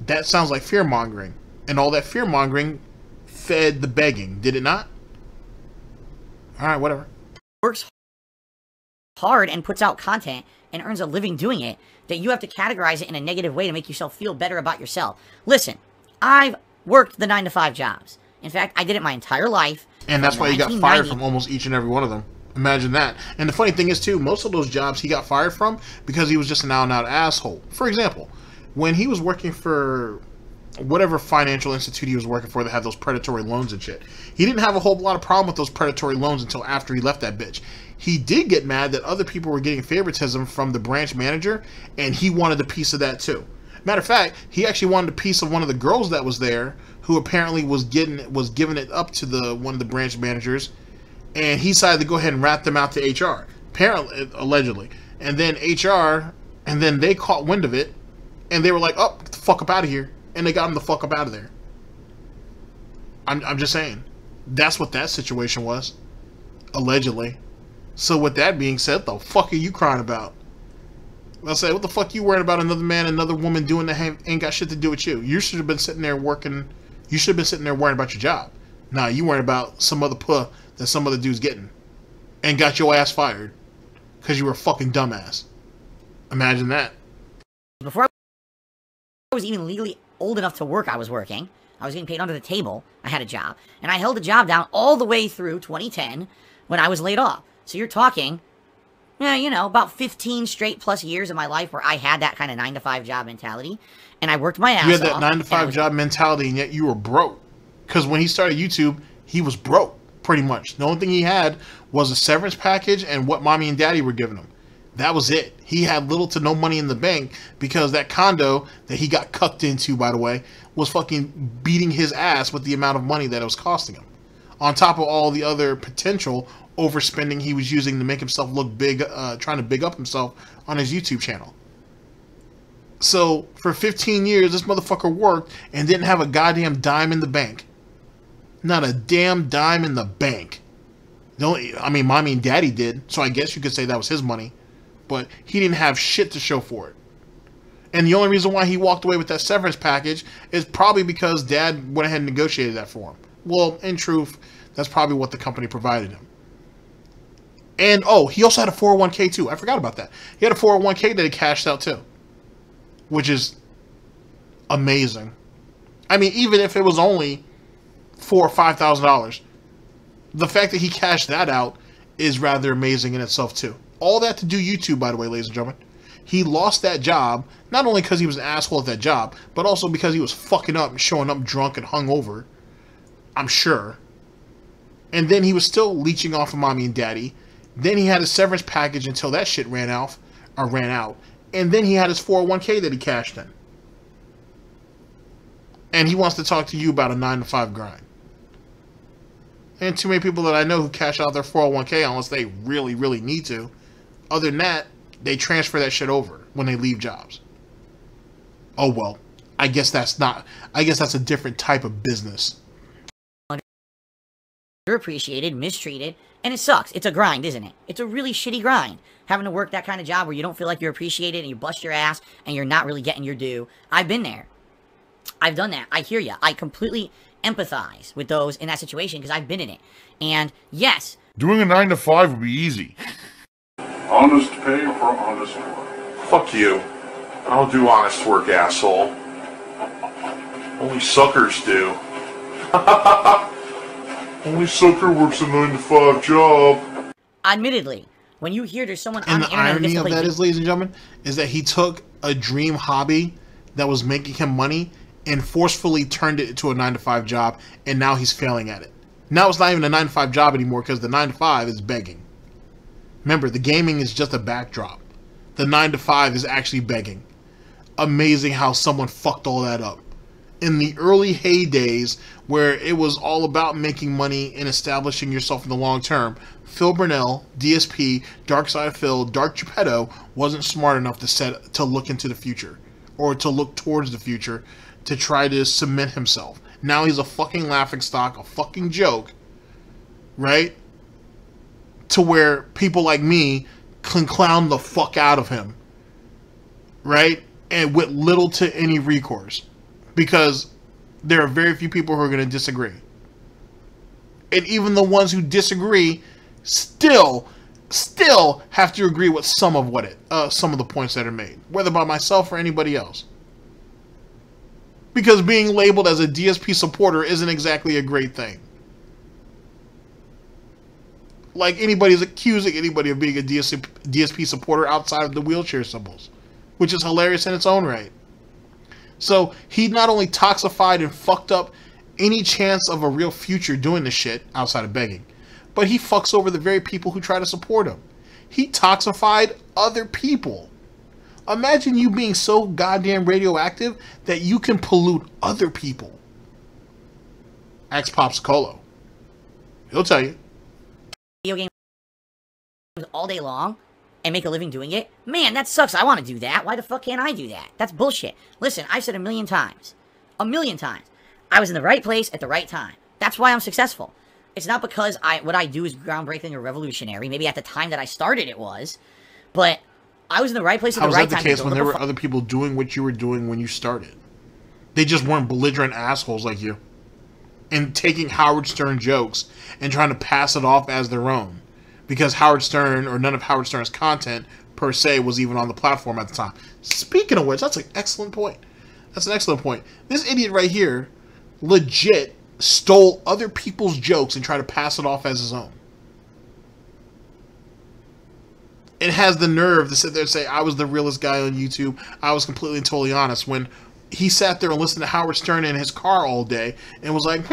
That sounds like fear-mongering. And all that fear-mongering fed the begging, did it not? Alright, whatever. Works hard and puts out content and earns a living doing it, that you have to categorize it in a negative way to make yourself feel better about yourself. Listen, I've worked the 9-to-5 jobs. In fact, I did it my entire life. And that's why he got fired from almost each and every one of them. Imagine that. And the funny thing is, too, most of those jobs he got fired from because he was just an out-and-out asshole. For example, when he was working for whatever financial institute he was working for that had those predatory loans and shit, he didn't have a whole lot of problem with those predatory loans until after he left that bitch. He did get mad that other people were getting favoritism from the branch manager, and he wanted a piece of that too. Matter of fact, he actually wanted a piece of one of the girls that was there, who apparently was giving it up to one of the branch managers, and he decided to go ahead and rat them out to HR, apparently, allegedly. And then HR, and then they caught wind of it, and they were like, "Oh, get the fuck up out of here," and they got him the fuck up out of there. I'm just saying, that's what that situation was, allegedly. So with that being said, the fuck are you crying about? I'll say, what the fuck you worried about another man, another woman doing that ain't got shit to do with you? You should have been sitting there working. You should have been sitting there worrying about your job. Nah, you worried about some other puh that some other dude's getting, and got your ass fired because you were a fucking dumbass. Imagine that. Before I was even legally old enough to work, I was working. I was getting paid under the table. I had a job, and I held the job down all the way through 2010 when I was laid off. So you're talking, yeah, you know, about 15 straight plus years of my life where I had that kind of 9-to-5 job mentality, and I worked my ass off. You had that 9-to-5 job mentality, and yet you were broke. Because when he started YouTube, he was broke, pretty much. The only thing he had was a severance package and what mommy and daddy were giving him. That was it. He had little to no money in the bank because that condo that he got cucked into, by the way, was fucking beating his ass with the amount of money that it was costing him. On top of all the other potential overspending he was using to make himself look big, trying to big up himself on his YouTube channel. So, for 15 years, this motherfucker worked and didn't have a goddamn dime in the bank. Not a damn dime in the bank. I mean, mommy and daddy did, so I guess you could say that was his money. But he didn't have shit to show for it. And the only reason why he walked away with that severance package is probably because Dad went ahead and negotiated that for him. Well, in truth, that's probably what the company provided him. And, oh, he also had a 401k too. I forgot about that. He had a 401k that he cashed out too. Which is amazing. I mean, even if it was only $4,000 or $5,000, the fact that he cashed that out is rather amazing in itself too. All that to do YouTube, by the way, ladies and gentlemen. He lost that job, not only because he was an asshole at that job, but also because he was fucking up and showing up drunk and hungover. I'm sure. And then he was still leeching off of mommy and daddy. Then he had a severance package until that shit ran out. And then he had his 401k that he cashed in. And he wants to talk to you about a 9-to-5 grind. And too many people that I know who cash out their 401k unless they really, really need to. Other than that, they transfer that shit over when they leave jobs. Oh well, I guess that's a different type of business. Underappreciated, mistreated, and it sucks. It's a grind, isn't it? It's a really shitty grind. Having to work that kind of job where you don't feel like you're appreciated and you bust your ass and you're not really getting your due. I've been there. I've done that. I hear you. I completely empathize with those in that situation because I've been in it. And yes, Doing a 9-to-5 would be easy. Honest pay for honest work. Fuck you. I don't do honest work, asshole. Only suckers do. Only sucker works a 9-to-5 job. admittedly, when you hear there's someone on And the the internet who gets irony to of play that is, ladies and gentlemen, is that he took a dream hobby that was making him money and forcefully turned it into a 9-to-5 job, and now he's failing at it. Now it's not even a 9-to-5 job anymore because the 9-to-5 is begging. Remember, the gaming is just a backdrop. The 9-to-5 is actually begging. Amazing how someone fucked all that up. In the early heydays where it was all about making money and establishing yourself in the long term, Phil Burnell, DSP, Darkside Phil, Dark Geppetto wasn't smart enough to look into the future or to look towards the future to try to cement himself. Now he's a fucking laughingstock, a fucking joke, right? To where people like me can clown the fuck out of him, right? And with little to any recourse. Because there are very few people who are going to disagree. And even the ones who disagree still have to agree with some of some of the points that are made, whether by myself or anybody else. Because being labeled as a DSP supporter isn't exactly a great thing. Like anybody's accusing anybody of being a DSP supporter outside of the wheelchair symbols, which is hilarious in its own right. So he not only toxified and fucked up any chance of a real future doing this shit outside of begging, but he fucks over the very people who try to support him. He toxified other people. Imagine you being so goddamn radioactive that you can pollute other people. Ask Pops Colo. He'll tell you. Video games all day long and make a living doing it? Man, that sucks. I want to do that. Why the fuck can't I do that? That's bullshit. Listen, I've said a million times, I was in the right place at the right time. That's why I'm successful. It's not because what I do is groundbreaking or revolutionary. Maybe at the time that I started it was, but I was in the right place at the right time. How was that the case when there were other people doing what you were doing when you started? They just weren't belligerent assholes like you. And taking Howard Stern jokes and trying to pass it off as their own. Because Howard Stern, or none of Howard Stern's content, per se, was even on the platform at the time. Speaking of which, that's an excellent point. That's an excellent point. This idiot right here legit stole other people's jokes and tried to pass it off as his own. It has the nerve to sit there and say, I was the realest guy on YouTube. I was completely and totally honest, when he sat there and listened to Howard Stern in his car all day and was like,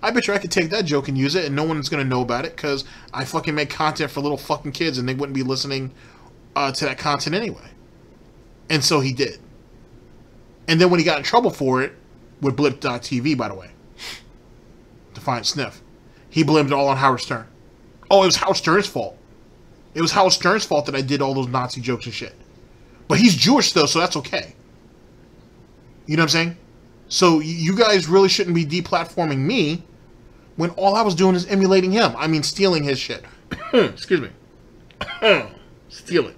I bet you I could take that joke and use it and no one's going to know about it because I fucking make content for little fucking kids and they wouldn't be listening to that content anyway. And so he did. And then when he got in trouble for it, with Blip.tv, by the way, Defiant Sniff, he blamed it all on Howard Stern. Oh, it was Howard Stern's fault. It was Howard Stern's fault that I did all those Nazi jokes and shit. But he's Jewish though, so that's okay. You know what I'm saying? So you guys really shouldn't be deplatforming me when all I was doing is emulating him. I mean, stealing his shit. Excuse me. Stealing.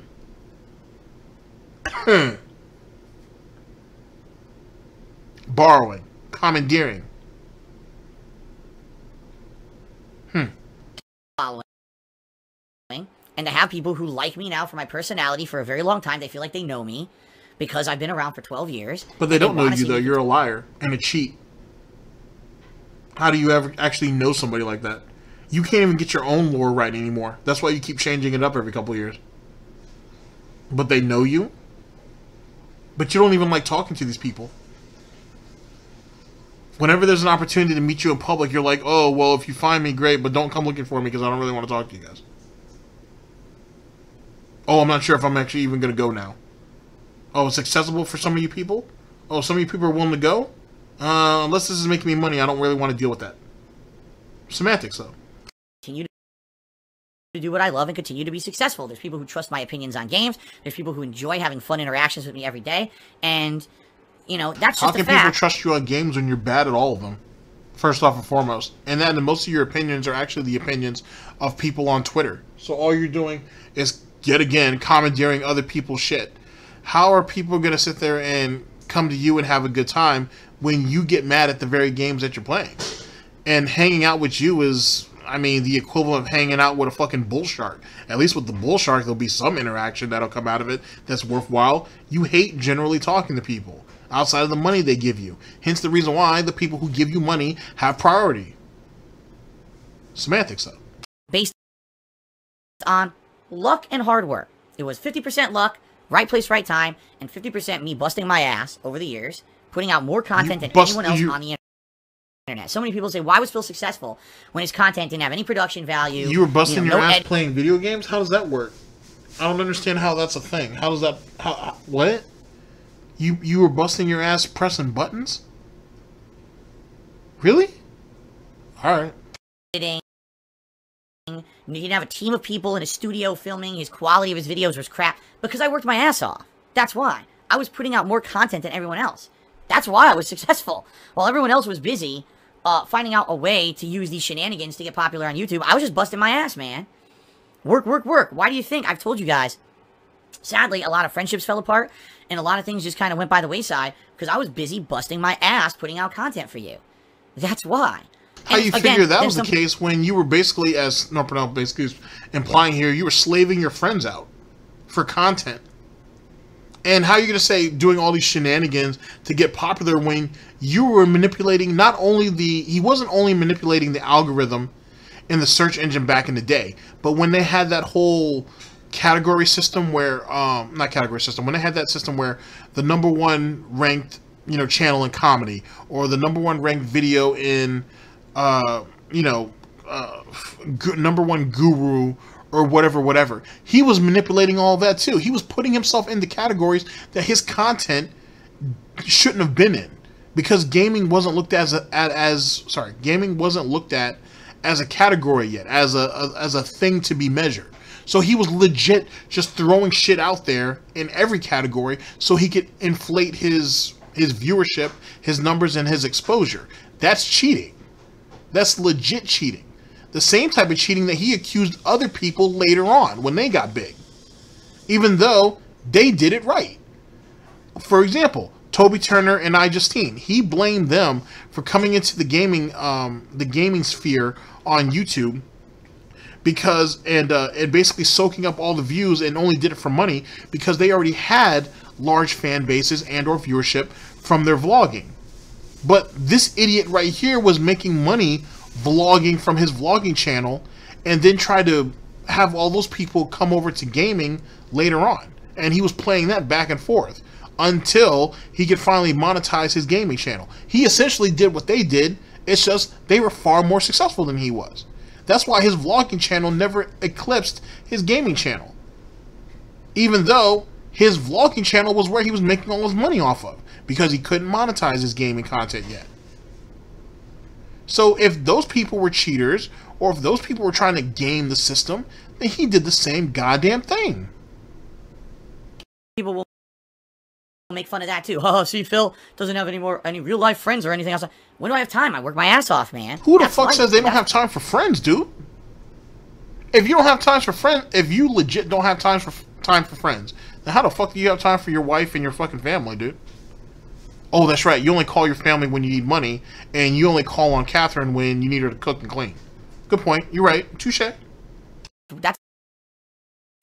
Borrowing. Commandeering. Following. And to have people who like me now for my personality for a very long time, they feel like they know me because I've been around for 12 years. But they don't know you, though. You're a liar and a cheat. How do you ever actually know somebody like that? You can't even get your own lore right anymore. That's why you keep changing it up every couple of years. But they know you? But you don't even like talking to these people. Whenever there's an opportunity to meet you in public, you're like, oh, well, if you find me, great, but don't come looking for me because I don't really want to talk to you guys. Oh, I'm not sure if I'm actually even going to go now. Oh, it's accessible for some of you people? Oh, some of you people are willing to go? Unless this is making me money, I don't really want to deal with that. Semantics, though. Continue to do what I love and continue to be successful. There's people who trust my opinions on games. There's people who enjoy having fun interactions with me every day. And, you know, that's just a fact. How can people trust you on games when you're bad at all of them? First off and foremost. And then most of your opinions are actually the opinions of people on Twitter. So all you're doing is, yet again, commandeering other people's shit. How are people going to sit there and come to you and have a good time when you get mad at the very games that you're playing? And hanging out with you is, I mean, the equivalent of hanging out with a fucking bull shark. At least with the bull shark, there'll be some interaction that'll come out of it that's worthwhile. You hate generally talking to people outside of the money they give you. Hence the reason why the people who give you money have priority. Semantics, though. Based on luck and hard work. It was 50% luck, right place, right time, and 50% me busting my ass over the years, putting out more content than anyone else on the internet. So many people say, why was Phil successful when his content didn't have any production value? You were busting your ass playing video games? How does that work? I don't understand how that's a thing. How does that... what? You were busting your ass pressing buttons? Really? Alright. He didn't have a team of people in a studio filming. His quality of his videos was crap because I worked my ass off. That's why. I was putting out more content than everyone else. That's why I was successful. While everyone else was busy finding out a way to use these shenanigans to get popular on YouTube, I was just busting my ass, man. Work, work, work. Why do you think? I've told you guys. Sadly, a lot of friendships fell apart, and a lot of things just kind of went by the wayside because I was busy busting my ass putting out content for you. That's why. How you figure that was the case when you were basically, as Burnell basically is implying here, you were slaving your friends out for content. And how are you going to say doing all these shenanigans to get popular when you were manipulating not only he wasn't only manipulating the algorithm in the search engine back in the day, but when they had that whole category system where, not category system, when they had that system where the #1 ranked, channel in comedy, or the #1 ranked video in, #1 guru, or whatever. He was manipulating all that too. He was putting himself into categories that his content shouldn't have been in, because gaming wasn't looked at gaming wasn't looked at as a category yet, as a thing to be measured. So he was legit just throwing shit out there in every category so he could inflate his viewership, his numbers, and his exposure. That's cheating. That's legit cheating. The same type of cheating that he accused other people later on when they got big, even though they did it right. For example, Toby Turner and iJustine, he blamed them for coming into the gaming sphere on YouTube because and basically soaking up all the views, and only did it for money because they already had large fan bases and or viewership from their vlogging. But this idiot right here was making money vlogging from his vlogging channel, and then tried to have all those people come over to gaming later on, and he was playing that back and forth until he could finally monetize his gaming channel. He essentially did what they did, it's just they were far more successful than he was. That's why his vlogging channel never eclipsed his gaming channel, even though his vlogging channel was where he was making all his money off of, because he couldn't monetize his gaming content yet. So if those people were cheaters, or if those people were trying to game the system, then he did the same goddamn thing. People will make fun of that too. Oh, see, Phil doesn't have any real life friends or anything else. When do I have time? I work my ass off, man. Who the fuck says they don't have time for friends, dude? If you don't have time for friends, if you legit don't have time for friends, then how the fuck do you have time for your wife and your fucking family, dude? Oh, that's right. You only call your family when you need money, and you only call on Catherine when you need her to cook and clean. Good point. You're right. Touche. That's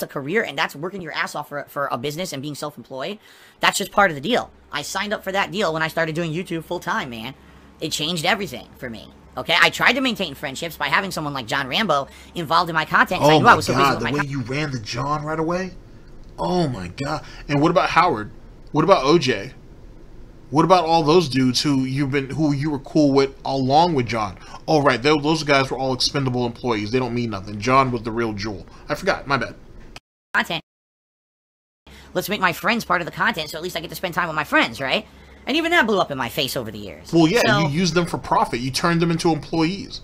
a career, and that's working your ass off for a business and being self-employed. That's just part of the deal. I signed up for that deal when I started doing YouTube full-time, man. It changed everything for me. Okay, I tried to maintain friendships by having someone like John Rambo involved in my content. Oh my God, the way you ran the John right away. Oh my God. And what about Howard? What about OJ? What about all those dudes who you were cool with along with John? Oh right, those guys were all expendable employees. They don't mean nothing. John was the real jewel. I forgot. My bad. Content. Let's make my friends part of the content, so at least I get to spend time with my friends, right? And even that blew up in my face over the years. Well, yeah, so, you used them for profit. You turned them into employees.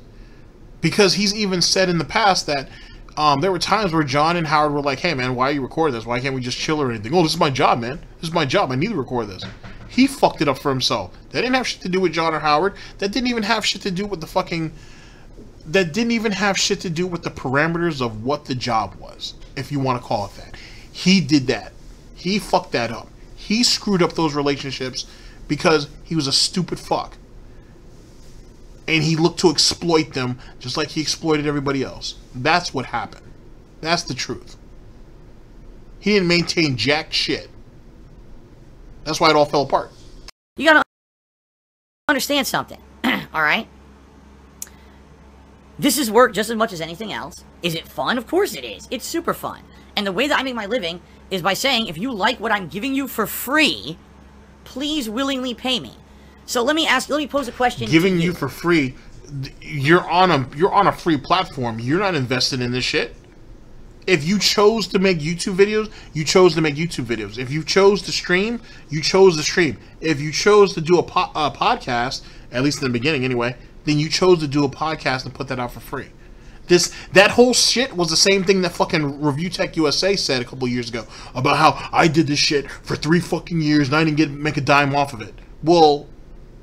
Because he's even said in the past that there were times where John and Howard were like, hey, man, why are you recording this? Why can't we just chill or anything? Oh, this is my job, man. This is my job. I need to record this. He fucked it up for himself. That didn't have shit to do with John or Howard. That didn't even have shit to do with the fucking... That didn't even have shit to do with the parameters of what the job was, if you want to call it that. He did that. He fucked that up. He screwed up those relationships because he was a stupid fuck. And he looked to exploit them just like he exploited everybody else. That's what happened. That's the truth. He didn't maintain jack shit. That's why it all fell apart. You gotta understand something, alright? This is work just as much as anything else. Is it fun? Of course it is. It's super fun. And the way that I make my living is by saying, if you like what I'm giving you for free, please willingly pay me. So let me pose a question. Giving you for free, you're on a free platform. You're not invested in this shit. If you chose to make YouTube videos, you chose to make YouTube videos. If you chose to stream, you chose to stream. If you chose to do a podcast, at least in the beginning anyway, then you chose to do a podcast and put that out for free. That whole shit was the same thing that fucking Review Tech USA said a couple years ago about how I did this shit for 3 fucking years and I didn't make a dime off of it. Well,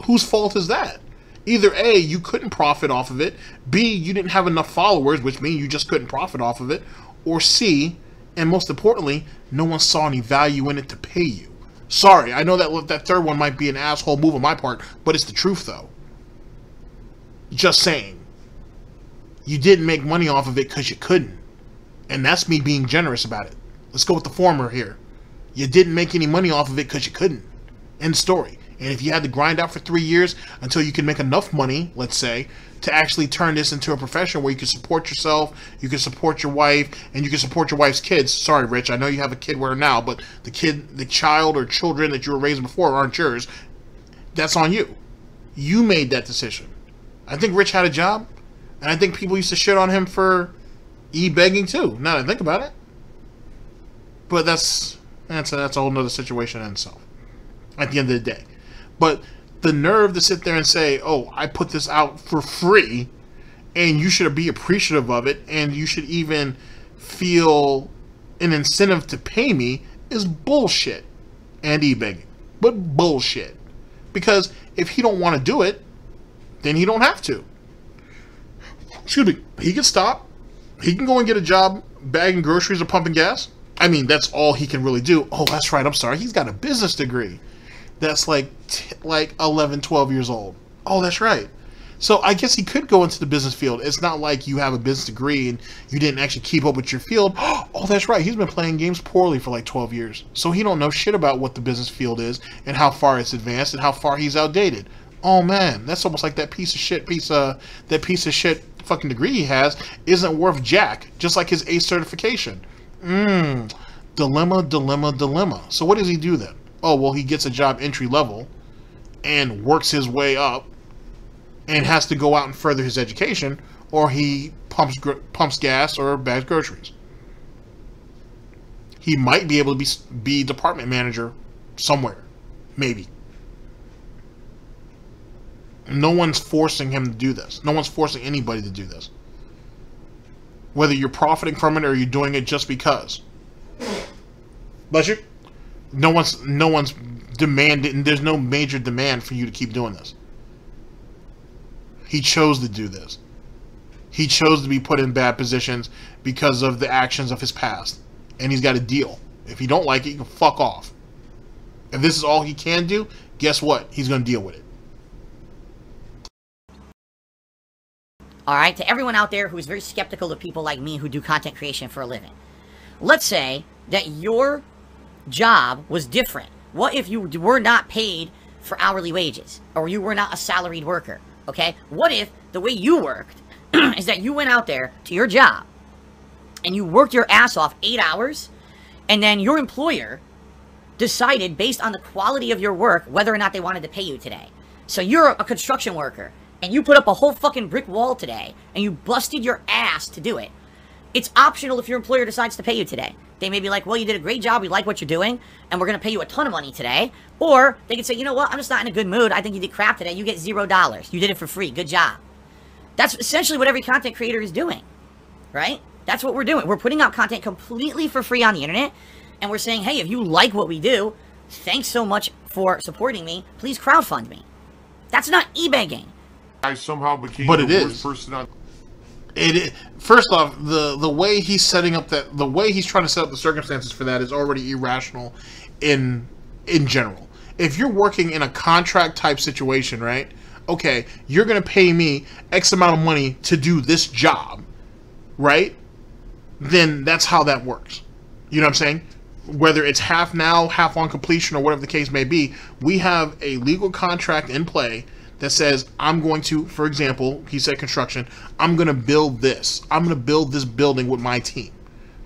whose fault is that? Either A, you couldn't profit off of it, B, you didn't have enough followers, which means you just couldn't profit off of it, or C, and most importantly, no one saw any value in it to pay you. Sorry, I know that third one might be an asshole move on my part, but it's the truth though. Just saying. You didn't make money off of it because you couldn't. And that's me being generous about it. Let's go with the former here. You didn't make any money off of it because you couldn't. End story. And if you had to grind out for 3 years until you can make enough money, let's say, to actually turn this into a profession where you can support yourself, you can support your wife, and you can support your wife's kids. Sorry, Rich, I know you have a kid with her now, but the child or children that you were raising before aren't yours. That's on you. You made that decision. I think Rich had a job, and I think people used to shit on him for e-begging too, now that I think about it. But that's a whole nother situation in itself, at the end of the day. But the nerve to sit there and say, oh, I put this out for free, and you should be appreciative of it, and you should even feel an incentive to pay me, is bullshit. And e-begging. But bullshit. Because if he don't want to do it, then he don't have to. Excuse me. He can stop. He can go and get a job bagging groceries or pumping gas. I mean, that's all he can really do. Oh, that's right. I'm sorry. He's got a business degree. That's like 11, 12 years old. Oh, that's right. So I guess he could go into the business field. It's not like you have a business degree and you didn't actually keep up with your field. Oh, that's right. He's been playing games poorly for like 12 years. So he don't know shit about what the business field is and how far it's advanced and how far he's outdated. Oh man, that's almost like that piece of shit fucking degree he has isn't worth jack, just like his ACE certification. Dilemma, dilemma, dilemma. So what does he do then? Oh, well, he gets a job entry level and works his way up and has to go out and further his education, or he pumps gas or bags groceries. He might be able to be department manager somewhere. Maybe. No one's forcing him to do this. No one's forcing anybody to do this. Whether you're profiting from it or you're doing it just because. Bless you. No one's demanding. There's no major demand for you to keep doing this. He chose to do this. He chose to be put in bad positions because of the actions of his past. And he's got a deal. If you don't like it, you can fuck off. If this is all he can do, guess what? He's going to deal with it. Alright, to everyone out there who is very skeptical of people like me who do content creation for a living. Let's say that your job was different. What if you were not paid for hourly wages? Or you were not a salaried worker? Okay? What if the way you worked is that you went out there to your job and you worked your ass off 8 hours, and then your employer decided based on the quality of your work whether or not they wanted to pay you today. So you're a construction worker and you put up a whole fucking brick wall today and you busted your ass to do it. It's optional if your employer decides to pay you today. They may be like, well, you did a great job, we like what you're doing, and we're going to pay you a ton of money today. Or they could say, you know what, I'm just not in a good mood, I think you did crap today, you get $0. You did it for free, good job. That's essentially what every content creator is doing, right? That's what we're doing. We're putting out content completely for free on the internet, and we're saying, hey, if you like what we do, thanks so much for supporting me, please crowdfund me. That's not e-begging. I somehow became But the it is. worst person on... First off, the way he's setting up that, the way he's trying to set up the circumstances for that is already irrational in general. If you're working in a contract type situation, right? Okay, you're going to pay me X amount of money to do this job, right? Then that's how that works. You know what I'm saying? Whether it's half now, half on completion, or whatever the case may be, we have a legal contract in play that says, I'm going to, for example, he said construction, I'm going to build this. I'm going to build this building with my team,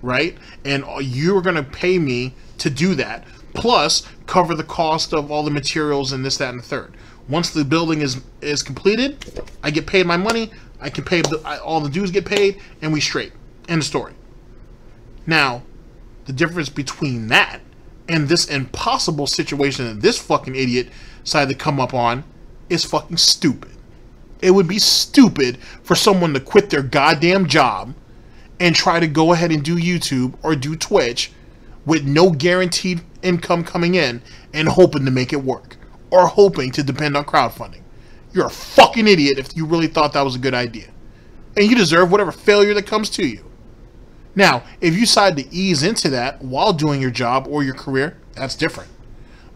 right? And you're going to pay me to do that, plus cover the cost of all the materials and this, that, and the third. Once the building is completed, I get paid my money, I can pay, all the dues get paid, and we straight. End of story. Now, the difference between that and this impossible situation that this fucking idiot decided to come up on is fucking stupid. It would be stupid for someone to quit their goddamn job and try to go ahead and do YouTube or do Twitch with no guaranteed income coming in and hoping to make it work, or hoping to depend on crowdfunding. You're a fucking idiot if you really thought that was a good idea. And you deserve whatever failure that comes to you. Now, if you decide to ease into that while doing your job or your career, that's different.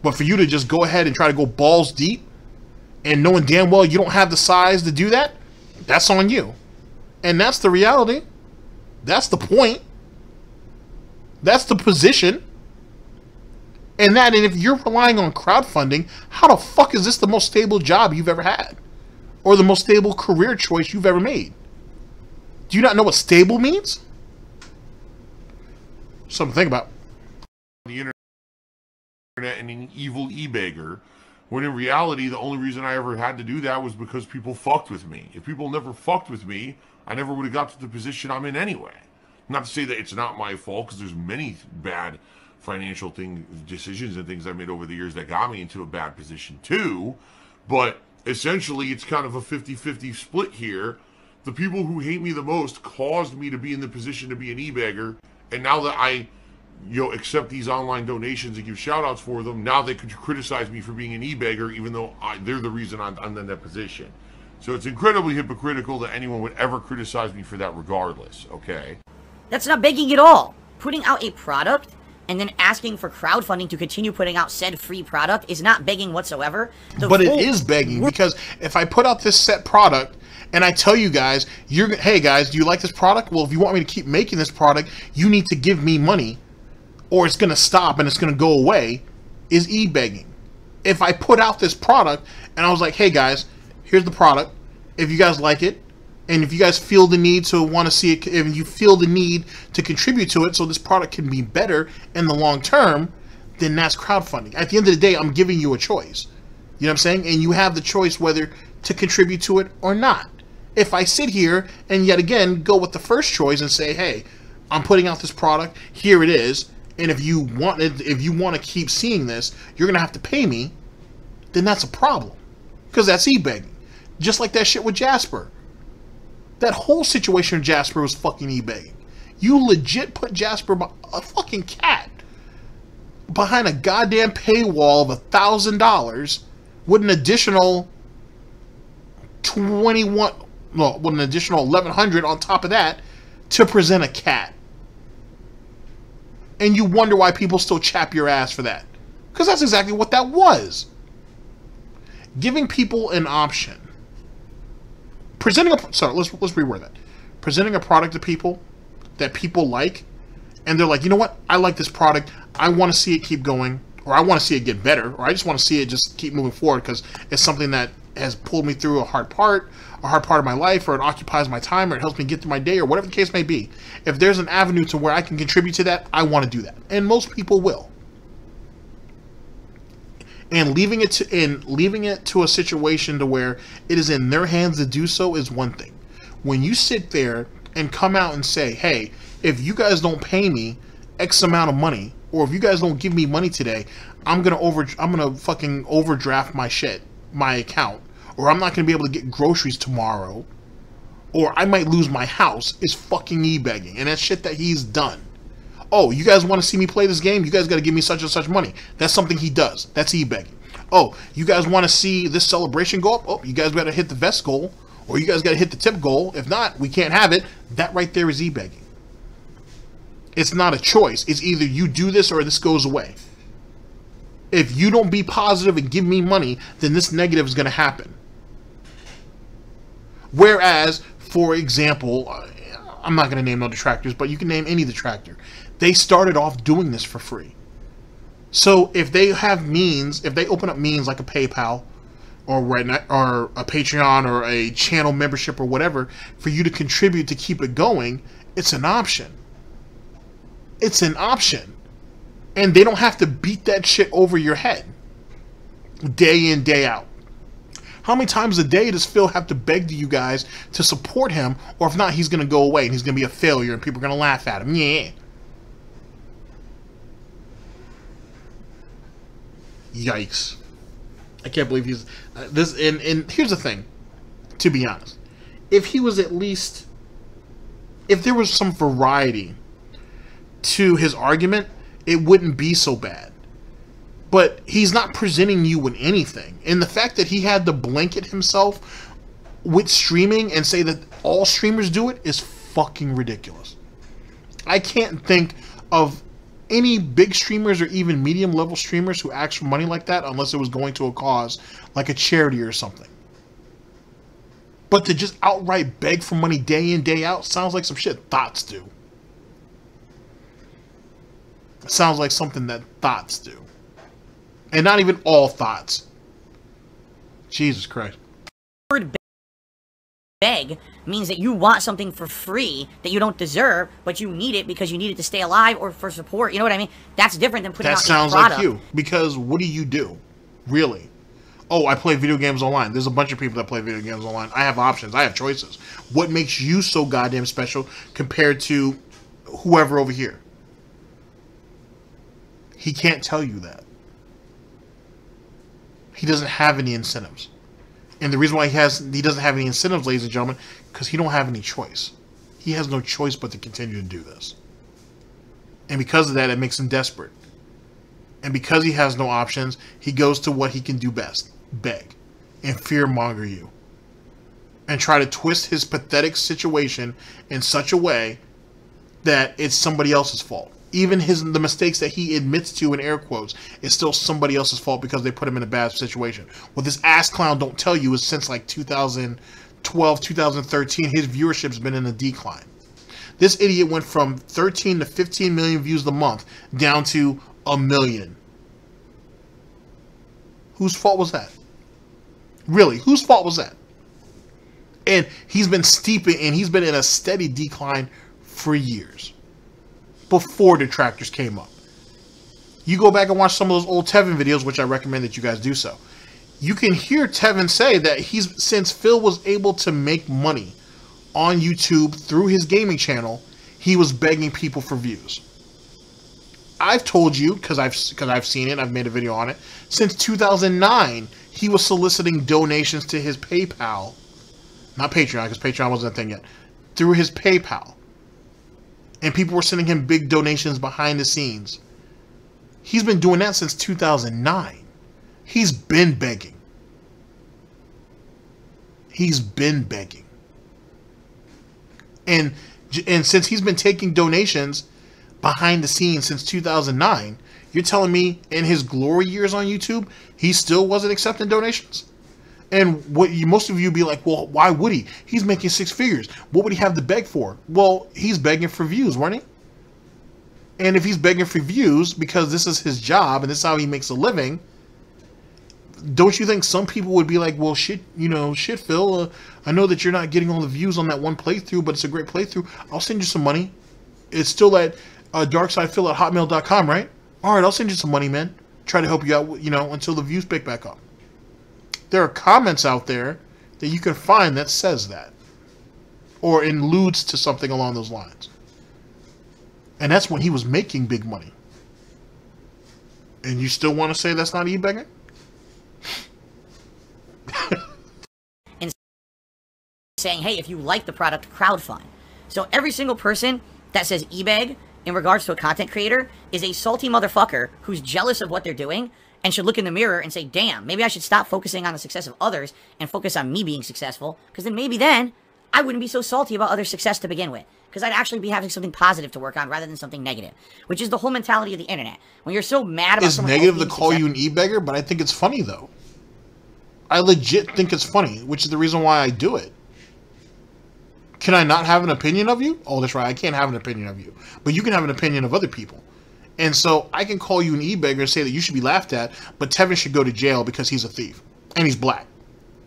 But for you to just go ahead and try to go balls deep and knowing damn well you don't have the size to do that, that's on you. And that's the reality. That's the point. That's the position. And if you're relying on crowdfunding, how the fuck is this the most stable job you've ever had? Or the most stable career choice you've ever made? Do you not know what stable means? Something to think about. The internet and an evil e-beggar, when in reality the only reason I ever had to do that was because people fucked with me. If people never fucked with me, I never would have got to the position I'm in anyway. Not to say that it's not my fault, because there's many bad financial decisions and things I made over the years that got me into a bad position too, but essentially it's kind of a 50-50 split here. The people who hate me the most caused me to be in the position to be an e-beggar, and now that I accept these online donations and give shout-outs for them, now they could criticize me for being an e-beggar, even though they're the reason I'm in that position. So it's incredibly hypocritical that anyone would ever criticize me for that regardless, okay? That's not begging at all. Putting out a product and then asking for crowdfunding to continue putting out said free product is not begging whatsoever. But it is begging, because if I put out this set product and I tell you guys, hey guys, do you like this product? Well, if you want me to keep making this product, you need to give me money, or it's going to stop and it's going to go away, is e-begging. If I put out this product and I was like, hey guys, here's the product. If you guys like it, and if you guys feel the need to want to see it, if you feel the need to contribute to it so this product can be better in the long term, then that's crowdfunding. At the end of the day, I'm giving you a choice. You know what I'm saying? And you have the choice whether to contribute to it or not. If I sit here and yet again go with the first choice and say, hey, I'm putting out this product, here it is, and if you want to keep seeing this, you're going to have to pay me, then that's a problem. Because that's e-begging. Just like that shit with Jasper. That whole situation with Jasper was fucking e-begging. You legit put Jasper, a fucking cat, behind a goddamn paywall of $1,000 with an additional an additional $1,100 on top of that to present a cat. And you wonder why people still chap your ass for that. Because that's exactly what that was. Giving people an option. Presenting a... Sorry, let's reword that. Presenting a product to people that people like, and they're like, you know what? I like this product. I want to see it keep going, or I want to see it get better, or I just want to see it just keep moving forward because it's something that has pulled me through a hard part of my life, or it occupies my time, or it helps me get through my day, or whatever the case may be. If there's an avenue to where I can contribute to that, I want to do that. And most people will. And leaving it to a situation to where it is in their hands to do so is one thing. When you sit there and come out and say, hey, if you guys don't pay me X amount of money, or if you guys don't give me money today, I'm gonna fucking overdraft my account, or I'm not gonna be able to get groceries tomorrow, or I might lose my house, is fucking e-begging. And that's shit that he's done. Oh, you guys want to see me play this game? You guys got to give me such and such money. That's something he does. That's e-begging. Oh, you guys want to see this celebration go up? Oh, you guys got to hit the vest goal, or you guys got to hit the tip goal. If not, we can't have it. That right there is e-begging. It's not a choice. It's either you do this or this goes away. If you don't be positive and give me money, then this negative is going to happen. Whereas, for example, I'm not going to name no detractors, but you can name any detractor. They started off doing this for free. So if they have means, if they open up means like a PayPal or a Patreon or a channel membership or whatever for you to contribute to keep it going, it's an option. It's an option. And they don't have to beat that shit over your head day in, day out. How many times a day does Phil have to beg to you guys to support him, or if not, he's going to go away and he's going to be a failure and people are going to laugh at him? Yeah. Yikes. I can't believe he's... this. And here's the thing, to be honest. If he was at least... If there was some variety to his argument, it wouldn't be so bad. But he's not presenting you with anything. And the fact that he had to blanket himself with streaming and say that all streamers do it is fucking ridiculous. I can't think of any big streamers or even medium level streamers who ask for money like that unless it was going to a cause like a charity or something. But to just outright beg for money day in, day out sounds like some shit thoughts do. It sounds like something that thoughts do. And not even all thoughts. Jesus Christ. The word beg means that you want something for free that you don't deserve, but you need it because you need it to stay alive or for support. You know what I mean? That's different than putting out a product. That sounds like you. Because what do? Really? Oh, I play video games online. There's a bunch of people that play video games online. I have options. I have choices. What makes you so goddamn special compared to whoever over here? He can't tell you that. He doesn't have any incentives. And the reason why he doesn't have any incentives, ladies and gentlemen, because he don't have any choice. He has no choice but to continue to do this. And because of that, it makes him desperate. And because he has no options, he goes to what he can do best. Beg. And fearmonger you. And try to twist his pathetic situation in such a way that it's somebody else's fault. Even the mistakes that he admits to in air quotes is still somebody else's fault because they put him in a bad situation. What this ass clown don't tell you is since like 2012, 2013, his viewership's been in a decline. This idiot went from 13 to 15 million views a month down to 1 million. Whose fault was that? Really, whose fault was that? And he's been steeping, and he's been in a steady decline for years. Before detractors came up. You go back and watch some of those old Tevin videos, which I recommend that you guys do so. You can hear Tevin say that since Phil was able to make money on YouTube through his gaming channel, he was begging people for views. I've told you, because I've seen it, I've made a video on it, since 2009, he was soliciting donations to his PayPal. Not Patreon, because Patreon wasn't a thing yet. Through his PayPal. And people were sending him big donations behind the scenes. He's been doing that since 2009. He's been begging. He's been begging. And since he's been taking donations behind the scenes since 2009, you're telling me in his glory years on YouTube, he still wasn't accepting donations? And most of you be like, well, why would he? He's making 6 figures. What would he have to beg for? Well, he's begging for views, weren't he? And if he's begging for views because this is his job and this is how he makes a living, don't you think some people would be like, well, shit, shit, Phil, I know that you're not getting all the views on that one playthrough, but it's a great playthrough. I'll send you some money. It's still at darksidephil@hotmail.com, right? All right, I'll send you some money, man. Try to help you out, until the views pick back up. There are comments out there that you can find that says that, or alludes to something along those lines. And that's when he was making big money. And you still want to say that's not e-begging? And saying, hey, if you like the product, crowdfund. So every single person that says e-beg in regards to a content creator is a salty motherfucker who's jealous of what they're doing and should look in the mirror and say, damn, maybe I should stop focusing on the success of others and focus on me being successful, because then I wouldn't be so salty about other success to begin with, because I'd actually be having something positive to work on rather than something negative, which is the whole mentality of the internet. When you're so mad about it's negative to call you an e-beggar, but I think it's funny, though. I legit think it's funny, which is the reason why I do it. Can I not have an opinion of you? Oh, that's right, I can't have an opinion of you. But you can have an opinion of other people. And so I can call you an e-beggar and say that you should be laughed at, but Tevin should go to jail because he's a thief. And he's black.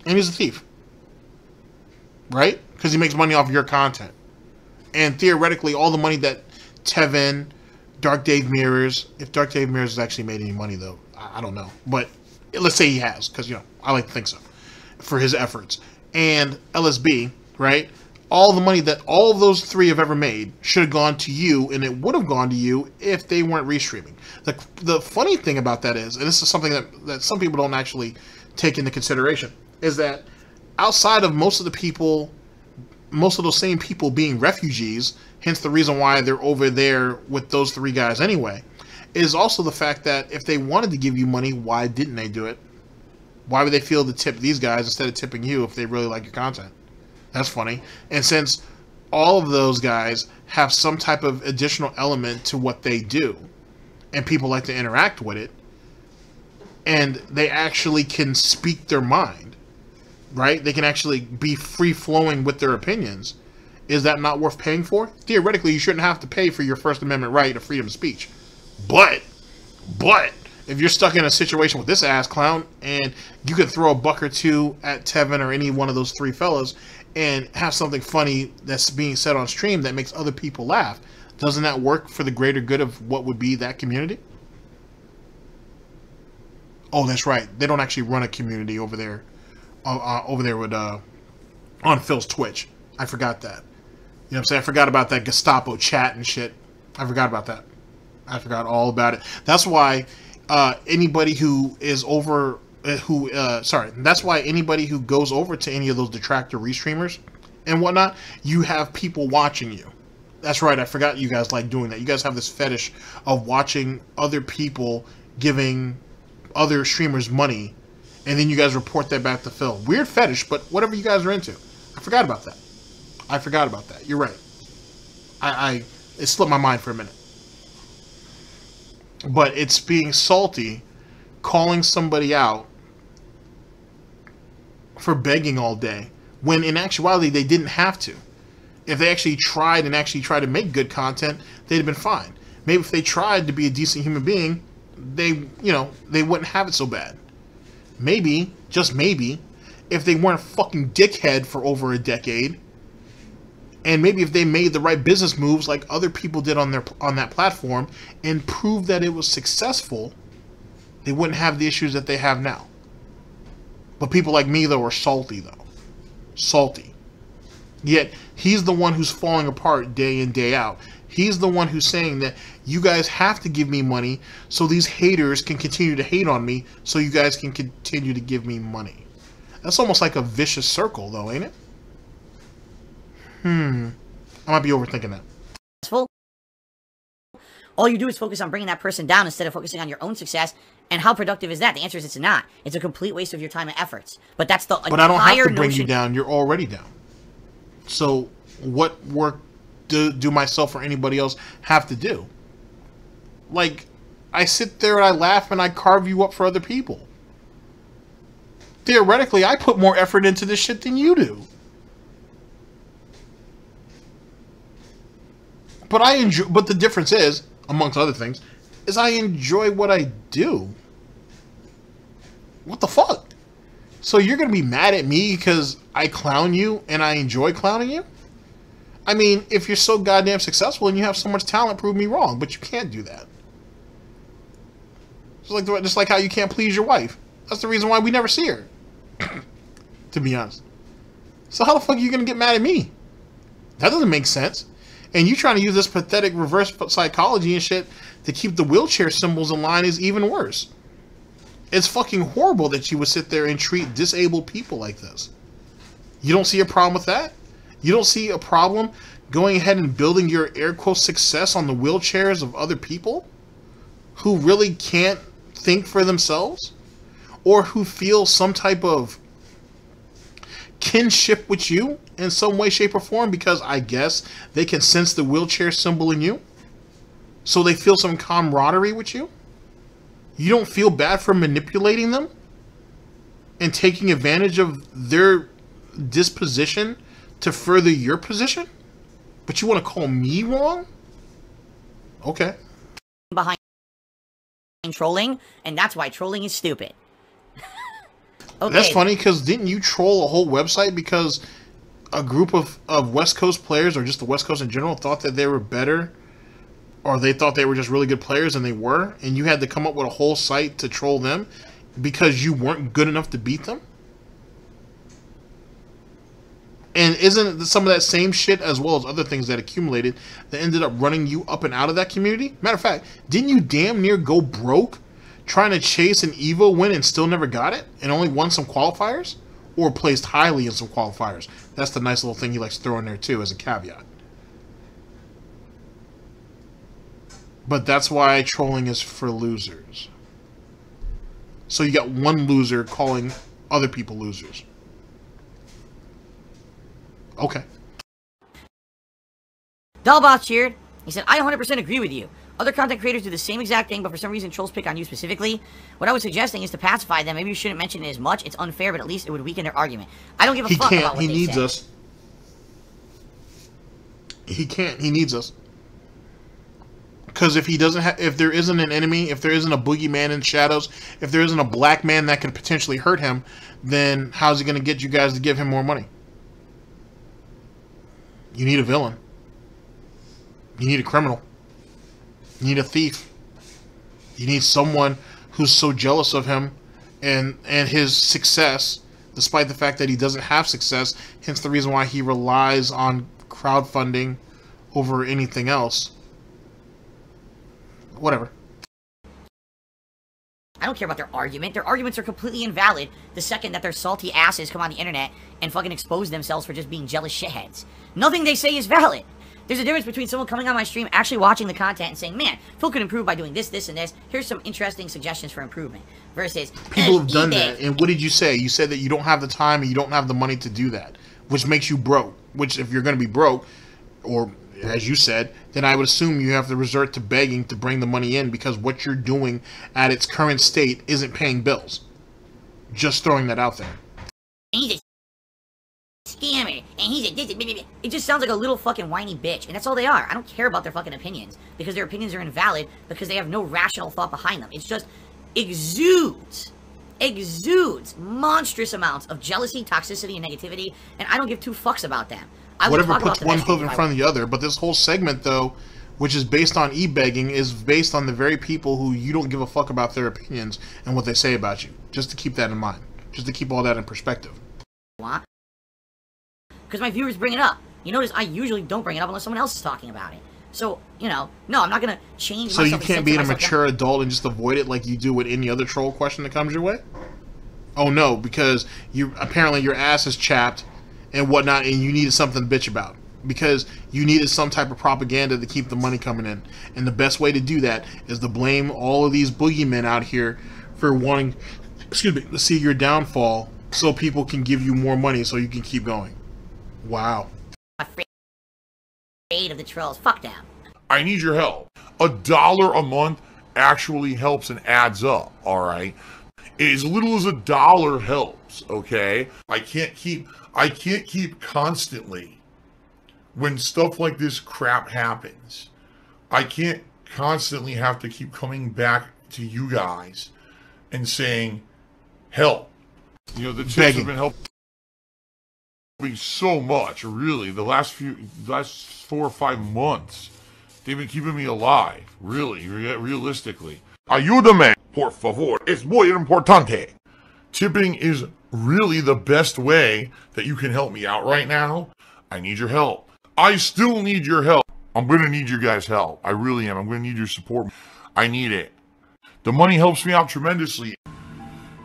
And he's a thief. Right? Because he makes money off of your content. And theoretically, all the money that Tevin, Dark Dave Mirrors, if Dark Dave Mirrors has actually made any money, though, I don't know. But let's say he has, because, I like to think so, for his efforts. And LSB, right? All the money that all of those 3 have ever made should have gone to you, and it would have gone to you if they weren't restreaming. The funny thing about that is, and this is something that some people don't actually take into consideration, is that outside of most of those same people being refugees, hence the reason why they're over there with those 3 guys anyway, is also the fact that if they wanted to give you money, why didn't they do it? Why would they feel to tip these guys instead of tipping you if they really like your content? That's funny. And since all of those guys have some type of additional element to what they do, and people like to interact with it, and they actually can speak their mind, right? They can actually be free-flowing with their opinions. Is that not worth paying for? Theoretically, you shouldn't have to pay for your First Amendment right of freedom of speech. But, if you're stuck in a situation with this ass clown, and you could throw a buck or two at Tevin or any one of those 3 fellas, and have something funny that's being said on stream that makes other people laugh, doesn't that work for the greater good of what would be that community? Oh, that's right. They don't actually run a community over there with on Phil's Twitch. I forgot that. You know what I'm saying? I forgot about that Gestapo chat and shit. I forgot about that. I forgot all about it. That's why anybody who is over... that's why anybody who goes over to any of those detractor restreamers and whatnot, you have people watching you. That's right, I forgot you guys like doing that. You guys have this fetish of watching other people giving other streamers money, and then you guys report that back to Phil. Weird fetish, but whatever you guys are into. I forgot about that. You're right. It slipped my mind for a minute. But it's being salty, calling somebody out for begging all day, when in actuality they didn't have to. If they actually tried to make good content, they'd have been fine. Maybe if they tried to be a decent human being, they wouldn't have it so bad. Maybe, just maybe, if they weren't a fucking dickhead for over a decade, and maybe if they made the right business moves like other people did on that platform and proved that it was successful, they wouldn't have the issues that they have now. But people like me, though, are salty, though. Salty. Yet, he's the one who's falling apart day in, day out. He's the one who's saying that you guys have to give me money so these haters can continue to hate on me so you guys can continue to give me money. That's almost like a vicious circle, though, ain't it? I might be overthinking that. All you do is focus on bringing that person down instead of focusing on your own success. And how productive is that? The answer is it's not. It's a complete waste of your time and efforts. But that's the entire But I don't have to bring notion. you down. You're already down. So what work do myself or anybody else have to do? Like, I sit there and I laugh and I carve you up for other people. theoretically, I put more effort into this shit than you do. But I enjoy. But the difference is, amongst other things, is I enjoy what I do. What the fuck? So you're gonna be mad at me because I clown you and I enjoy clowning you? I mean, if you're so goddamn successful and you have so much talent, prove me wrong. But you can't do that. Just like how you can't please your wife. That's the reason why we never see her. To be honest. So how the fuck are you gonna get mad at me? That doesn't make sense. And you trying to use this pathetic reverse psychology and shit to keep the wheelchair symbols in line is even worse. It's fucking horrible that you would sit there and treat disabled people like this. You don't see a problem with that? You don't see a problem going ahead and building your air quote success on the wheelchairs of other people who really can't think for themselves or who feel some type of kinship with you in some way, shape, or form because I guess they can sense the wheelchair symbol in you? So they feel some camaraderie with you? You don't feel bad for manipulating them and taking advantage of their disposition to further your position? But you want to call me wrong? Okay. Behind trolling, and that's why trolling is stupid. Okay. That's funny, because didn't you troll a whole website because a group of West Coast players, or just the West Coast in general, thought that they were better, or they thought they were just really good players, and they were, and you had to come up with a whole site to troll them because you weren't good enough to beat them? And isn't some of that same shit, as well as other things that accumulated, that ended up running you up and out of that community? Matter of fact, didn't you damn near go broke trying to chase an EVO win and still never got it? And only won some qualifiers? Or placed highly in some qualifiers? That's the nice little thing he likes to throw in there too, as a caveat. But that's why trolling is for losers. So you got one loser calling other people losers. Okay. Dollbot cheered. He said, I 100% agree with you. Other content creators do the same exact thing, but for some reason trolls pick on you specifically. What I was suggesting is to pacify them. Maybe you shouldn't mention it as much. It's unfair, but at least it would weaken their argument. I don't give a fuck about what he they needs say. us. He can't. He needs us. Because if he doesn't have, if there isn't an enemy, if there isn't a boogeyman in shadows, if there isn't a black man that can potentially hurt him, then how's he going to get you guys to give him more money? You need a villain. You need a criminal. You need a thief. You need someone who's so jealous of him and his success, despite the fact that he doesn't have success, hence the reason why he relies on crowdfunding over anything else. Whatever. I don't care about their argument. Their arguments are completely invalid the second that their salty asses come on the internet and fucking expose themselves for just being jealous shitheads. Nothing they say is valid. There's a difference between someone coming on my stream, actually watching the content and saying, man, Phil could improve by doing this, this, and this. Here's some interesting suggestions for improvement. Versus, people have done that. And what did you say? You said that you don't have the time and you don't have the money to do that, which makes you broke. Which, if you're going to be broke, or as you said, then I would assume you have to resort to begging to bring the money in because what you're doing at its current state isn't paying bills. Just throwing that out there. He's a scammer, and he's a this. It just sounds like a little fucking whiny bitch, and that's all they are. I don't care about their fucking opinions because their opinions are invalid because they have no rational thought behind them. It's just exudes monstrous amounts of jealousy, toxicity, and negativity, and I don't give two fucks about them. Whatever puts one hoof in front of the other, but this whole segment, though, which is based on e-begging, is based on the very people who you don't give a fuck about their opinions and what they say about you. Just to keep that in mind. Just to keep all that in perspective. What? Because my viewers bring it up. You notice I usually don't bring it up unless someone else is talking about it. So, you know, no, I'm not going to change myself. So you can't be a mature down. adult and just avoid it like you do with any other troll question that comes your way? Oh no, because you apparently your ass is chapped and whatnot, and you needed something to bitch about because you needed some type of propaganda to keep the money coming in. And the best way to do that is to blame all of these boogeymen out here for wanting, to see your downfall so people can give you more money so you can keep going. Wow. Afraid of the trolls. Fuck them. I need your help. $1 a month actually helps and adds up, alright? As little as $1 helps. helps, okay? I can't keep constantly, when stuff like this crap happens, I can't constantly have to keep coming back to you guys and saying, help. You know, the tips have been helping so much, really. The last 4 or 5 months, they've been keeping me alive, really, realistically. Ayúdame, por favor, es muy importante. Tipping is really the best way that you can help me out right now. I need your help. I still need your help. I'm going to need your guys' help. I really am. I'm going to need your support. I need it. The money helps me out tremendously.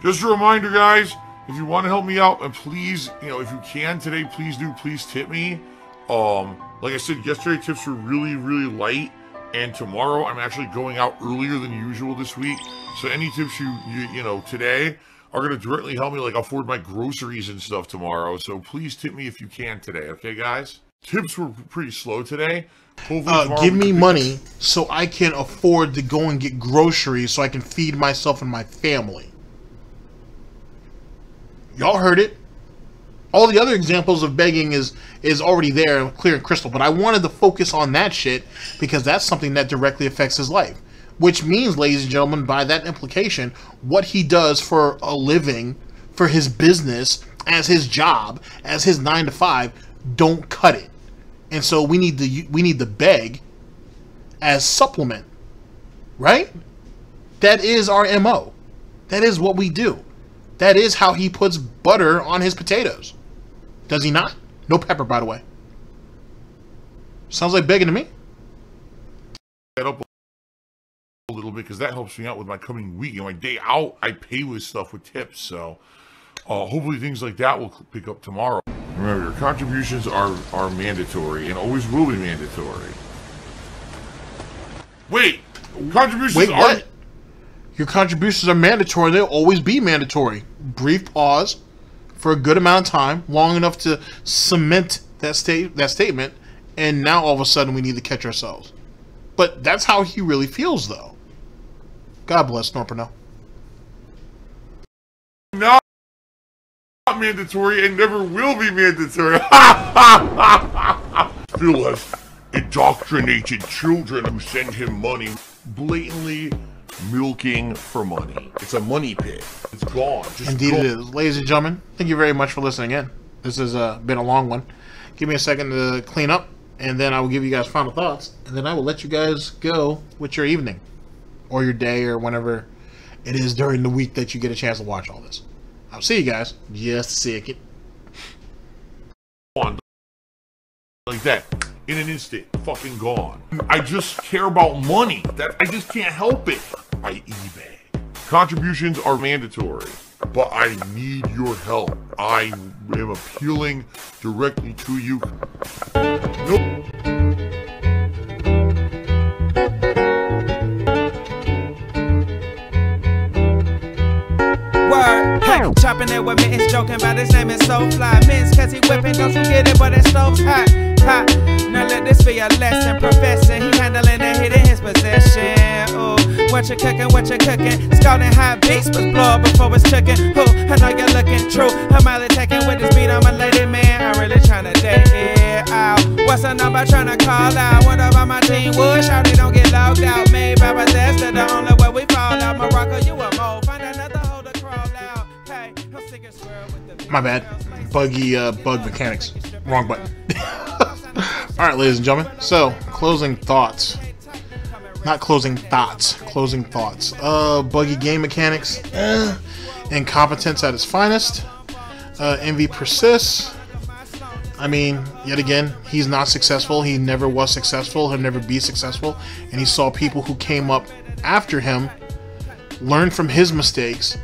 Just a reminder, guys, if you want to help me out, and please, you know, if you can today, please tip me. Like I said, yesterday tips were really, really light. And tomorrow, I'm actually going out earlier than usual this week. So any tips you know, today are going to directly help me, like, afford my groceries and stuff tomorrow. So please tip me if you can today, okay, guys? Tips were pretty slow today. Give me money so I can afford to go and get groceries so I can feed myself and my family. Y'all heard it. All the other examples of begging is already there, clear and crystal. But I wanted to focus on that shit because that's something that directly affects his life. Which means, ladies and gentlemen, by that implication, what he does for a living, for his business, as his job, as his 9 to 5, don't cut it. And so we need to beg as supplement, right? That is our MO. That is what we do. That is how he puts butter on his potatoes. Does he not? No pepper, by the way. Sounds like begging to me. Get up a little bit because that helps me out with my coming week. You know, my day out, I pay with stuff with tips. So hopefully things like that will pick up tomorrow. Remember, your contributions are mandatory and always will be mandatory. Wait, contributions Wait, what? Your contributions are mandatory. They'll always be mandatory. Brief pause for a good amount of time, long enough to cement that statement, and now all of a sudden we need to catch ourselves. But that's how he really feels, though. God bless SnortBucks. Not mandatory and never will be mandatory. Phil has indoctrinated children who send him money, blatantly milking for money. It's a money pit. It's gone. Indeed it is. Ladies and gentlemen, thank you very much for listening in. This has been a long one. Give me a second to clean up, and then I will give you guys final thoughts, and then I will let you guys go with your evening, or your day, or whenever it is during the week that you get a chance to watch all this. I'll see you guys just a second. Like that. In an instant, fucking gone. I just care about money. I just can't help it. I eBay. Contributions are mandatory, but I need your help. I am appealing directly to you. Nope. Chopping it with Mittens, joking about his name is so fly. Mittens, cause he whipping, don't you get it, but that stove's hot, hot. Now let this be a lesson, professor. He handling the hit in his possession. Ooh, what you cooking, Scalding hot beats, but blow up before it's cooking. Ooh, I know you're looking true. I'm out attacking with this beat, I'm a lady man. I'm really trying to date it out. What's the number trying to call out? What about my team? Wood, shout it, don't get logged out. Made by Bethesda, the only way we fall out. Morocco, you a mole. Find another hole to crawl out. Hey, I'm sick and swear with the my bad. Buggy bug mechanics. Wrong button. Alright, ladies and gentlemen. So, closing thoughts. Not closing thoughts. Closing thoughts. Buggy game mechanics. Incompetence at its finest. Envy persists. I mean, yet again, he's not successful. He never was successful. He'll never be successful. And he saw people who came up after him learn from his mistakes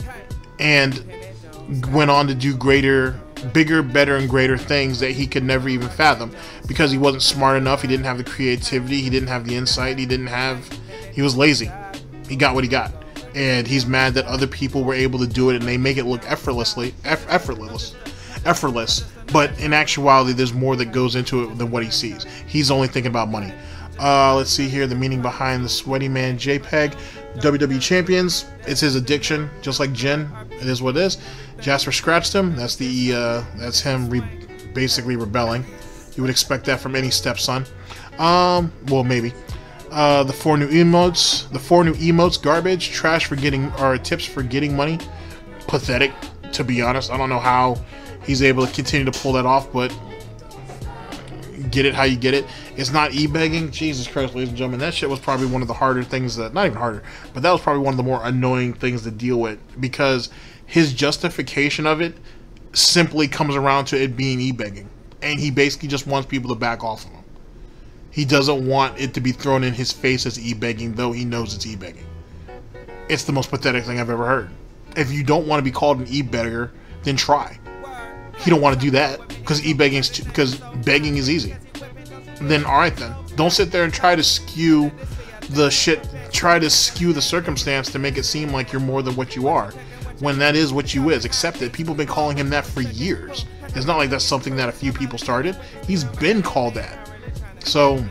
and went on to do greater, bigger, better, and greater things that he could never even fathom because he wasn't smart enough. He didn't have the creativity. He didn't have the insight. He was lazy. He got what he got. And he's mad that other people were able to do it and they make it look effortless. But in actuality, there's more that goes into it than what he sees. He's only thinking about money. Let's see here. The meaning behind the sweaty man JPEG. WWE champions. It's his addiction, just like Jen. It is what it is. Jasper scratched him. That's that's him basically rebelling. You would expect that from any stepson. Well, maybe. The 4 new emotes. The 4 new emotes, garbage. Trash for getting, or tips for getting money. Pathetic, to be honest. I don't know how he's able to continue to pull that off, but get it how you get it. It's not e-begging. Jesus Christ, ladies and gentlemen, that shit was probably one of the harder things that, not even harder, but that was probably one of the more annoying things to deal with, because his justification of it simply comes around to it being e-begging, and he basically just wants people to back off of him. He doesn't want it to be thrown in his face as e-begging, though he knows it's e-begging. It's the most pathetic thing I've ever heard. If you don't want to be called an e-beggar, then try. You don't want to do that because because begging is easy. Then alright then. Don't sit there and try to skew the circumstance to make it seem like you're more than what you are, when that is what you is. Accept it. People have been calling him that for years. It's not like that's something that a few people started. He's been called that. So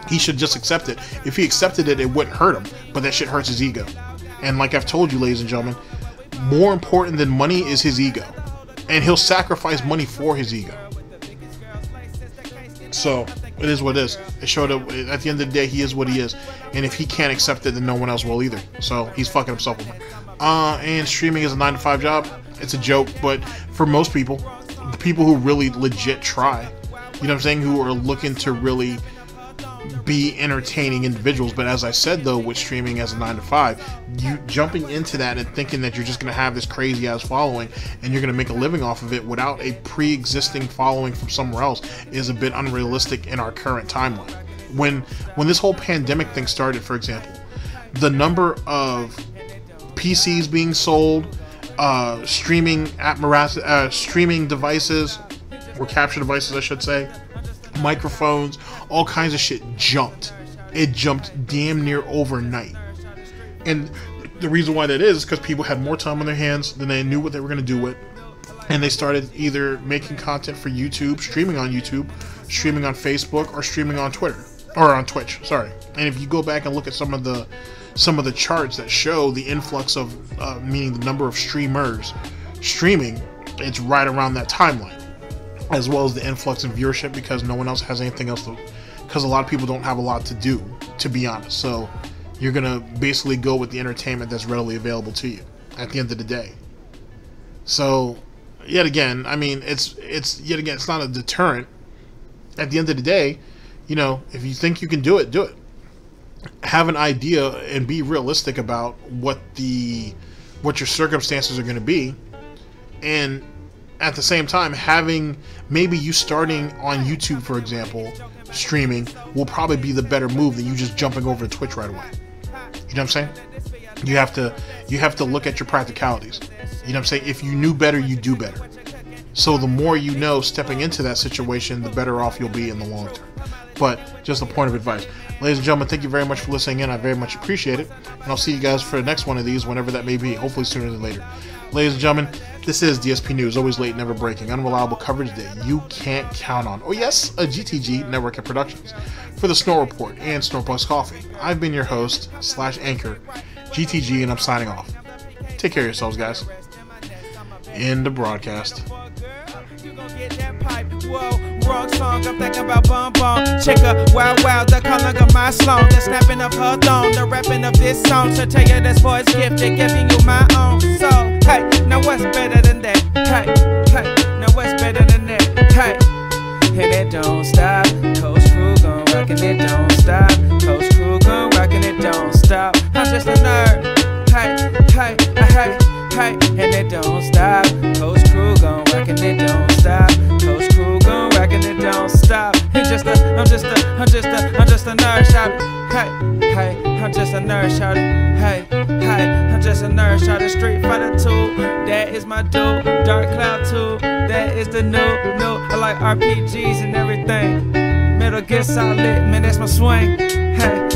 he should just accept it. If he accepted it, it wouldn't hurt him, but that shit hurts his ego. And like I've told you, ladies and gentlemen, more important than money is his ego. And he'll sacrifice money for his ego. So, it is what it is. It showed up, at the end of the day, he is what he is. And if he can't accept it, then no one else will either. So, he's fucking himself over. And streaming is a 9-to-5 job. It's a joke, but for most people, the people who really legit try, you know what I'm saying, who are looking to really be entertaining individuals. But as I said, though, with streaming as a 9-to-5, you jumping into that and thinking that you're just going to have this crazy ass following and you're going to make a living off of it without a pre-existing following from somewhere else is a bit unrealistic in our current timeline. When this whole pandemic thing started, for example, the number of PCs being sold, streaming devices, or capture devices I should say, microphones, all kinds of shit jumped. It jumped damn near overnight. And the reason why that is because people had more time on their hands than they knew what they were going to do with. And they started either making content for YouTube, streaming on YouTube, streaming on Facebook, or streaming on Twitter. Or on Twitch, sorry. And if you go back and look at some of the charts that show the influx of, meaning the number of streamers streaming, it's right around that timeline. As well as the influx in viewership, because no one else has anything else to, because a lot of people don't have a lot to do, to be honest. So you're gonna basically go with the entertainment that's readily available to you at the end of the day. So yet again, I mean, it's not a deterrent. At the end of the day, you know, if you think you can do it, do it. Have an idea and be realistic about what your circumstances are going to be, and at the same time, having maybe you starting on YouTube, for example, streaming will probably be the better move than you just jumping over to Twitch right away. You know what I'm saying? You have to look at your practicalities. You know what I'm saying? If you knew better, you do better. So the more you know stepping into that situation, the better off you'll be in the long term. But just a point of advice. Ladies and gentlemen, thank you very much for listening in. I very much appreciate it. And I'll see you guys for the next one of these, whenever that may be. Hopefully sooner than later. Ladies and gentlemen, this is DSP News, always late, never breaking, unreliable coverage that you can't count on. Oh yes, a GTG network of productions. For the Snort Report and SnortBucks Coffee, I've been your host / anchor, GTG, and I'm signing off. Take care of yourselves, guys. End the broadcast. Whoa, wrong song, I'm thinking about bum bum. Check her, wow, the calling of my song, the snapping of her thong, the rapping of this song. So tell you this voice gifted, giving you my own. So, hey, now what's better than that? Hey, now what's better than that? Hey, and it don't stop. Coach Crew gon' rockin' it, don't stop. Coach Crew gon' rockin' it, don't stop. I'm just a nerd. Hey, and it don't stop. Coach Crew gon' rockin' it, don't stop. Coach Crew gon' rockin' it, don't stop. I'm just a nerd shouting. Hey, I'm just a nerd shouting. Hey, I'm just a nerd shouting. Street Fighter 2, that is my dude. Dark Cloud 2, that is the new. I like RPGs and everything. Metal Gear Solid, man, that's my swing. Hey.